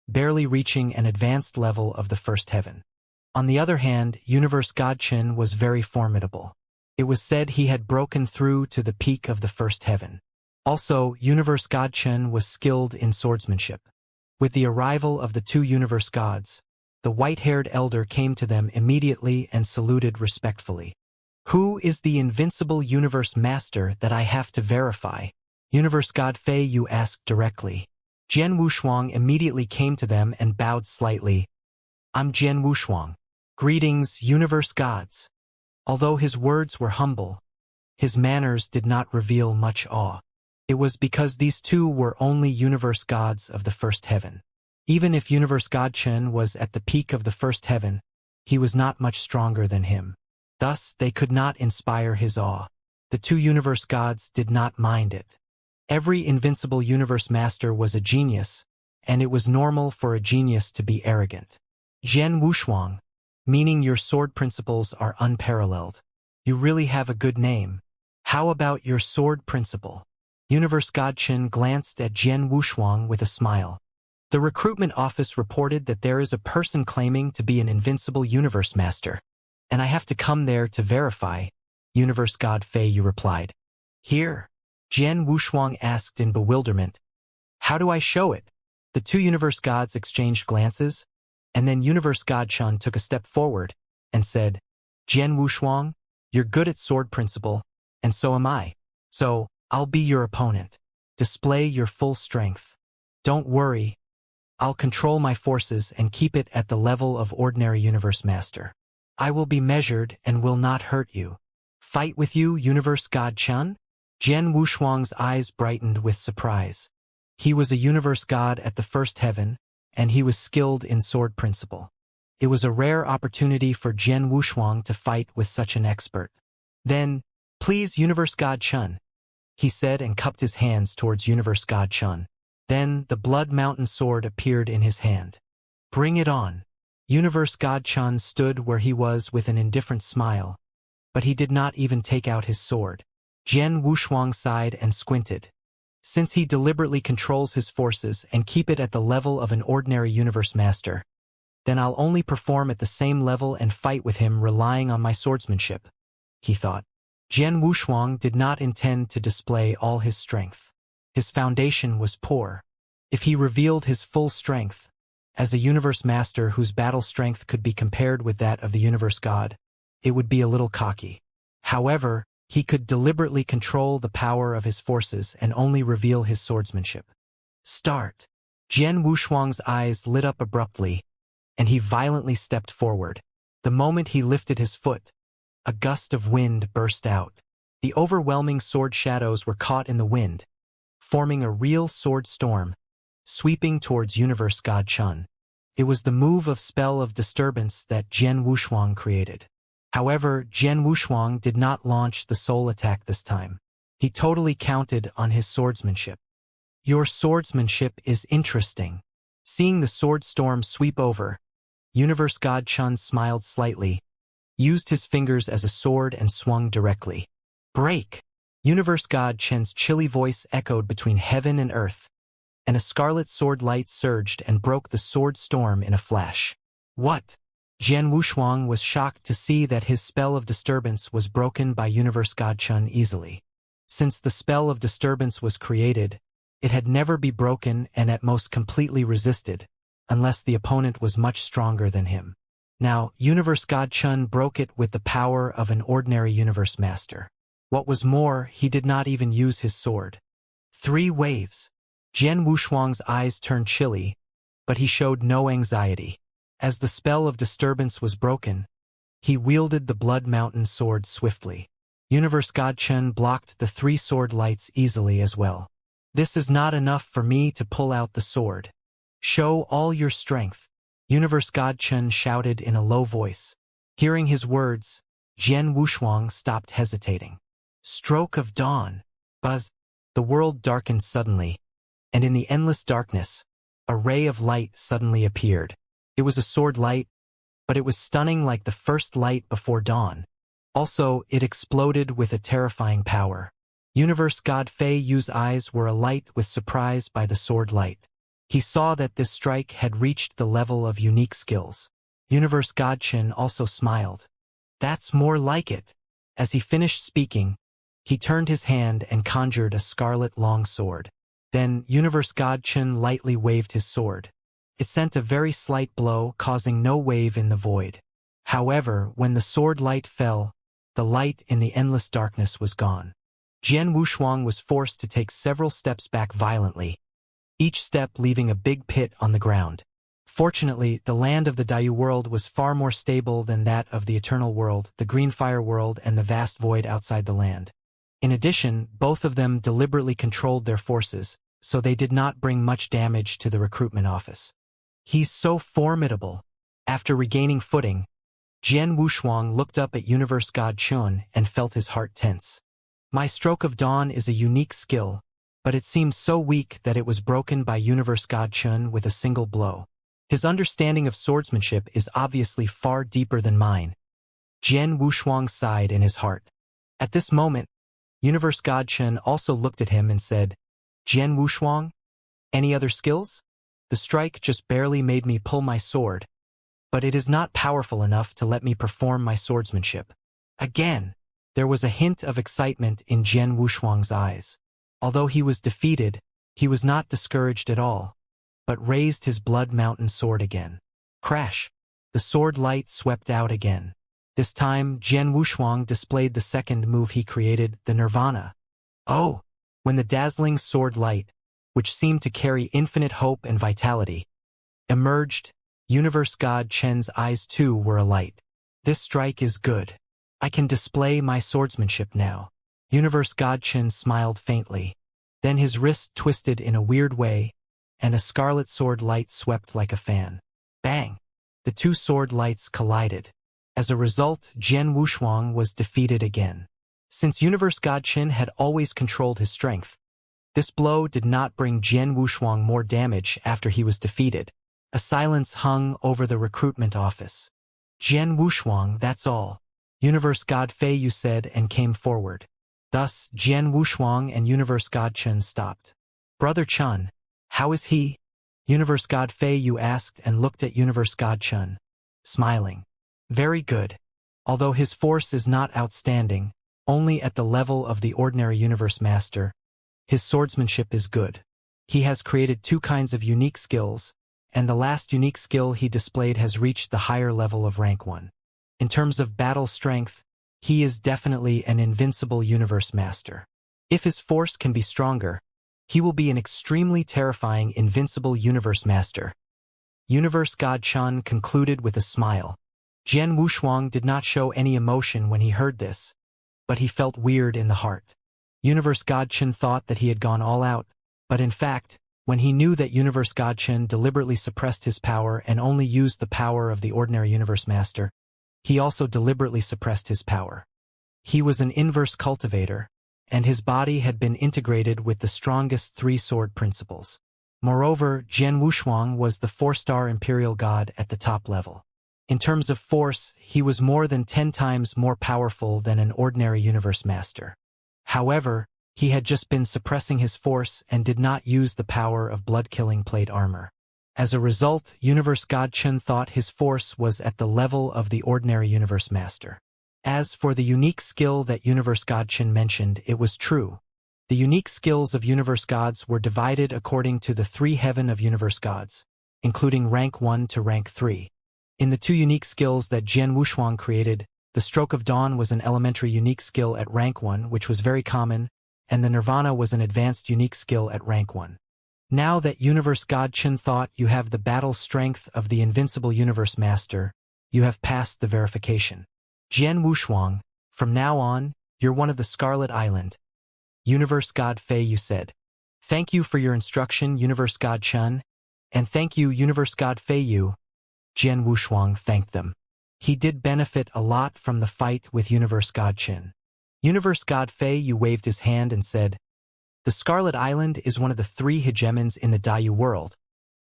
barely reaching an advanced level of the first heaven. On the other hand, universe god Chen was very formidable. It was said he had broken through to the peak of the first heaven. Also, universe god Chen was skilled in swordsmanship. With the arrival of the two universe gods, the white-haired elder came to them immediately and saluted respectfully. Who is the invincible universe master that I have to verify? Universe god Fei Yu asked directly. Jian Wushuang immediately came to them and bowed slightly. I'm Jian Wushuang. Greetings, universe gods. Although his words were humble, his manners did not reveal much awe. It was because these two were only universe gods of the first heaven. Even if universe god Chen was at the peak of the first heaven, he was not much stronger than him. Thus, they could not inspire his awe. The two universe gods did not mind it. Every invincible universe master was a genius, and it was normal for a genius to be arrogant. Jian Wushuang, meaning your sword principles are unparalleled. You really have a good name. How about your sword principle? Universe god Chen glanced at Jian Wushuang with a smile. The recruitment office reported that there is a person claiming to be an invincible universe master, and I have to come there to verify, universe god Fei Yu replied. Here? Jian Wushuang asked in bewilderment. How do I show it? The two universe gods exchanged glances, and then universe god Chen took a step forward and said, Jian Wushuang, you're good at sword principle, and so am I. So, I'll be your opponent. Display your full strength. Don't worry. I'll control my forces and keep it at the level of ordinary universe master. I will be measured and will not hurt you. Fight with you, universe god Chen? Jian Wushuang's eyes brightened with surprise. He was a universe god at the first heaven, and he was skilled in sword principle. It was a rare opportunity for Jian Wushuang to fight with such an expert. Then, please, universe god Chen, he said and cupped his hands towards universe god Chen. Then the Blood Mountain sword appeared in his hand. Bring it on. Universe god Chen stood where he was with an indifferent smile, but he did not even take out his sword. Jian Wushuang sighed and squinted. Since he deliberately controls his forces and keep it at the level of an ordinary universe master, then I'll only perform at the same level and fight with him relying on my swordsmanship, he thought. Jian Wushuang did not intend to display all his strength. His foundation was poor. If he revealed his full strength, as a universe master whose battle strength could be compared with that of the universe god, it would be a little cocky. However, he could deliberately control the power of his forces and only reveal his swordsmanship. Start. Jian Wushuang's eyes lit up abruptly, and he violently stepped forward. The moment he lifted his foot, a gust of wind burst out. The overwhelming sword shadows were caught in the wind, forming a real sword storm, sweeping towards universe god Chen. It was the move of spell of disturbance that Jian Wushuang created. However, Jian Wushuang did not launch the soul attack this time. He totally counted on his swordsmanship. Your swordsmanship is interesting. Seeing the sword storm sweep over, universe god Chen smiled slightly, used his fingers as a sword and swung directly. Break! Universe God Chen's chilly voice echoed between heaven and earth, and a scarlet sword light surged and broke the sword storm in a flash. What? Jian Wushuang was shocked to see that his spell of disturbance was broken by Universe God Chen easily. Since the spell of disturbance was created, it had never been broken and at most completely resisted, unless the opponent was much stronger than him. Now, Universe God Chen broke it with the power of an ordinary Universe Master. What was more, he did not even use his sword. 3 waves. Jian Wushuang's eyes turned chilly, but he showed no anxiety. As the spell of disturbance was broken, he wielded the Blood Mountain sword swiftly. Universe God Chen blocked the 3 sword lights easily as well. This is not enough for me to pull out the sword. Show all your strength. Universe God Chen shouted in a low voice. Hearing his words, Jian Wushuang stopped hesitating. Stroke of dawn. Buzz. The world darkened suddenly, and in the endless darkness, a ray of light suddenly appeared. It was a sword light, but it was stunning like the first light before dawn. Also, it exploded with a terrifying power. Universe God Fei Yu's eyes were alight with surprise by the sword light. He saw that this strike had reached the level of unique skills. Universe God Chen also smiled. That's more like it. As he finished speaking, he turned his hand and conjured a scarlet long sword. Then Universe God Chen lightly waved his sword. It sent a very slight blow, causing no wave in the void. However, when the sword light fell, the light in the endless darkness was gone. Jian Wushuang was forced to take several steps back violently, each step leaving a big pit on the ground. Fortunately, the land of the Daiyu world was far more stable than that of the Eternal world, the Green Fire world, and the vast void outside the land. In addition, both of them deliberately controlled their forces, so they did not bring much damage to the recruitment office. He's so formidable. After regaining footing, Jian Wushuang looked up at Universe God Chen and felt his heart tense. My Stroke of Dawn is a unique skill, but it seemed so weak that it was broken by Universe God Chen with a single blow. His understanding of swordsmanship is obviously far deeper than mine. Jian Wushuang sighed in his heart. At this moment, Universe God Chen also looked at him and said, Jian Wushuang, any other skills? The strike just barely made me pull my sword, but it is not powerful enough to let me perform my swordsmanship. Again, there was a hint of excitement in Jian Wushuang's eyes. Although he was defeated, he was not discouraged at all, but raised his Blood Mountain sword again. Crash! The sword light swept out again. This time, Jian Wushuang displayed the second move he created, the Nirvana. Oh! When the dazzling sword light, which seemed to carry infinite hope and vitality, emerged, Universe God Chen's eyes too were alight. This strike is good. I can display my swordsmanship now. Universe God Chen smiled faintly. Then his wrist twisted in a weird way, and a scarlet sword light swept like a fan. Bang! The 2 sword lights collided. As a result, Jian Wushuang was defeated again. Since Universe God Chen had always controlled his strength, this blow did not bring Jian Wushuang more damage after he was defeated. A silence hung over the recruitment office. Jian Wushuang, that's all. Universe God Fei Yu said and came forward. Thus, Jian Wushuang and Universe God Chen stopped. Brother Chen, how is he? Universe God Fei Yu asked and looked at Universe God Chen, smiling. Very good. Although his force is not outstanding, only at the level of the ordinary Universe Master, his swordsmanship is good. He has created 2 kinds of unique skills, and the last unique skill he displayed has reached the higher level of rank 1. In terms of battle strength, he is definitely an invincible Universe Master. If his force can be stronger, he will be an extremely terrifying invincible Universe Master. Universe God Chen concluded with a smile. Jian Wushuang did not show any emotion when he heard this, but he felt weird in the heart. Universe God Chen thought that he had gone all out, but in fact, when he knew that Universe God Chen deliberately suppressed his power and only used the power of the ordinary Universe Master, he also deliberately suppressed his power. He was an inverse cultivator, and his body had been integrated with the strongest 3 sword principles. Moreover, Jian Wushuang was the 4-star imperial god at the top level. In terms of force, he was more than 10 times more powerful than an ordinary Universe Master. However, he had just been suppressing his force and did not use the power of blood-killing plate armor. As a result, Universe God Chen thought his force was at the level of the ordinary Universe Master. As for the unique skill that Universe God Chen mentioned, it was true. The unique skills of Universe Gods were divided according to the 3 heaven of Universe Gods, including rank 1 to rank 3. In the 2 unique skills that Jian Wushuang created, the Stroke of Dawn was an elementary unique skill at rank 1, which was very common, and the Nirvana was an advanced unique skill at rank 1. Now that Universe God Chen thought you have the battle strength of the invincible Universe Master, you have passed the verification. Jian Wushuang, from now on, you're one of the Scarlet Island. Universe God Fei Yu said. Thank you for your instruction, Universe God Chen, and thank you, Universe God Fei Yu. Jian Wushuang thanked them. He did benefit a lot from the fight with Universe God Chen. Universe God Fei Yu waved his hand and said, the Scarlet Island is one of the 3 hegemons in the Daiyu world,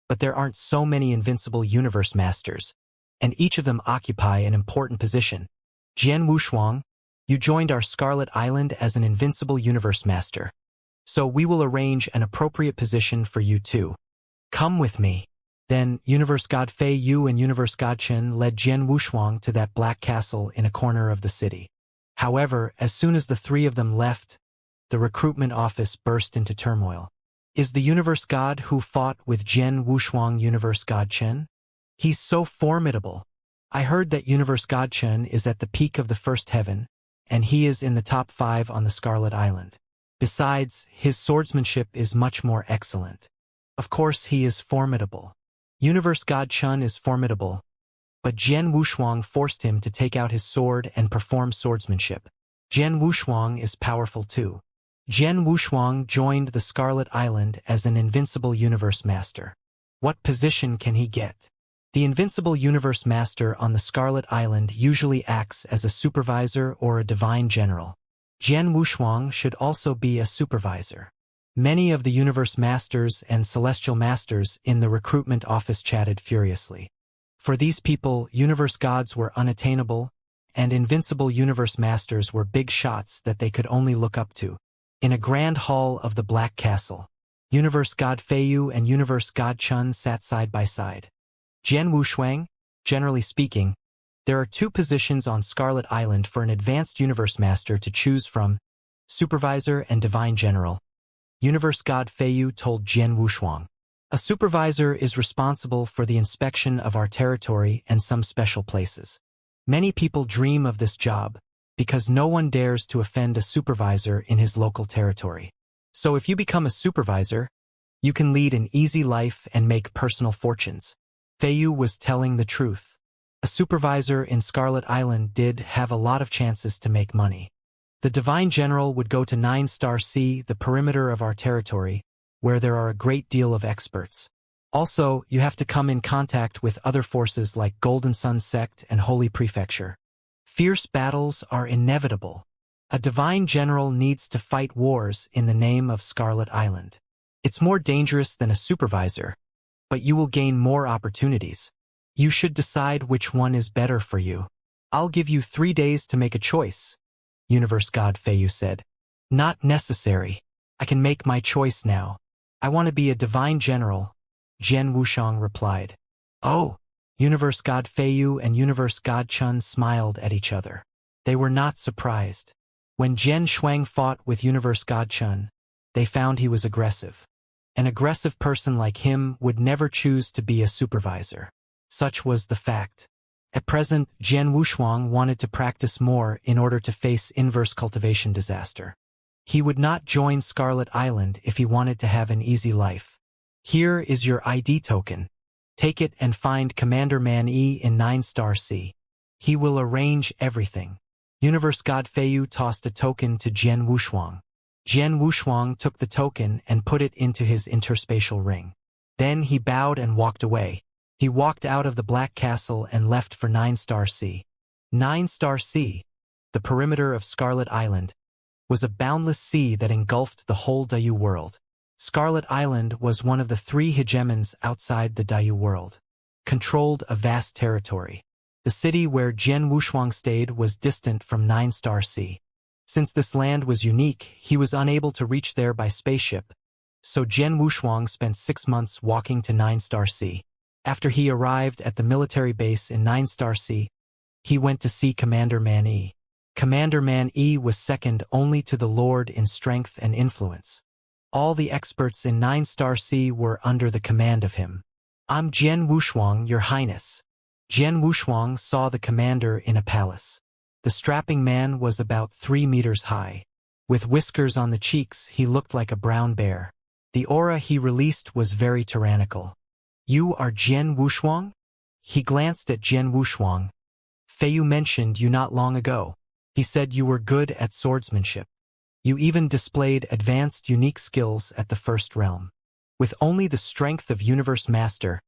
but there aren't so many invincible Universe Masters, and each of them occupy an important position. Jian Wushuang, you joined our Scarlet Island as an invincible Universe Master, so we will arrange an appropriate position for you too. Come with me. Then Universe God Fei Yu and Universe God Chen led Jian Wushuang to that black castle in a corner of the city. However, as soon as the 3 of them left, the recruitment office burst into turmoil. Is the Universe God who fought with Jian Wushuang Universe God Chen? He's so formidable. I heard that Universe God Chen is at the peak of the 1st heaven, and he is in the top 5 on the Scarlet Island. Besides, his swordsmanship is much more excellent. Of course he is formidable. Universe God Chen is formidable, but Jian Wushuang forced him to take out his sword and perform swordsmanship. Jian Wushuang is powerful too. Jian Wushuang joined the Scarlet Island as an invincible Universe Master. What position can he get? The invincible Universe Master on the Scarlet Island usually acts as a supervisor or a divine general. Jian Wushuang should also be a supervisor. Many of the Universe Masters and Celestial Masters in the recruitment office chatted furiously. For these people, Universe Gods were unattainable, and invincible Universe Masters were big shots that they could only look up to. In a grand hall of the Black Castle, Universe God Fei Yu and Universe God Chen sat side by side. Jian Wushuang, generally speaking, there are 2 positions on Scarlet Island for an advanced Universe Master to choose from, Supervisor and Divine General. Universe God Fei Yu told Jian Wushuang. A supervisor is responsible for the inspection of our territory and some special places. Many people dream of this job, because no one dares to offend a supervisor in his local territory. So if you become a supervisor, you can lead an easy life and make personal fortunes. Fei Yu was telling the truth. A supervisor in Scarlet Island did have a lot of chances to make money. The Divine General would go to 9-Star C, the perimeter of our territory, where there are a great deal of experts. Also, you have to come in contact with other forces like Golden Sun Sect and Holy Prefecture. Fierce battles are inevitable. A Divine General needs to fight wars in the name of Scarlet Island. It's more dangerous than a supervisor, but you will gain more opportunities. You should decide which one is better for you. I'll give you 3 days to make a choice, Universe God Fei Yu said. Not necessary. I can make my choice now. I want to be a Divine General, Jian Wushuang replied. Oh! Universe God Fei Yu and Universe God Chen smiled at each other. They were not surprised. When Jian Shuang fought with Universe God Chen, they found he was aggressive. An aggressive person like him would never choose to be a supervisor. Such was the fact. At present, Jian Wushuang wanted to practice more in order to face inverse cultivation disaster. He would not join Scarlet Island if he wanted to have an easy life. Here is your ID token. Take it and find Commander Man E in 9-Star C. He will arrange everything. Universe God Fei Yu tossed a token to Jian Wushuang. Jian Wushuang took the token and put it into his interspatial ring. Then he bowed and walked away. He walked out of the Black Castle and left for 9-Star C. 9-Star C, the perimeter of Scarlet Island, was a boundless sea that engulfed the whole Daiyu world. Scarlet Island was one of the 3 hegemons outside the Daiyu world. Controlled a vast territory. The city where Jian Wushuang stayed was distant from 9-Star C. Since this land was unique, he was unable to reach there by spaceship, so Jian Wushuang spent 6 months walking to 9-Star Sea. After he arrived at the military base in 9-Star Sea, he went to see Commander Man Yi. Commander Man Yi was second only to the Lord in strength and influence. All the experts in 9-Star Sea were under the command of him. "I'm Jian Wushuang, Your Highness." Jian Wushuang saw the commander in a palace. The strapping man was about 3 meters high. With whiskers on the cheeks, he looked like a brown bear. The aura he released was very tyrannical. "You are Jian Wushuang?" He glanced at Jian Wushuang. "Feiyu mentioned you not long ago. He said you were good at swordsmanship. You even displayed advanced unique skills at the first realm. With only the strength of Universe Master,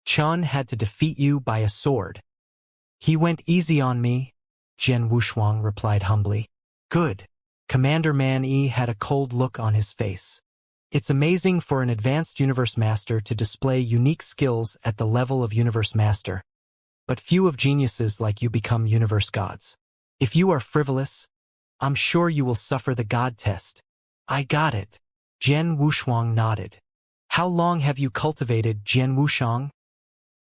Chun had to defeat you by a sword." "He went easy on me," Jian Wushuang replied humbly. "Good." Commander Man Yi had a cold look on his face. It's amazing for an advanced Universe Master to display unique skills at the level of Universe Master, but few of geniuses like you become Universe Gods. If you are frivolous, I'm sure you will suffer the God test. "I got it." Jian Wushuang nodded. "How long have you cultivated, Jian Wushuang?"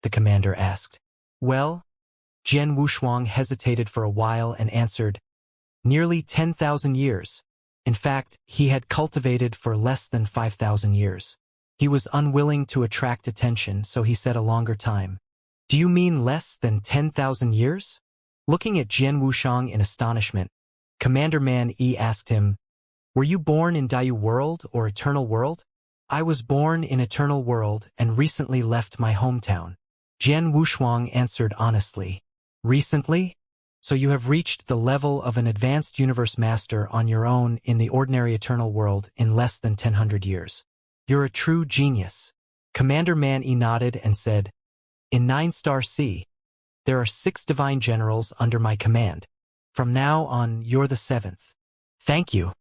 the commander asked. "Well," Jian Wushuang hesitated for a while and answered, "Nearly 10,000 years. In fact, he had cultivated for less than 5,000 years. He was unwilling to attract attention, so he said a longer time. "Do you mean less than 10,000 years?" Looking at Jian Wushuang in astonishment, Commander Man Yi asked him, "Were you born in Daiyu World or Eternal World?" "I was born in Eternal World and recently left my hometown," Jian Wushuang answered honestly. "Recently? So you have reached the level of an advanced Universe Master on your own in the ordinary Eternal World in less than 1000 years. You're a true genius." Commander Man Yi nodded and said, "In 9-Star Sea, there are 6 divine generals under my command. From now on, you're the 7th. "Thank you,"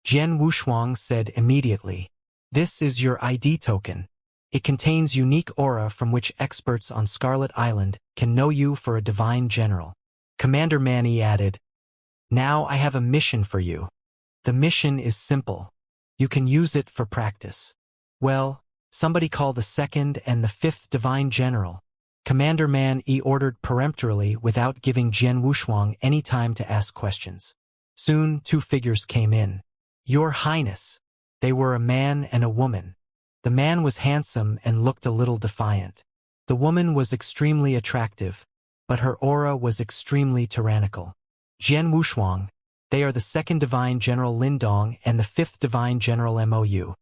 Jian Wushuang said immediately. "This is your ID token. It contains unique aura from which experts on Scarlet Island can know you for a divine general." Commander Man Yi added, "Now I have a mission for you. The mission is simple. You can use it for practice." "Well, somebody call the 2nd and the 5th divine general." Commander Man Yi ordered peremptorily without giving Jian Wushuang any time to ask questions. Soon 2 figures came in. "Your Highness." They were a man and a woman. The man was handsome and looked a little defiant. The woman was extremely attractive, but her aura was extremely tyrannical. "Jian Wushuang, they are the 2nd Divine General Lindong and the 5th Divine General Mou."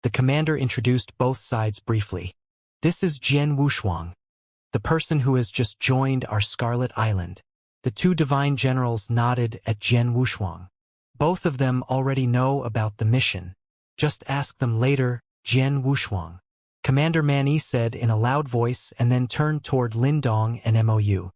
The commander introduced both sides briefly. "This is Jian Wushuang, the person who has just joined our Scarlet Island." The 2 divine generals nodded at Jian Wushuang. "Both of them already know about the mission. Just ask them later, Jian Wushuang," Commander Man Yi said in a loud voice and then turned toward Lindong and Mou.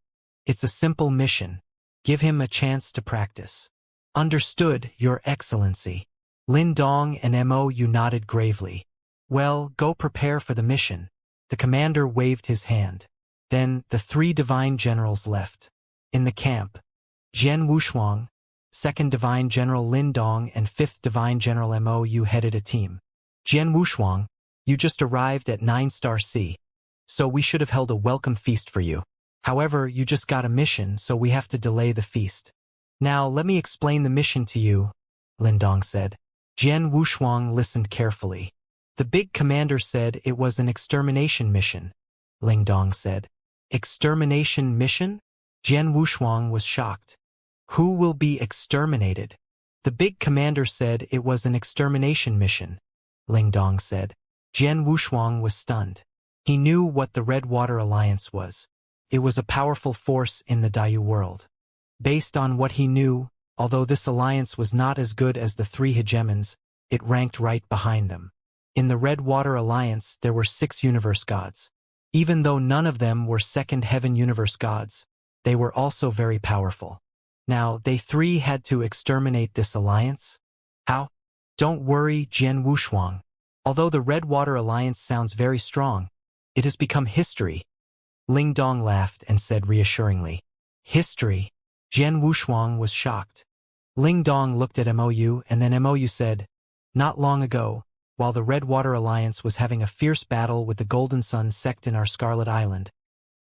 "It's a simple mission. Give him a chance to practice." "Understood, Your Excellency." Lindong and Mou nodded gravely. "Well, go prepare for the mission." The commander waved his hand. Then the 3 divine generals left. In the camp, Jian Wushuang, 2nd Divine General Lindong and 5th Divine General Mou headed a team. "Jian Wushuang, you just arrived at 9-Star Sea, so we should have held a welcome feast for you. However, you just got a mission, so we have to delay the feast. Now let me explain the mission to you," Lindong said. Jian Wushuang listened carefully. "The big commander said it was an extermination mission," Lindong said. "Extermination mission?" Jian Wushuang was shocked. "Who will be exterminated?" "The big commander said it was an extermination mission," Lindong said. Jian Wushuang was stunned. He knew what the Red Water Alliance was. It was a powerful force in the Daiyu world. Based on what he knew, although this alliance was not as good as the 3 hegemons, it ranked right behind them. In the Red Water Alliance, there were 6 universe gods. Even though none of them were second heaven universe gods, they were also very powerful. Now, they 3 had to exterminate this alliance? How? Don't worry, Jian Wushuang. Although the Red Water Alliance sounds very strong, it has become history. Lingdong laughed and said reassuringly. History? Jian Wushuang was shocked. Ling Dong looked at MOU and then MOU said, "Not long ago, while the Redwater Alliance was having a fierce battle with the Golden Sun sect in our Scarlet Island,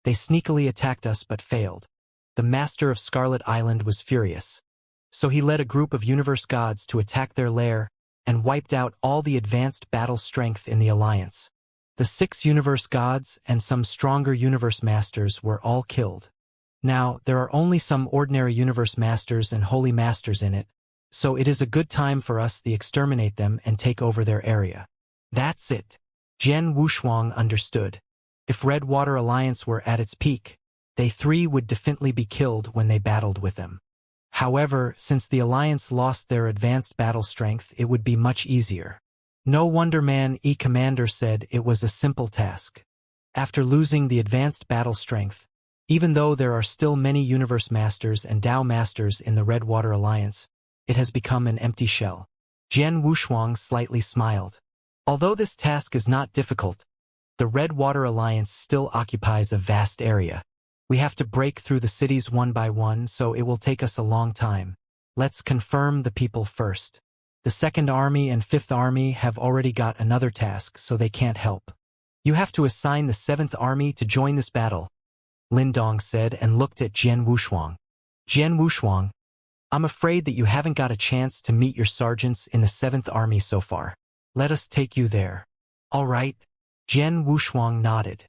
they sneakily attacked us but failed. The master of Scarlet Island was furious. So he led a group of universe gods to attack their lair and wiped out all the advanced battle strength in the Alliance. The 6 universe gods and some stronger universe masters were all killed. Now, there are only some ordinary universe masters and holy masters in it, so it is a good time for us to exterminate them and take over their area." That's it. Jian Wushuang understood. If Redwater Alliance were at its peak, they 3 would definitely be killed when they battled with them. However, since the Alliance lost their advanced battle strength, it would be much easier. No wonder Commander said it was a simple task. After losing the advanced battle strength, even though there are still many Universe Masters and Dao Masters in the Redwater Alliance, it has become an empty shell. Jian Wushuang slightly smiled. Although this task is not difficult, the Redwater Alliance still occupies a vast area. We have to break through the cities one by one, so it will take us a long time. Let's confirm the people first. The 2nd Army and 5th Army have already got another task, so they can't help. You have to assign the 7th Army to join this battle, Lin Dong said and looked at Jian Wushuang. Jian Wushuang, I'm afraid that you haven't got a chance to meet your sergeants in the 7th Army so far. Let us take you there. All right. Jian Wushuang nodded.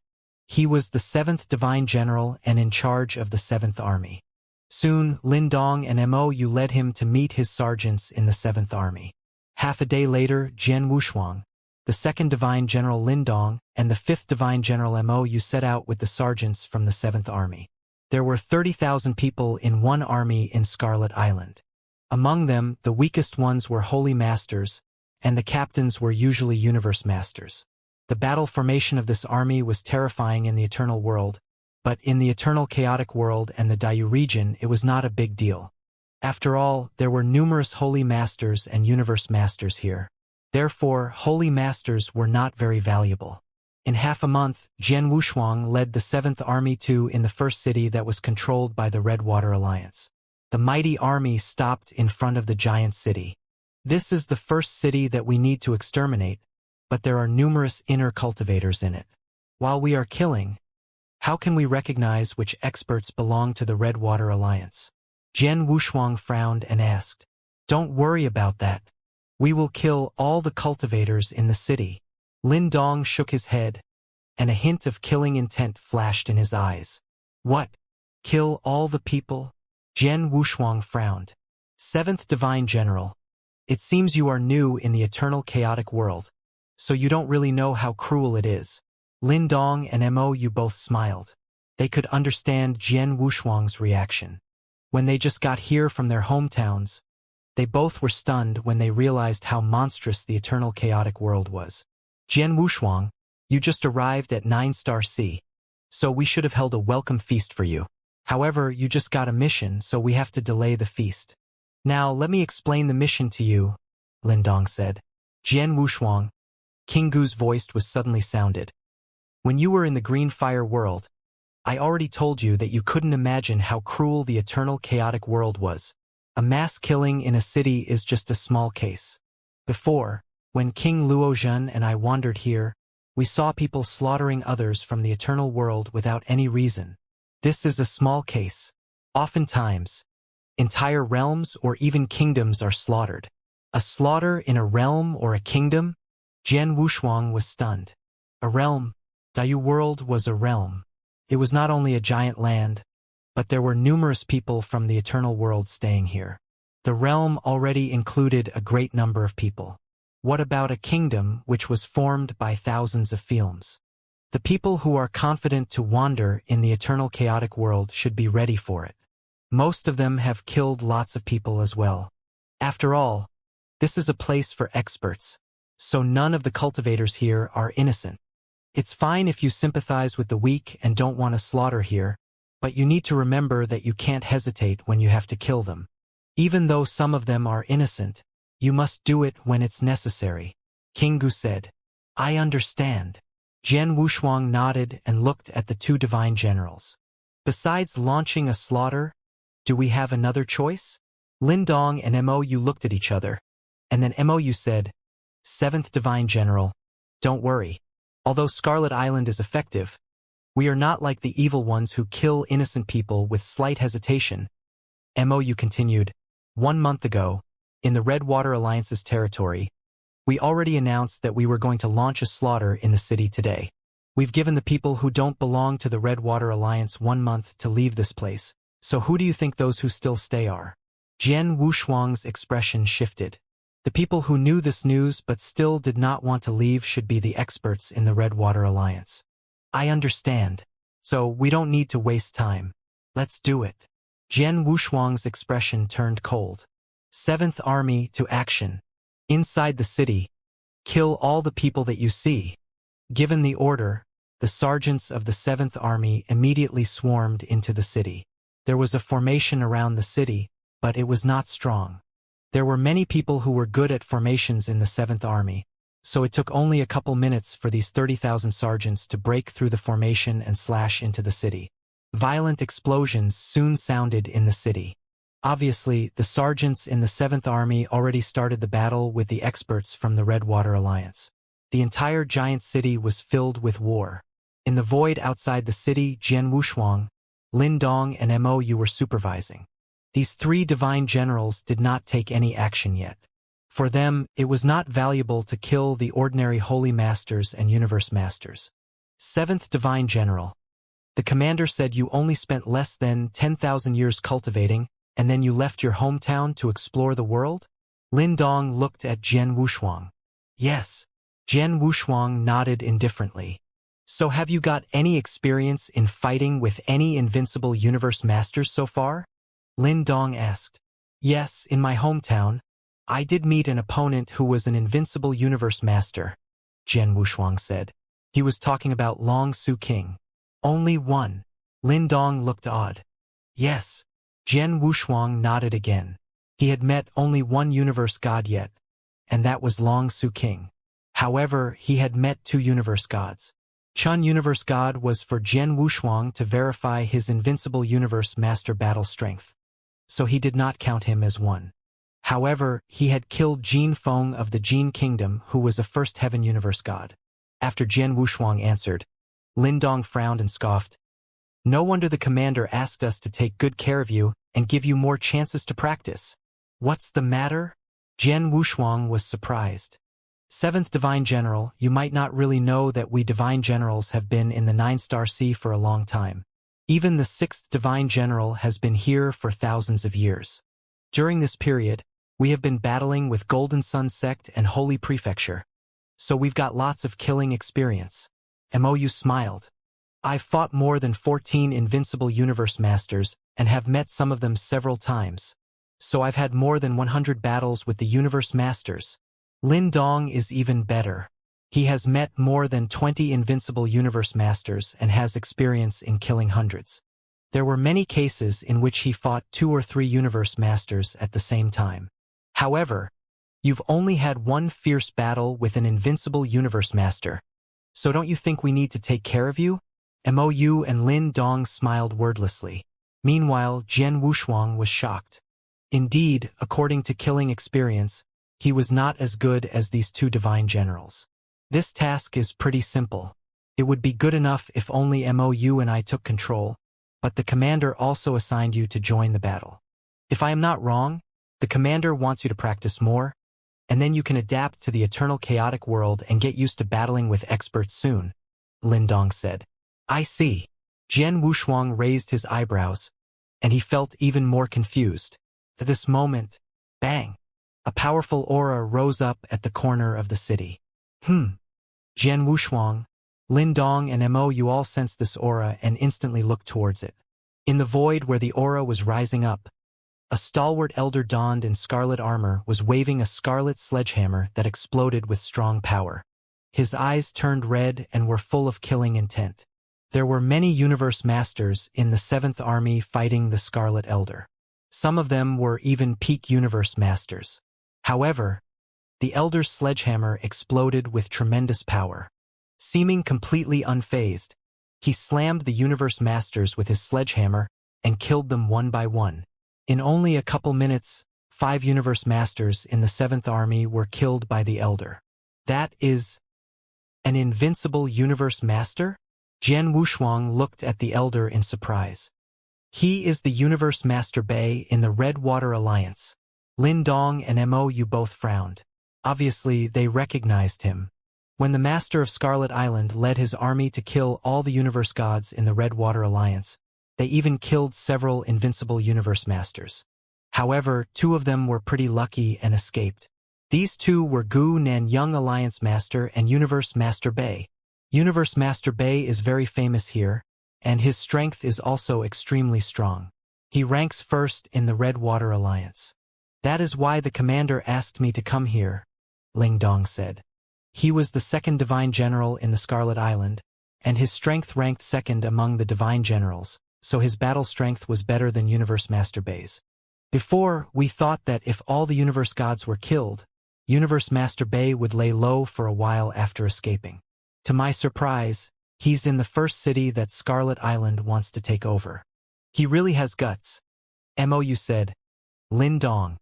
He was the 7th Divine General and in charge of the 7th Army. Soon, Lin Dong and MOU led him to meet his sergeants in the 7th Army. Half a day later, Jian Wushuang, the 2nd Divine General Lin Dong, and the 5th Divine General MOU set out with the sergeants from the 7th Army. There were 30,000 people in one army in Scarlet Island. Among them, the weakest ones were Holy Masters, and the captains were usually Universe Masters. The battle formation of this army was terrifying in the Eternal World, but in the Eternal Chaotic World and the Daiyu region it was not a big deal. After all, there were numerous Holy Masters and Universe Masters here. Therefore, Holy Masters were not very valuable. In half a month, Jian Wushuang led the 7th Army in the first city that was controlled by the Redwater Alliance. The mighty army stopped in front of the giant city. This is the first city that we need to exterminate, but there are numerous inner cultivators in it. While we are killing, how can we recognize which experts belong to the Redwater Alliance? Jian Wushuang frowned and asked. Don't worry about that. We will kill all the cultivators in the city. Lin Dong shook his head, and a hint of killing intent flashed in his eyes. What? Kill all the people? Jian Wushuang frowned. 7th Divine General. It seems you are new in the Eternal Chaotic World, so you don't really know how cruel it is. Lin Dong and MOU both smiled. They could understand Jian Wushuang's reaction. When they just got here from their hometowns, they both were stunned when they realized how monstrous the Eternal Chaotic World was. Jian Wushuang, you just arrived at 9-Star C, so we should have held a welcome feast for you. However, you just got a mission, so we have to delay the feast. Now, let me explain the mission to you, Lin Dong said. Jian Wushuang, King Gu's voice was suddenly sounded. When you were in the Green Fire world, I already told you that you couldn't imagine how cruel the Eternal Chaotic World was. A mass killing in a city is just a small case. Before, when King Luozhen and I wandered here, we saw people slaughtering others from the Eternal World without any reason. This is a small case. Oftentimes, entire realms or even kingdoms are slaughtered. A slaughter in a realm or a kingdom? Jian Wushuang was stunned. A realm. Daiyu World was a realm. It was not only a giant land, but there were numerous people from the Eternal World staying here. The realm already included a great number of people. What about a kingdom which was formed by thousands of films? The people who are confident to wander in the Eternal Chaotic World should be ready for it. Most of them have killed lots of people as well. After all, this is a place for experts, so none of the cultivators here are innocent. It's fine if you sympathize with the weak and don't want to slaughter here, but you need to remember that you can't hesitate when you have to kill them. Even though some of them are innocent, you must do it when it's necessary. King Gu said. I understand. Jian Wushuang nodded and looked at the 2 divine generals. Besides launching a slaughter, do we have another choice? Lin Dong and Mou looked at each other, and then Mou said, "Seventh Divine General, don't worry. Although Scarlet Island is effective, we are not like the evil ones who kill innocent people with slight hesitation." Mou continued, "1 month ago, in the Redwater Alliance's territory, we already announced that we were going to launch a slaughter in the city today. We've given the people who don't belong to the Redwater Alliance 1 month to leave this place, so who do you think those who still stay are?" Jian Wushuang's expression shifted. The people who knew this news but still did not want to leave should be the experts in the Redwater Alliance. "I understand. So we don't need to waste time. Let's do it." Jian Wushuang's expression turned cold. Seventh Army to action. Inside the city, kill all the people that you see. Given the order, the sergeants of the 7th Army immediately swarmed into the city. There was a formation around the city, but it was not strong. There were many people who were good at formations in the 7th Army, so it took only a couple minutes for these 30,000 sergeants to break through the formation and slash into the city. Violent explosions soon sounded in the city. Obviously, the sergeants in the 7th Army already started the battle with the experts from the Redwater Alliance. The entire giant city was filled with war. In the void outside the city, Jian Wushuang, Lin Dong, and Mou were supervising. These 3 divine generals did not take any action yet. For them, it was not valuable to kill the ordinary holy masters and universe masters. 7th Divine General. The commander said you only spent less than 10,000 years cultivating, and then you left your hometown to explore the world? Lin Dong looked at Jian Wushuang. Yes. Jian Wushuang nodded indifferently. So have you got any experience in fighting with any invincible universe masters so far? Lin Dong asked. Yes, in my hometown, I did meet an opponent who was an invincible universe master, Jian Wushuang said. He was talking about Long Su King. Only one. Lin Dong looked odd. Yes. Jian Wushuang nodded again. He had met only one universe god yet, and that was Long Su King. However, he had met 2 universe gods. Chun Universe God was for Jian Wushuang to verify his invincible universe master battle strength, so he did not count him as one. However, he had killed Jin Feng of the Jin Kingdom, who was a first heaven universe god. After Jian Wushuang answered, Lin Dong frowned and scoffed. No wonder the commander asked us to take good care of you and give you more chances to practice. What's the matter? Jian Wushuang was surprised. 7th Divine General, you might not really know that we Divine Generals have been in the 9-star sea for a long time. Even the 6th Divine General has been here for thousands of years. During this period, we have been battling with Golden Sun Sect and Holy Prefecture. So we've got lots of killing experience. Mou smiled. I've fought more than 14 invincible universe masters and have met some of them several times. So I've had more than 100 battles with the universe masters. Lin Dong is even better. He has met more than 20 invincible universe masters and has experience in killing hundreds. There were many cases in which he fought 2 or 3 universe masters at the same time. However, you've only had one fierce battle with an invincible universe master. So don't you think we need to take care of you? Mou and Lin Dong smiled wordlessly. Meanwhile, Jian Wushuang was shocked. Indeed, according to killing experience, he was not as good as these 2 divine generals. This task is pretty simple. It would be good enough if only Mou and I took control, but the commander also assigned you to join the battle. If I am not wrong, the commander wants you to practice more, and then you can adapt to the eternal chaotic world and get used to battling with experts soon, Lin Dong said. I see. Jian Wushuang raised his eyebrows, and he felt even more confused. At this moment, bang! A powerful aura rose up at the corner of the city. Jian Wushuang, Lin Dong, and Mou all sensed this aura and instantly looked towards it. In the void where the aura was rising up, a stalwart elder donned in scarlet armor was waving a scarlet sledgehammer that exploded with strong power. His eyes turned red and were full of killing intent. There were many universe masters in the 7th Army fighting the Scarlet Elder. Some of them were even peak universe masters. However, the Elder's sledgehammer exploded with tremendous power. Seeming completely unfazed, he slammed the universe masters with his sledgehammer and killed them one by one. In only a couple minutes, 5 universe masters in the 7th army were killed by the Elder. That is an invincible universe master? Jian Wushuang looked at the Elder in surprise. He is the universe master Bei in the Red Water Alliance. Lin Dong and Mo Yu both frowned. Obviously, they recognized him. When the master of Scarlet Island led his army to kill all the universe gods in the Red Water Alliance, they even killed several invincible universe masters. However, 2 of them were pretty lucky and escaped. These 2 were Gu Nan Young Alliance Master and Universe Master Bei. Universe Master Bei is very famous here, and his strength is also extremely strong. He ranks first in the Red Water Alliance. That is why the commander asked me to come here, Ling Dong said. He was the 2nd Divine General in the Scarlet Island, and his strength ranked 2nd among the Divine Generals, so his battle strength was better than Universe Master Bei's. Before, we thought that if all the universe gods were killed, Universe Master Bei would lay low for a while after escaping. To my surprise, he's in the first city that Scarlet Island wants to take over. He really has guts. Mou said. Lin Dong,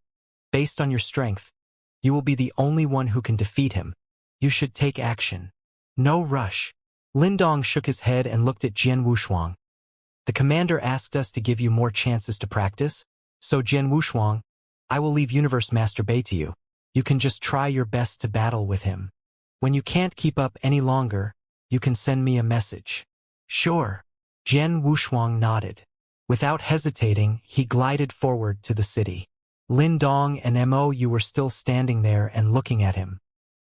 based on your strength, you will be the only one who can defeat him. You should take action. No rush. Lin Dong shook his head and looked at Jian Wushuang. The commander asked us to give you more chances to practice, so Jian Wushuang, I will leave Universe Master Bei to you. You can just try your best to battle with him. When you can't keep up any longer, you can send me a message. Sure. Jian Wushuang nodded. Without hesitating, he glided forward to the city. Lin Dong and Mo Yu were still standing there and looking at him.